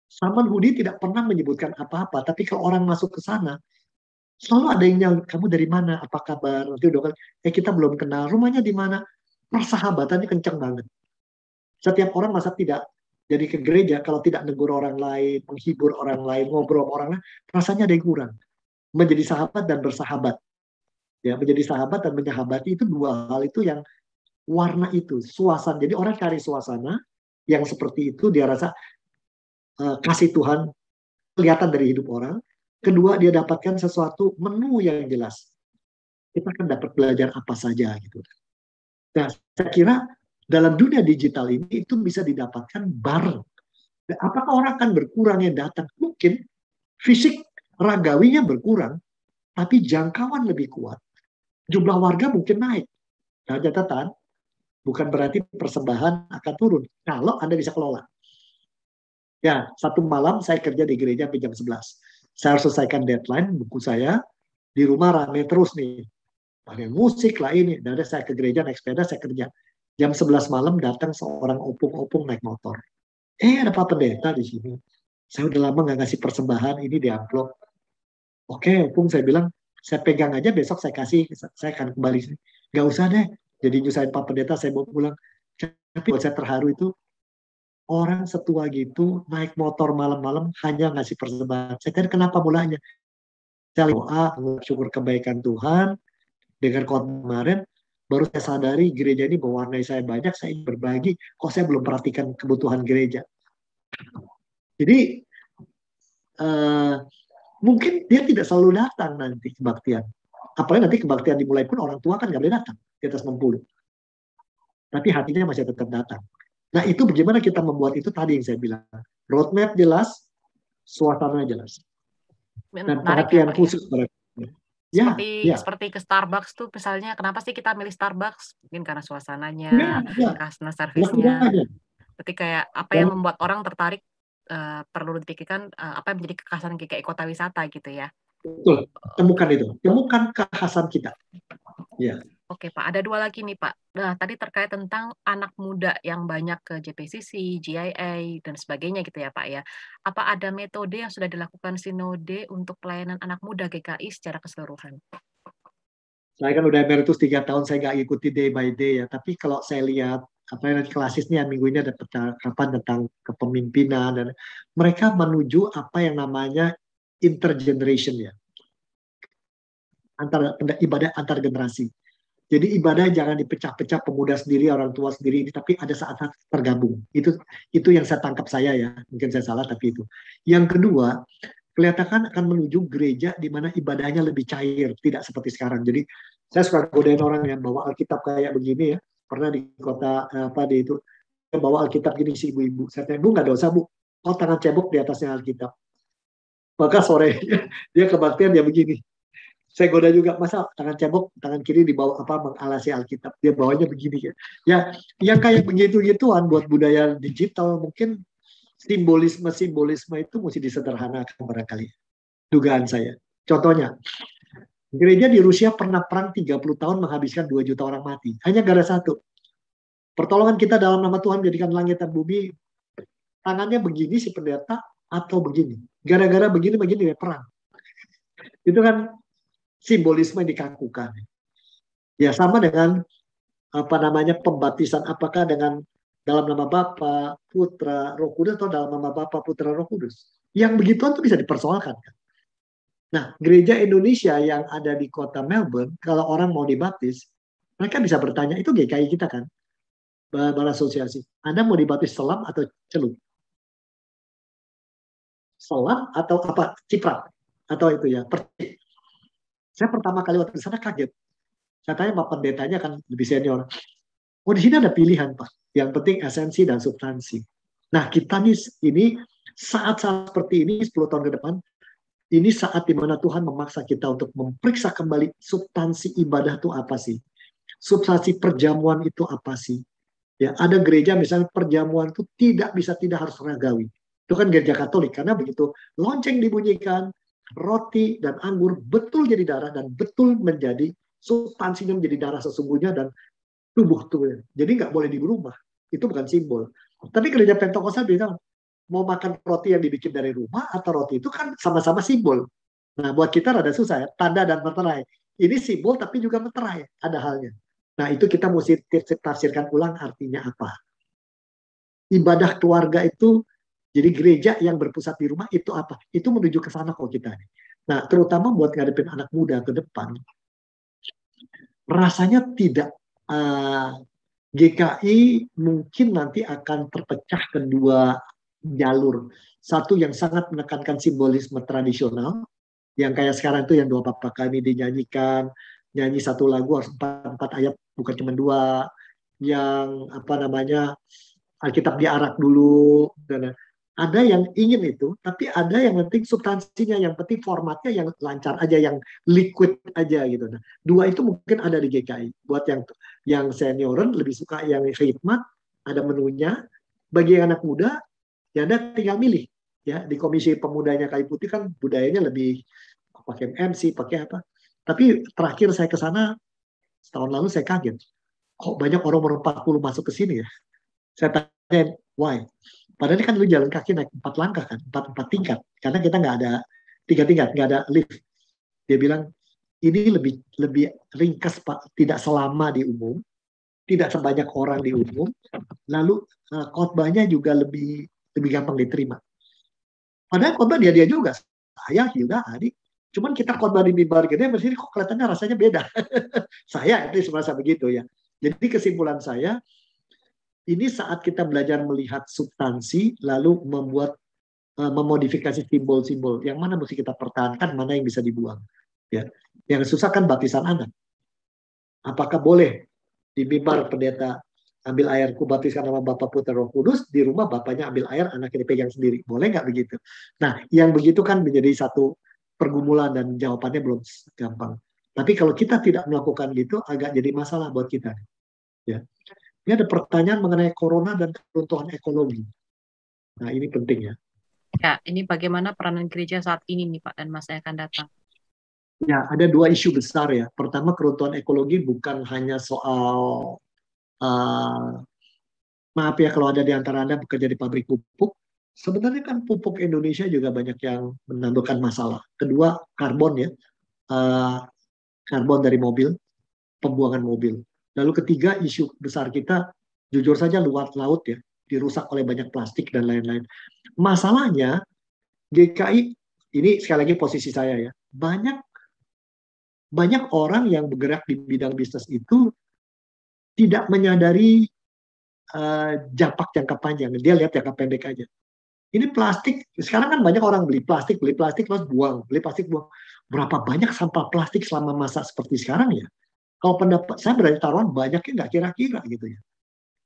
Salman Hudi tidak pernah menyebutkan apa-apa, tapi kalau orang masuk ke sana, selalu ada yang nyal, kamu dari mana, apa kabar? Nanti udah kan, kita belum kenal, rumahnya di mana? Persahabatannya kencang banget. Setiap orang masa tidak jadi ke gereja kalau tidak negur orang lain, menghibur orang lain, ngobrol sama orang lain, rasanya ada yang kurang. Menjadi sahabat dan bersahabat. Ya, menjadi sahabat dan menyahabati itu dua hal itu yang warna itu, suasana. Jadi orang cari suasana yang seperti itu, dia rasa kasih Tuhan kelihatan dari hidup orang. Kedua, dia dapatkan sesuatu menu yang jelas. Kita akan dapat belajar apa saja gitu. Nah, saya kira dalam dunia digital ini itu bisa didapatkan bareng. Dan apakah orang akan berkurang yang datang? Mungkin fisik ragawinya berkurang, tapi jangkauan lebih kuat. Jumlah warga mungkin naik. Nah, catatan, bukan berarti persembahan akan turun. Kalau Anda bisa kelola. Ya, satu malam saya kerja di gereja sampai jam 11. Saya harus selesaikan deadline buku saya. Di rumah rame terus nih. Pakai musik lah ini. Dan saya ke gereja naik sepeda, saya kerja. Jam 11 malam datang seorang opung-opung naik motor. Ada Pak Pendeta di sini. Saya udah lama nggak ngasih persembahan, ini di amplop. Oke, opung, saya bilang, saya pegang aja, besok saya kasih, saya akan kembali sini. Nggak usah deh. Jadi nyusahin Pak Pendeta, saya bawa pulang. Tapi buat saya terharu itu, orang setua gitu naik motor malam-malam hanya ngasih persembahan. Saya tanya kenapa mulanya? Saya doa, syukur kebaikan Tuhan. Dengan kemarin, baru saya sadari gereja ini mewarnai saya banyak, saya ingin berbagi. Kok saya belum perhatikan kebutuhan gereja? Jadi, mungkin dia tidak selalu datang nanti kebaktian. Apalagi nanti kebaktian dimulai pun orang tua kan nggak boleh datang di atas 60. Tapi hatinya masih tetap datang. Nah, itu bagaimana kita membuat itu tadi yang saya bilang. Roadmap jelas, suasana jelas. Dan perhatian khusus pada seperti ke Starbucks tuh misalnya, kenapa sih kita milih Starbucks? Mungkin karena suasananya, customer service-nya. Berarti kayak apa yang membuat orang tertarik, perlu dipikirkan apa yang menjadi kekhasan GKI Kota Wisata gitu ya. Betul, temukan itu. Temukan kekhasan kita. Ya. Oke Pak, ada dua lagi nih Pak. Nah, tadi terkait tentang anak muda yang banyak ke JPCC, GIA, dan sebagainya gitu ya Pak ya. Apa ada metode yang sudah dilakukan Sinode untuk pelayanan anak muda GKI secara keseluruhan? Saya kan udah emeritus 3 tahun, saya nggak ikuti day by day ya. Tapi kalau saya lihat, apa yang klasisnya minggu ini ada percakapan tentang kepemimpinan, dan mereka menuju apa yang namanya intergeneration ya. Ibadah antar generasi. Jadi ibadah jangan dipecah-pecah, pemuda sendiri, orang tua sendiri, tapi ada saat-saat tergabung. Itu yang saya tangkap saya ya. Mungkin saya salah, tapi itu. Yang kedua, kelihatan akan menuju gereja di mana ibadahnya lebih cair, tidak seperti sekarang. Jadi saya suka godain orang yang bawa Alkitab kayak begini ya. Pernah di kota di itu bawa Alkitab gini si ibu-ibu. Saya tanya, Bu nggak dosa Bu? Oh tangan cebok di atasnya Alkitab. Maka sore dia kebaktian dia begini. Saya goda juga, masa tangan cebok, tangan kiri dibawa mengalasi Alkitab. Dia bawanya begini ya. Ya, yang kayak begitu-gituan buat budaya digital mungkin simbolisme itu mesti disederhanakan barangkali. Dugaan saya. Contohnya, gereja di Rusia pernah perang 30 tahun menghabiskan 2 juta orang mati. Hanya gara satu. Pertolongan kita dalam nama Tuhan menjadikan langit dan bumi. Tangannya begini si pendeta atau begini. Gara-gara begini dia perang. Itu kan simbolisme yang dikakukan. Ya sama dengan pembaptisan, apakah dengan dalam nama Bapa, Putra, Roh Kudus atau dalam nama Bapa, Putra, Roh Kudus. Yang begituan itu bisa dipersoalkan. Nah, gereja Indonesia yang ada di kota Melbourne, kalau orang mau dibaptis, mereka bisa bertanya, itu GKI kita kan? Balai Asosiasi. Anda mau dibaptis selam atau celup? Selam atau apa? Ciprat. Atau itu ya, percik. Saya pertama kali waktu di sana kaget. Saya tanya Pak Pendetanya kan lebih senior. Oh di sini ada pilihan Pak. Yang penting esensi dan substansi. Nah kita nih ini saat-saat seperti ini 10 tahun ke depan, ini saat dimana Tuhan memaksa kita untuk memeriksa kembali substansi ibadah itu apa sih? Substansi perjamuan itu apa sih? Ya ada gereja misalnya perjamuan itu tidak harus ragawi. Itu kan gereja Katolik karena begitu lonceng dibunyikan, roti dan anggur betul jadi darah dan betul menjadi substansinya menjadi darah sesungguhnya dan tubuh tubuhnya. Jadi nggak boleh dirubah. Itu bukan simbol. Tapi gereja Pentakosta bilang mau makan roti yang dibikin dari rumah atau roti itu kan sama-sama simbol. Nah buat kita rada susah ya. Tanda dan meterai. Ini simbol tapi juga meterai. Ada halnya. Nah itu kita mesti tafsirkan ulang artinya apa. Ibadah keluarga itu jadi gereja yang berpusat di rumah itu apa? Itu menuju ke sana kok kita. Nah, terutama buat ngadepin anak muda ke depan, rasanya tidak GKI mungkin nanti akan terpecah ke 2 jalur. Satu yang sangat menekankan simbolisme tradisional, yang kayak sekarang itu yang 2 Bapa Kami dinyanyikan, nyanyi 1 lagu harus 4 ayat, bukan cuma 2. Yang Alkitab diarak dulu, dan ada yang ingin itu, tapi ada yang penting substansinya, yang penting formatnya yang lancar aja, yang liquid aja gitu. Nah, 2 itu mungkin ada di GKI. Buat yang senioran lebih suka yang khidmat, ada menunya. Bagi yang anak muda, ya Anda tinggal milih. Ya, di Komisi Pemudanya Kayu Putih kan budayanya lebih pakai MC, pakai apa. Tapi terakhir saya ke sana setahun lalu saya kaget. Kok banyak orang umur 40 masuk ke sini ya? Saya tanya, why? Padahal ini kan lu jalan kaki naik 4 langkah kan, 4 tingkat. Karena kita nggak ada 3 tingkat, nggak ada lift. Dia bilang, ini lebih ringkas Pak, tidak selama di umum, tidak sebanyak orang di umum, lalu khotbahnya juga lebih gampang diterima. Padahal khotbah dia juga, saya Hilda Adi, cuman kita khotbah di mimbar gede, sini kok kelihatannya rasanya beda. Saya itu merasa begitu ya. Jadi kesimpulan saya, ini saat kita belajar melihat substansi, lalu memodifikasi simbol-simbol, yang mana mesti kita pertahankan, mana yang bisa dibuang. Ya. Yang susah kan baptisan anak. Apakah boleh di mimbar pendeta ambil air, kubaptiskan nama Bapa Putra Roh Kudus, di rumah bapaknya ambil air, anaknya dipegang sendiri. Boleh nggak begitu? Nah, yang begitu kan menjadi satu pergumulan dan jawabannya belum gampang. Tapi kalau kita tidak melakukan gitu, agak jadi masalah buat kita. Ya. Ini ada pertanyaan mengenai corona dan keruntuhan ekologi. Nah, ini penting ya. Ya, ini bagaimana peranan gereja saat ini nih Pak dan masa yang akan datang? Ya, ada 2 isu besar ya. Pertama, keruntuhan ekologi bukan hanya soal maaf ya kalau ada di antara Anda bekerja di pabrik pupuk. Sebenarnya kan pupuk Indonesia juga banyak yang menimbulkan masalah. Kedua, karbon ya. Karbon dari mobil, pembuangan mobil. Lalu ketiga, isu besar kita, jujur saja luar laut ya, dirusak oleh banyak plastik dan lain-lain. Masalahnya, GKI, ini sekali lagi posisi saya ya, banyak orang yang bergerak di bidang bisnis itu tidak menyadari dampak jangka panjang. Dia lihat jangka pendek aja. Ini plastik, sekarang kan banyak orang beli plastik terus buang, beli plastik buang. Berapa banyak sampah plastik selama masa seperti sekarang ya? Kalau pendapat saya berani taruhan banyaknya nggak kira-kira gitu ya.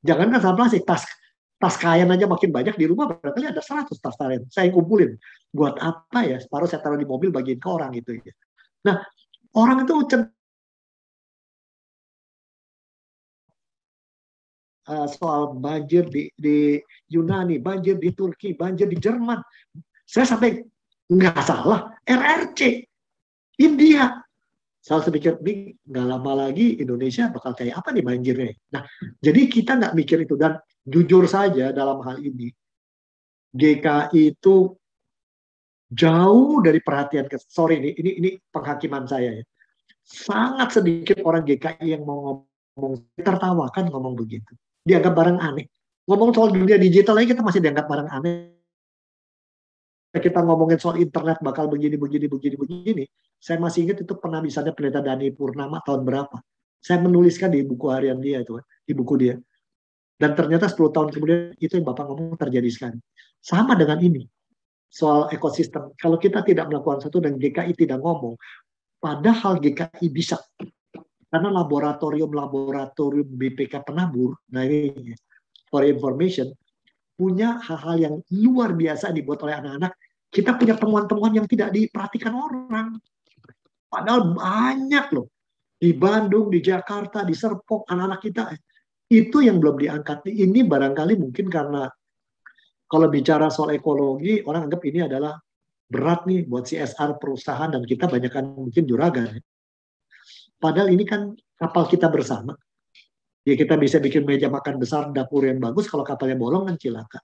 Jangankan sampah plastik, tas kain aja makin banyak di rumah, barangkali ada 100 tas kain. Saya kumpulin. Buat apa ya? Separuh saya taruh di mobil bagiin ke orang gitu ya. Nah, orang itu soal banjir di Yunani, banjir di Turki, banjir di Jerman. Saya sampai nggak salah, RRC, India. Saya pikir, ini nggak lama lagi Indonesia bakal kayak apa nih banjirnya. Nah, jadi kita nggak mikir itu. Dan jujur saja dalam hal ini, GKI itu jauh dari perhatian. Sorry, ini penghakiman saya ya. Sangat sedikit orang GKI yang mau ngomong, tertawakan ngomong begitu. Dianggap barang aneh. Ngomong soal dunia digital aja kita masih dianggap barang aneh. Kita ngomongin soal internet bakal begini. Saya masih ingat itu penulisannya Pendeta Dani Purnama tahun berapa. Saya menuliskan di buku harian dia itu, di buku dia. Dan ternyata 10 tahun kemudian itu yang Bapak ngomong terjadi sekarang. Sama dengan ini. Soal ekosistem. Kalau kita tidak melakukan satu dan GKI tidak ngomong, padahal GKI bisa. Karena laboratorium BPK Penabur, nah ini for information, punya hal-hal yang luar biasa dibuat oleh anak-anak. Kita punya temuan-temuan yang tidak diperhatikan orang. Padahal banyak loh. Di Bandung, di Jakarta, di Serpong, anak-anak kita. Itu yang belum diangkat. Ini barangkali mungkin karena kalau bicara soal ekologi, orang anggap ini adalah berat nih buat CSR perusahaan dan kita banyakkan mungkin juragan. Padahal ini kan kapal kita bersama. Ya kita bisa bikin meja makan besar, dapur yang bagus, kalau kapalnya bolong kan cilaka.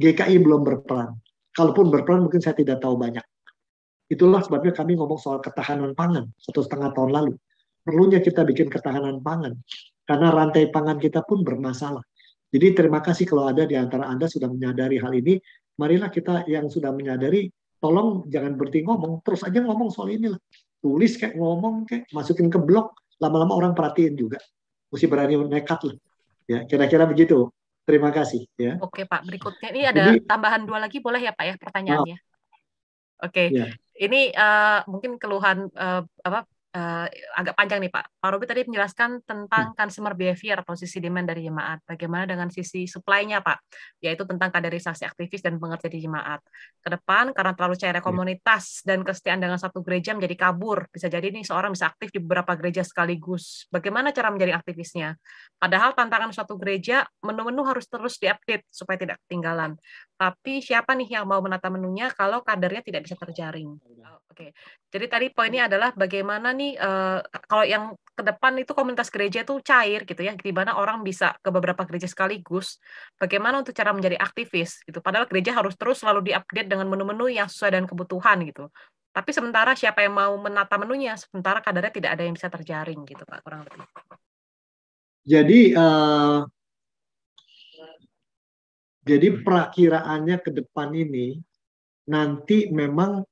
GKI belum berperan. Kalaupun berperan mungkin saya tidak tahu banyak. Itulah sebabnya kami ngomong soal ketahanan pangan 1,5 tahun lalu. Perlunya kita bikin ketahanan pangan. Karena rantai pangan kita pun bermasalah. Jadi terima kasih kalau ada di antara Anda sudah menyadari hal ini. Marilah kita yang sudah menyadari, tolong jangan berhenti ngomong. Terus aja ngomong soal ini lah. Tulis kayak ngomong kayak masukin ke blog. Lama-lama orang perhatiin juga. Mesti berani nekat lah. Ya, kira-kira begitu. Terima kasih. Ya. Oke Pak, berikutnya ini ada tambahan 2 lagi boleh ya Pak ya pertanyaannya? Oke, ya. Ini mungkin keluhan agak panjang nih Pak. Pak Robi tadi menjelaskan tentang consumer behavior atau sisi demand dari jemaat. Bagaimana dengan sisi supply-nya Pak? Yaitu tentang kaderisasi aktivis dan pengerja di jemaat. Ke depan karena terlalu cair komunitas dan kesetiaan dengan satu gereja menjadi kabur. Bisa jadi nih seorang bisa aktif di beberapa gereja sekaligus. Bagaimana cara menjadi aktivisnya? Padahal tantangan suatu gereja, menu-menu harus terus diupdate supaya tidak ketinggalan. Tapi siapa nih yang mau menata menunya kalau kadernya tidak bisa terjaring? Oke. Jadi tadi poinnya adalah bagaimana nih kalau yang ke depan itu komunitas gereja itu cair gitu ya, di mana orang bisa ke beberapa gereja sekaligus. Bagaimana untuk cara menjadi aktivis gitu. Padahal gereja harus terus selalu diupdate dengan menu-menu yang sesuai dengan kebutuhan gitu. Tapi sementara siapa yang mau menata menunya, sementara kadarnya tidak ada yang bisa terjaring gitu Pak, kurang lebih. Jadi perakiraannya ke depan ini nanti memang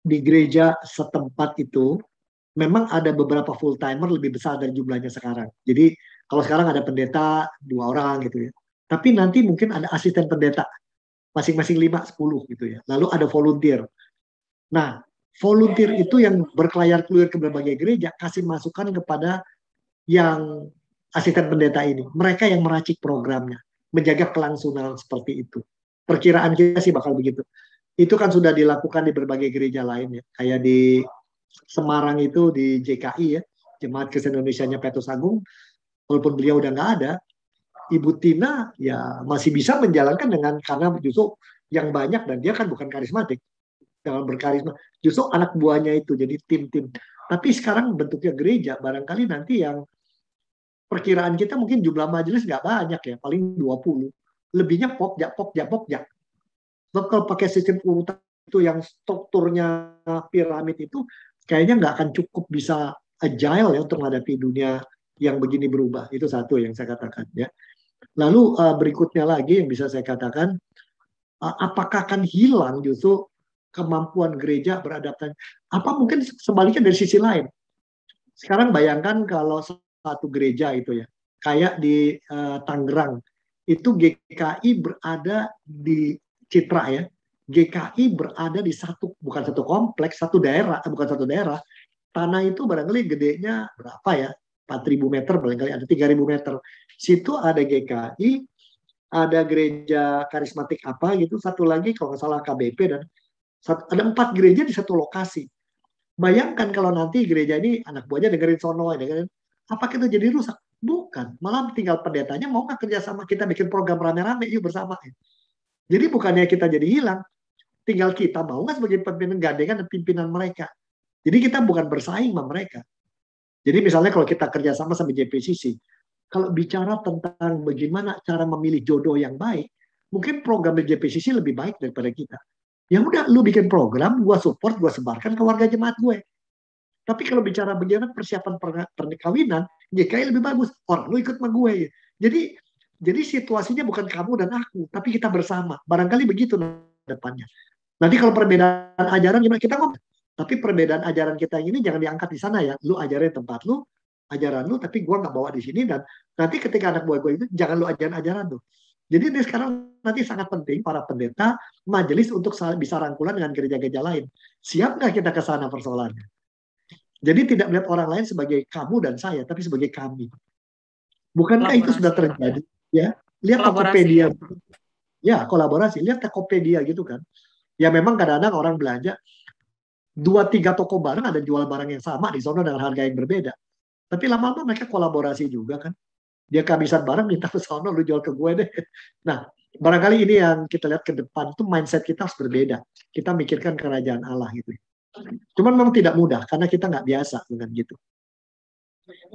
di gereja setempat itu memang ada beberapa full timer lebih besar dari jumlahnya sekarang. Jadi kalau sekarang ada pendeta 2 orang gitu ya. Tapi nanti mungkin ada asisten pendeta masing-masing 5-10 gitu ya. Lalu ada volunteer. Nah, volunteer itu yang berkelayar-keluyur ke berbagai gereja kasih masukan kepada yang asisten pendeta ini. Mereka yang meracik programnya, menjaga kelangsungan seperti itu. Perkiraan kita sih bakal begitu. Itu kan sudah dilakukan di berbagai gereja lain ya. Kayak di Semarang itu di JKI ya, Jemaat Kristen Indonesia-nya Petrus Agung, walaupun beliau udah nggak ada, Ibu Tina ya masih bisa menjalankan karena justru yang banyak dan dia kan bukan karismatik, jangan berkarisma, justru anak buahnya itu jadi tim-tim. Tapi sekarang bentuknya gereja, barangkali nanti yang perkiraan kita mungkin jumlah majelis nggak banyak ya, paling 20. Lebihnya pokja. Sebab kalau pakai sistem urutan itu yang strukturnya piramid itu, kayaknya nggak akan cukup bisa agile ya untuk menghadapi dunia yang begini berubah. Itu satu yang saya katakan ya. Lalu berikutnya lagi yang bisa saya katakan, apakah akan hilang justru kemampuan gereja beradaptasi? Apa mungkin sebaliknya dari sisi lain? Sekarang bayangkan kalau satu gereja itu ya, kayak di Tangerang, itu GKI berada di Citra ya. GKI berada di bukan satu kompleks, bukan satu daerah. Tanah itu barangkali gedenya berapa ya? 4.000 meter, barangkali ada 3.000 meter. Situ ada GKI, ada gereja karismatik apa gitu, satu lagi kalau nggak salah KBP, dan ada 4 gereja di satu lokasi. Bayangkan kalau nanti gereja ini anak buahnya dengerin sono, apa kita jadi rusak? Bukan, malah tinggal pendetanya mau nggak kerja sama kita bikin program rame-rame yuk bersama. Jadi bukannya kita jadi hilang, tinggal kita mau nggak sebagai pimpinan gandengan dan pimpinan mereka. Jadi kita bukan bersaing sama mereka. Jadi misalnya kalau kita kerjasama sama JPCC, kalau bicara tentang bagaimana cara memilih jodoh yang baik, mungkin program JPCC lebih baik daripada kita. Ya udah, lu bikin program, gua support, gua sebarkan ke warga jemaat gue. Tapi kalau bicara bagaimana persiapan pernikahan, JKI lebih bagus. Orang lu ikut sama gue. Jadi situasinya bukan kamu dan aku, tapi kita bersama. Barangkali begitu depannya. Nanti kalau perbedaan ajaran gimana kita ngomong. Tapi perbedaan ajaran kita ini jangan diangkat di sana ya. Lu ajarin tempat lu, ajaran lu, tapi gue nggak bawa di sini. Dan nanti ketika anak buah gue itu jangan lu ajaran lu. Jadi ini sekarang nanti sangat penting para pendeta, majelis untuk bisa rangkulan dengan gereja-gereja lain. Siap nggak kita ke sana persoalannya? Jadi tidak melihat orang lain sebagai kamu dan saya, tapi sebagai kami. Bukankah itu sudah terjadi? Ya, lihat Tokopedia. Ya, kolaborasi. Lihat Tokopedia gitu kan. Ya memang kadang-kadang orang belanja 2-3 toko barang ada jual barang yang sama di sana dengan harga yang berbeda. Tapi lama-lama mereka kolaborasi juga kan. Dia kehabisan barang minta ke sana, lu jual ke gue deh. Nah, barangkali ini yang kita lihat ke depan itu mindset kita harus berbeda. Kita mikirkan kerajaan Allah gitu. Cuman memang tidak mudah karena kita nggak biasa dengan gitu.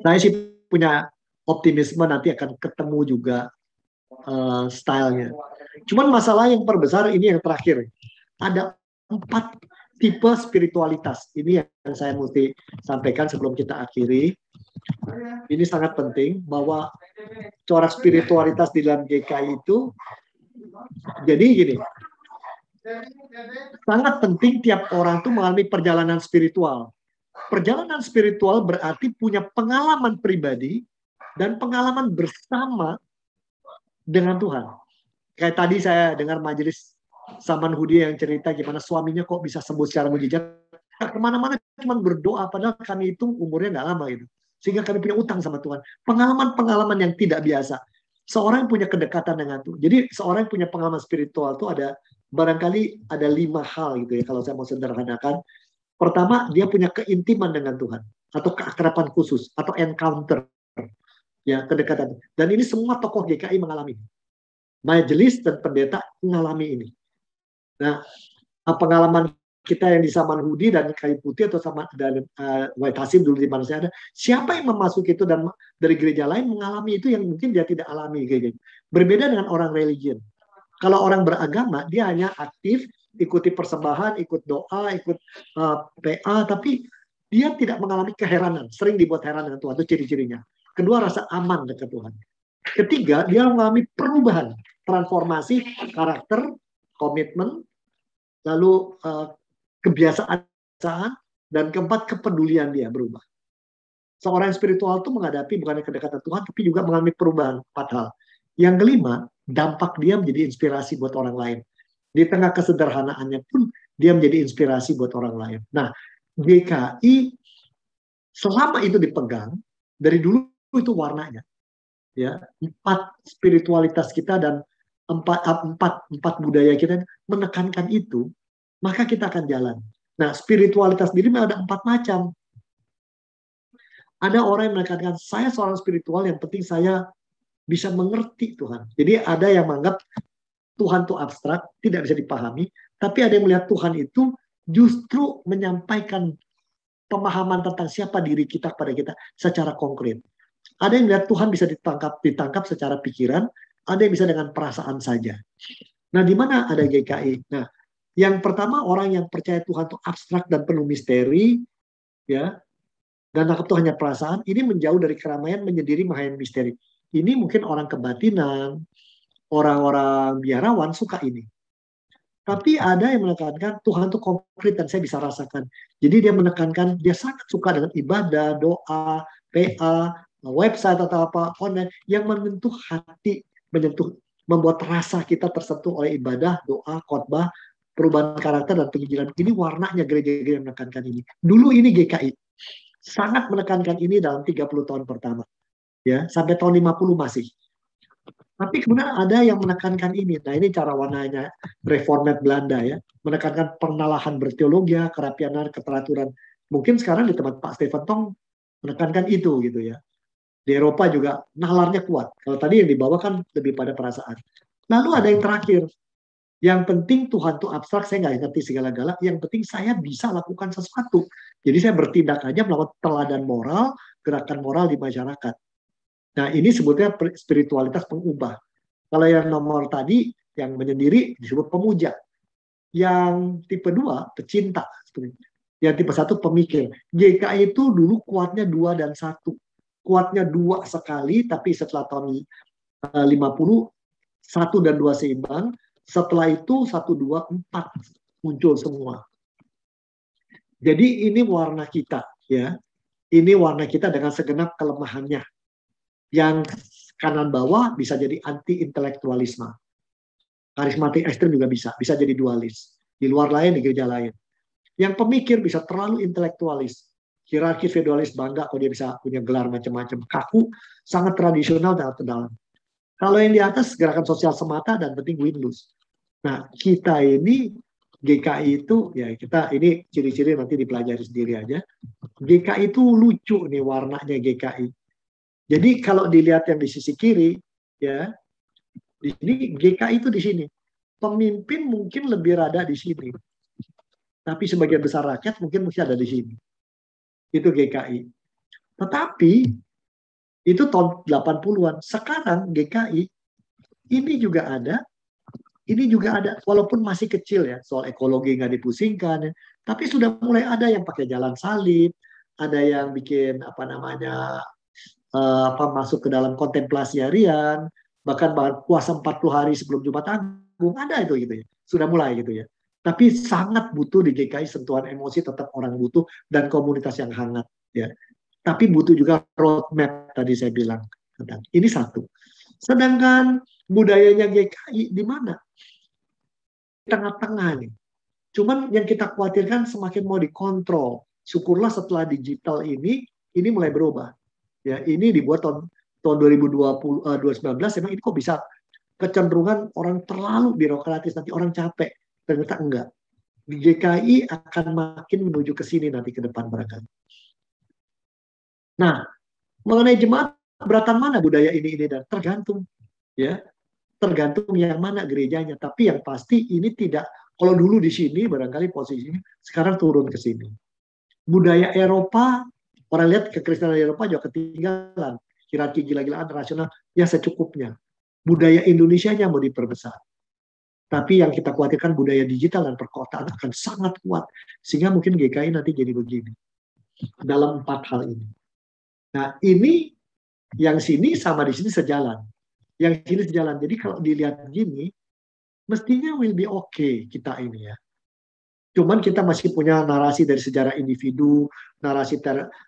Saya sih punya optimisme nanti akan ketemu juga stylenya. Cuman masalah yang terbesar ini yang terakhir. Ada 4 tipe spiritualitas. Ini yang saya mesti sampaikan sebelum kita akhiri. Ini sangat penting bahwa corak spiritualitas di dalam GKI itu jadi gini. Sangat penting tiap orang itu mengalami perjalanan spiritual. Perjalanan spiritual berarti punya pengalaman pribadi dan pengalaman bersama dengan Tuhan. Kayak tadi saya dengar majelis Saman Hudi yang cerita gimana suaminya kok bisa sembuh secara mujizat. kemana-mana cuma berdoa, padahal kami itu umurnya nggak lama gitu. Sehingga kami punya utang sama Tuhan. Pengalaman-pengalaman yang tidak biasa. Seorang yang punya kedekatan dengan Tuhan. Jadi seorang yang punya pengalaman spiritual itu ada barangkali ada 5 hal gitu ya kalau saya mau sederhanakan. Pertama, dia punya keintiman dengan Tuhan atau keakraban khusus atau encounter ya, kedekatan. Dan ini semua tokoh GKI mengalami. Majelis dan pendeta mengalami ini. Nah, pengalaman kita yang di Samanhudi dan Kayu Putih atau sama dan White Hasim dulu di mana saya ada, siapa yang memasuki itu dan dari gereja lain mengalami itu yang mungkin dia tidak alami kayak gitu. Berbeda dengan orang religion. Kalau orang beragama dia hanya aktif, ikuti persembahan, ikut doa, ikut PA, tapi dia tidak mengalami keheranan, sering dibuat heran dengan Tuhan, itu ciri-cirinya. Kedua, rasa aman dekat Tuhan. Ketiga, dia mengalami perubahan, transformasi karakter, komitmen, lalu kebiasaan, dan keempat, kepedulian dia berubah. Seorang yang spiritual itu menghadapi bukan kedekatan Tuhan, tapi juga mengalami perubahan 4 hal. Yang kelima, dampak dia menjadi inspirasi buat orang lain. Di tengah kesederhanaannya pun, dia menjadi inspirasi buat orang lain. Nah, GKI selama itu dipegang, dari dulu itu warnanya. Ya, 4 spiritualitas kita dan 4 budaya kita menekankan itu, maka kita akan jalan. Nah, spiritualitas diri ada 4 macam. Ada orang yang menekankan, saya seorang spiritual, yang penting saya bisa mengerti Tuhan. Jadi ada yang menganggap Tuhan itu abstrak, tidak bisa dipahami, tapi ada yang melihat Tuhan itu justru menyampaikan pemahaman tentang siapa diri kita kepada kita secara konkret. Ada yang melihat Tuhan bisa ditangkap secara pikiran, ada yang bisa dengan perasaan saja. Nah, di mana ada GKI? Nah, yang pertama, orang yang percaya Tuhan itu abstrak dan penuh misteri, ya, dan anggap itu hanya perasaan, ini menjauh dari keramaian, menyendiri mahayan misteri. Ini mungkin orang kebatinan, orang-orang biarawan suka ini. Tapi ada yang menekankan Tuhan itu konkret dan saya bisa rasakan. Jadi dia menekankan, dia sangat suka dengan ibadah, doa, PA, website atau apa, online, yang menyentuh hati, membuat rasa kita tersentuh oleh ibadah, doa, khotbah, perubahan karakter dan penginjilan. Ini warnanya gereja-gereja menekankan ini. Dulu ini GKI sangat menekankan ini dalam 30 tahun pertama. Ya, sampai tahun 50 masih. Tapi kemudian ada yang menekankan ini. Nah, ini cara warnanya Reformed Belanda ya, menekankan penalahan berteologi, kerapianan, keteraturan. Mungkin sekarang di tempat Pak Stephen Tong menekankan itu gitu ya. Di Eropa juga nalarnya kuat. Kalau tadi yang dibawa kan lebih pada perasaan. Lalu ada yang terakhir. Yang penting Tuhan itu abstrak, saya nggak ngerti segala-gala. Yang penting saya bisa lakukan sesuatu. Jadi saya bertindak aja melakukan teladan moral, gerakan moral di masyarakat. Nah, ini sebutnya spiritualitas pengubah. Kalau yang nomor tadi, yang menyendiri disebut pemuja. Yang tipe 2, pecinta. Yang tipe 1, pemikir. GKI itu dulu kuatnya 2 dan 1. Kuatnya 2 sekali, tapi setelah tahun 50, 1 dan 2 seimbang. Setelah itu 1, 2, 4 muncul semua. Jadi ini warna kita, ya. Ini warna kita dengan segenap kelemahannya. Yang kanan bawah bisa jadi anti-intelektualisme. Karismatik ekstrem juga bisa jadi dualis. Di luar lain, di gereja lain. Yang pemikir bisa terlalu intelektualis. Hierarki feodalis bangga kalau dia bisa punya gelar macam-macam. Kaku, sangat tradisional dan terdalam. Kalau yang di atas gerakan sosial semata dan penting win-lose. Nah, kita ini GKI itu, ya kita ini ciri-ciri nanti dipelajari sendiri aja. GKI itu lucu nih warnanya GKI. Jadi kalau dilihat yang di sisi kiri, ya, di sini GKI itu di sini. Pemimpin mungkin lebih rada di sini. Tapi sebagian besar rakyat mungkin masih ada di sini. Itu GKI. Tetapi itu tahun 80-an. Sekarang GKI ini juga ada. Ini juga ada, walaupun masih kecil ya, soal ekologi nggak dipusingkan, ya. Tapi sudah mulai ada yang pakai jalan salib, ada yang bikin masuk ke dalam kontemplasi harian, bahkan puasa 40 hari sebelum Jumat Agung, ada itu gitu ya, sudah mulai gitu ya. Tapi sangat butuh di GKI sentuhan emosi, tetap orang butuh dan komunitas yang hangat ya. Tapi butuh juga roadmap tadi saya bilang. Ini satu. Sedangkan budayanya GKI di mana? Tengah-tengah nih. Cuman yang kita khawatirkan semakin mau dikontrol. Syukurlah setelah digital ini mulai berubah. Ya, ini dibuat tahun 2020, 2019, emang ini kok bisa kecenderungan orang terlalu birokratis, nanti orang capek. Ternyata enggak. Di GKI akan makin menuju ke sini nanti ke depan barangkali. Nah, mengenai jemaat, beratan mana budaya ini dan tergantung. Ya, tergantung yang mana gerejanya. Tapi yang pasti ini tidak, kalau dulu di sini barangkali posisinya, sekarang turun ke sini. Budaya Eropa, orang lihat kekristenan Eropa juga ketinggalan. Hierarki gila-gilaan rasional, ya secukupnya. Budaya Indonesianya mau diperbesar. Tapi yang kita khawatirkan budaya digital dan perkotaan akan sangat kuat. Sehingga mungkin GKI nanti jadi begini. Dalam 4 hal ini. Nah ini, yang sini sama di sini sejalan. Yang sini sejalan. Jadi kalau dilihat gini, mestinya will be okay kita ini ya. Cuman kita masih punya narasi dari sejarah individu, narasi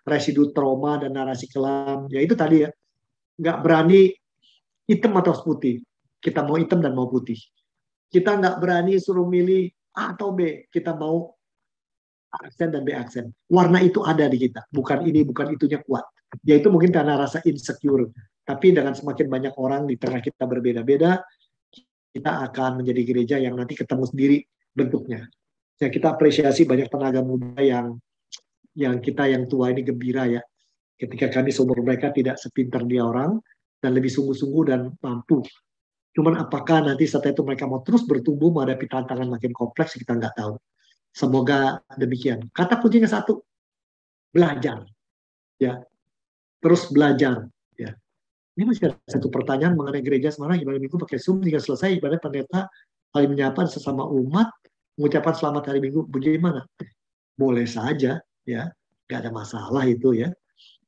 residu trauma, dan narasi kelam. Ya itu tadi ya, nggak berani hitam atau putih. Kita mau hitam dan mau putih. Kita nggak berani suruh milih A atau B. Kita mau aksen dan B aksen. Warna itu ada di kita. Bukan ini, bukan itunya kuat. Yaitu mungkin karena rasa insecure. Tapi dengan semakin banyak orang di tengah kita berbeda-beda, kita akan menjadi gereja yang nanti ketemu sendiri bentuknya. Ya, kita apresiasi banyak tenaga muda yang kita yang tua ini gembira ya. Ketika kami seumur mereka tidak sepintar dia orang dan lebih sungguh-sungguh dan mampu. Cuman apakah nanti setelah itu mereka mau terus bertumbuh menghadapi tantangan makin kompleks, kita nggak tahu. Semoga demikian. Kata kuncinya satu, belajar. Ya, terus belajar. Ya. Ini masih ada satu pertanyaan mengenai gereja Semarang ibadah minggu pakai Zoom hingga selesai ibadah pendeta saling menyapa sesama umat, mengucapkan selamat hari Minggu. Bagaimana? Boleh saja, ya, nggak ada masalah itu ya.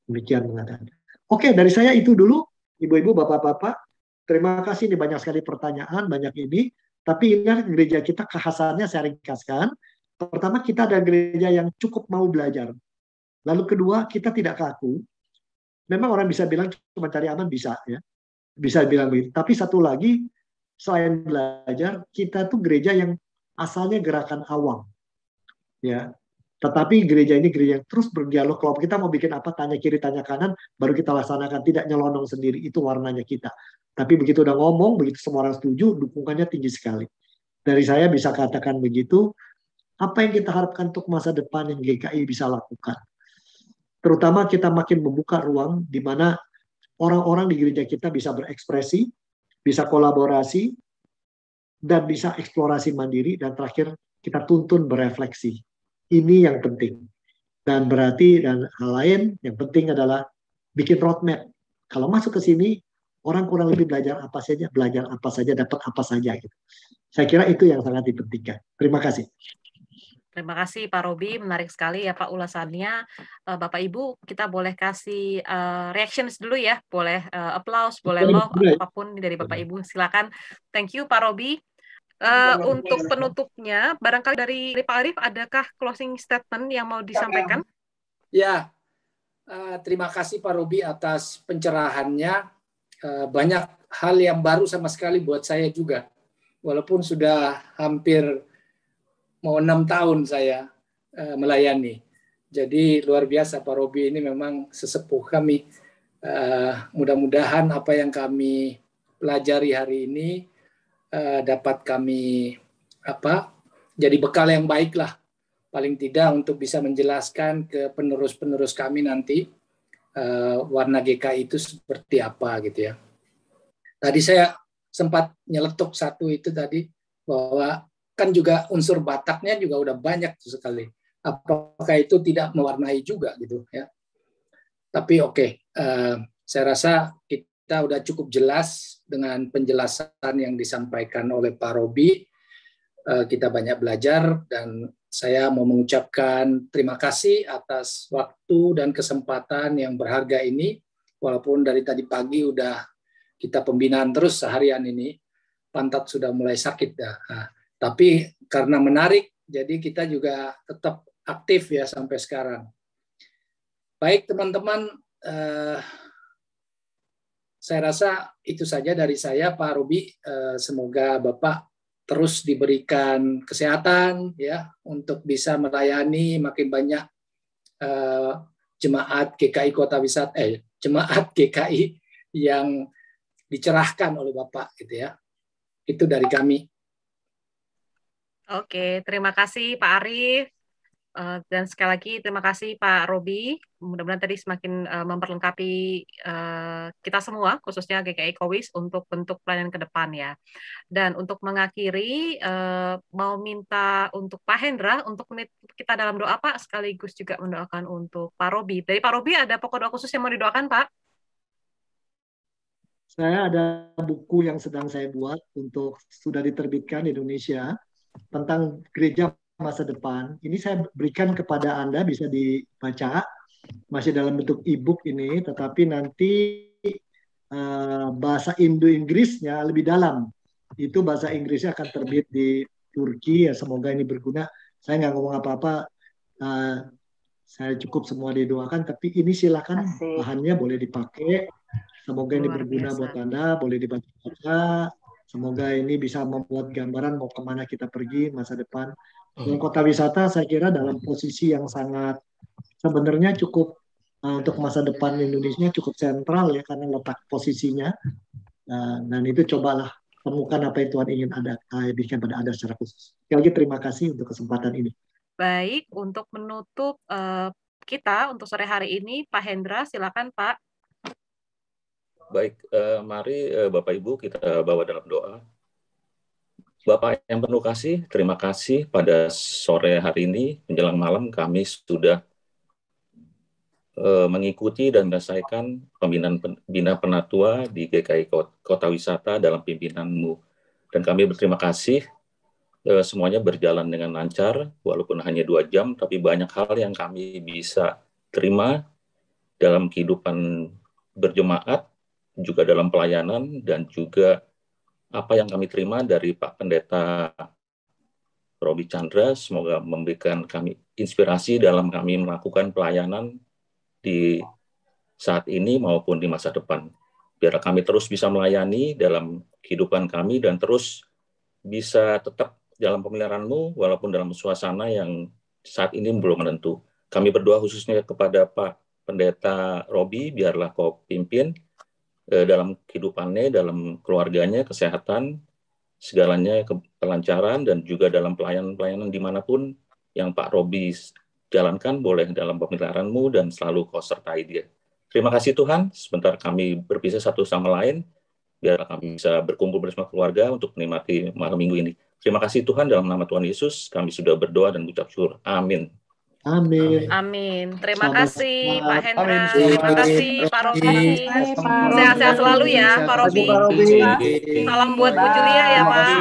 Demikian mengatakan. Oke, dari saya itu dulu, ibu-ibu, bapak-bapak. Terima kasih, ini banyak sekali pertanyaan, banyak ini. Tapi ini gereja kita kekhasannya saya ringkaskan. Pertama, kita ada gereja yang cukup mau belajar. Lalu kedua, kita tidak kaku. Memang orang bisa bilang cuma cari aman, bisa ya. Bisa bilang begitu. Tapi satu lagi, selain belajar, kita tuh gereja yang asalnya gerakan awam. Ya. Tetapi gereja ini gereja yang terus berdialog. Kalau kita mau bikin apa, tanya kiri, tanya kanan, baru kita laksanakan. Tidak nyelonong sendiri, itu warnanya kita. Tapi begitu udah ngomong, begitu semua orang setuju, dukungannya tinggi sekali. Dari saya bisa katakan begitu, apa yang kita harapkan untuk masa depan yang GKI bisa lakukan. Terutama kita makin membuka ruang di mana orang-orang di gereja kita bisa berekspresi, bisa kolaborasi, dan bisa eksplorasi mandiri, dan terakhir kita tuntun berefleksi. Ini yang penting. Dan berarti, dan hal lain yang penting adalah bikin roadmap. Kalau masuk ke sini, orang kurang lebih belajar apa saja, dapat apa saja. Gitu. Saya kira itu yang sangat dipentingkan. Terima kasih. Terima kasih Pak Robi, menarik sekali ya Pak ulasannya. Bapak Ibu, kita boleh kasih reactions dulu ya, boleh applause, boleh love, apapun dari Bapak Ibu. Silakan. Thank you Pak Robi. Untuk penutupnya, barangkali dari Pak Arif, adakah closing statement yang mau disampaikan? Ya, terima kasih Pak Robi atas pencerahannya. Banyak hal yang baru sama sekali buat saya juga. Walaupun sudah hampir mau 6 tahun saya melayani. Jadi luar biasa Pak Robi ini memang sesepuh kami. Mudah-mudahan apa yang kami pelajari hari ini dapat kami jadi bekal yang baik lah, paling tidak untuk bisa menjelaskan ke penerus-penerus kami nanti warna GKI itu seperti apa gitu ya. Tadi saya sempat nyeletuk satu itu tadi bahwa kan juga unsur Bataknya juga udah banyak sekali. Apakah itu tidak mewarnai juga gitu ya? Tapi oke, saya rasa kita udah cukup jelas dengan penjelasan yang disampaikan oleh Pak Robi. Kita banyak belajar dan saya mau mengucapkan terima kasih atas waktu dan kesempatan yang berharga ini. Walaupun dari tadi pagi udah kita pembinaan terus seharian ini, pantat sudah mulai sakit dah. Tapi karena menarik, jadi kita juga tetap aktif ya sampai sekarang. Baik teman-teman, saya rasa itu saja dari saya Pak Robi. Semoga Bapak terus diberikan kesehatan ya untuk bisa melayani makin banyak jemaat GKI Kota Wisata jemaat GKI yang dicerahkan oleh Bapak gitu ya. Itu dari kami. Oke, terima kasih Pak Arief. Dan sekali lagi terima kasih Pak Robi. Mudah-mudahan tadi semakin memperlengkapi kita semua, khususnya GKI Kowis untuk bentuk pelayanan ke depan ya. Dan untuk mengakhiri, mau minta untuk Pak Hendra untuk kita dalam doa Pak, sekaligus juga mendoakan untuk Pak Robi. Dari Pak Robi ada pokok doa khusus yang mau didoakan Pak? Saya ada buku yang sedang saya buat untuk sudah diterbitkan di Indonesia tentang gereja masa depan. Ini saya berikan kepada Anda, bisa dibaca, masih dalam bentuk e-book ini, tetapi nanti bahasa Indo-Inggrisnya lebih dalam. Itu bahasa Inggrisnya akan terbit di Turki, ya semoga ini berguna. Saya nggak ngomong apa-apa, saya cukup semua didoakan, tapi ini silakan bahannya boleh dipakai. Semoga ini berguna buat Anda, boleh dibaca. Semoga ini bisa membuat gambaran mau kemana kita pergi masa depan. Dan kota wisata saya kira dalam posisi yang sangat sebenarnya cukup untuk masa depan Indonesia cukup sentral ya karena letak posisinya. Dan itu cobalah temukan apa yang Tuhan ingin berikan pada Anda secara khusus. Sekali lagi terima kasih untuk kesempatan ini. Baik, untuk menutup kita untuk sore hari ini, Pak Hendra, silakan Pak. Baik, mari Bapak Ibu kita bawa dalam doa. Bapak yang penuh kasih, terima kasih pada sore hari ini, menjelang malam kami sudah mengikuti dan menyelesaikan pembinaan Bina Penatua di GKI Kota Wisata dalam pimpinan-Mu. Dan kami berterima kasih, semuanya berjalan dengan lancar, walaupun hanya 2 jam, tapi banyak hal yang kami bisa terima dalam kehidupan berjemaat, juga dalam pelayanan, dan juga apa yang kami terima dari Pak Pendeta Robi Chandra, semoga memberikan kami inspirasi dalam kami melakukan pelayanan di saat ini maupun di masa depan. Biar kami terus bisa melayani dalam kehidupan kami dan terus bisa tetap dalam pemeliharaan-Mu walaupun dalam suasana yang saat ini belum menentu. Kami berdoa khususnya kepada Pak Pendeta Robi, biarlah Kau pimpin dalam kehidupannya, dalam keluarganya, kesehatan, segalanya kelancaran, dan juga dalam pelayanan-pelayanan dimanapun yang Pak Robi jalankan, boleh dalam pemeliharaan-Mu dan selalu Kau sertai dia. Terima kasih Tuhan, sebentar kami berpisah satu sama lain, biar kami bisa berkumpul bersama keluarga untuk menikmati malam minggu ini. Terima kasih Tuhan, dalam nama Tuhan Yesus, kami sudah berdoa dan mengucap syukur. Amin. Amin. Amin. Terima kasih Pak Hendra. Terima kasih Pak Robi. Sehat-sehat selalu ya Pak Robi. Salam buat Bu Julia ya Pak.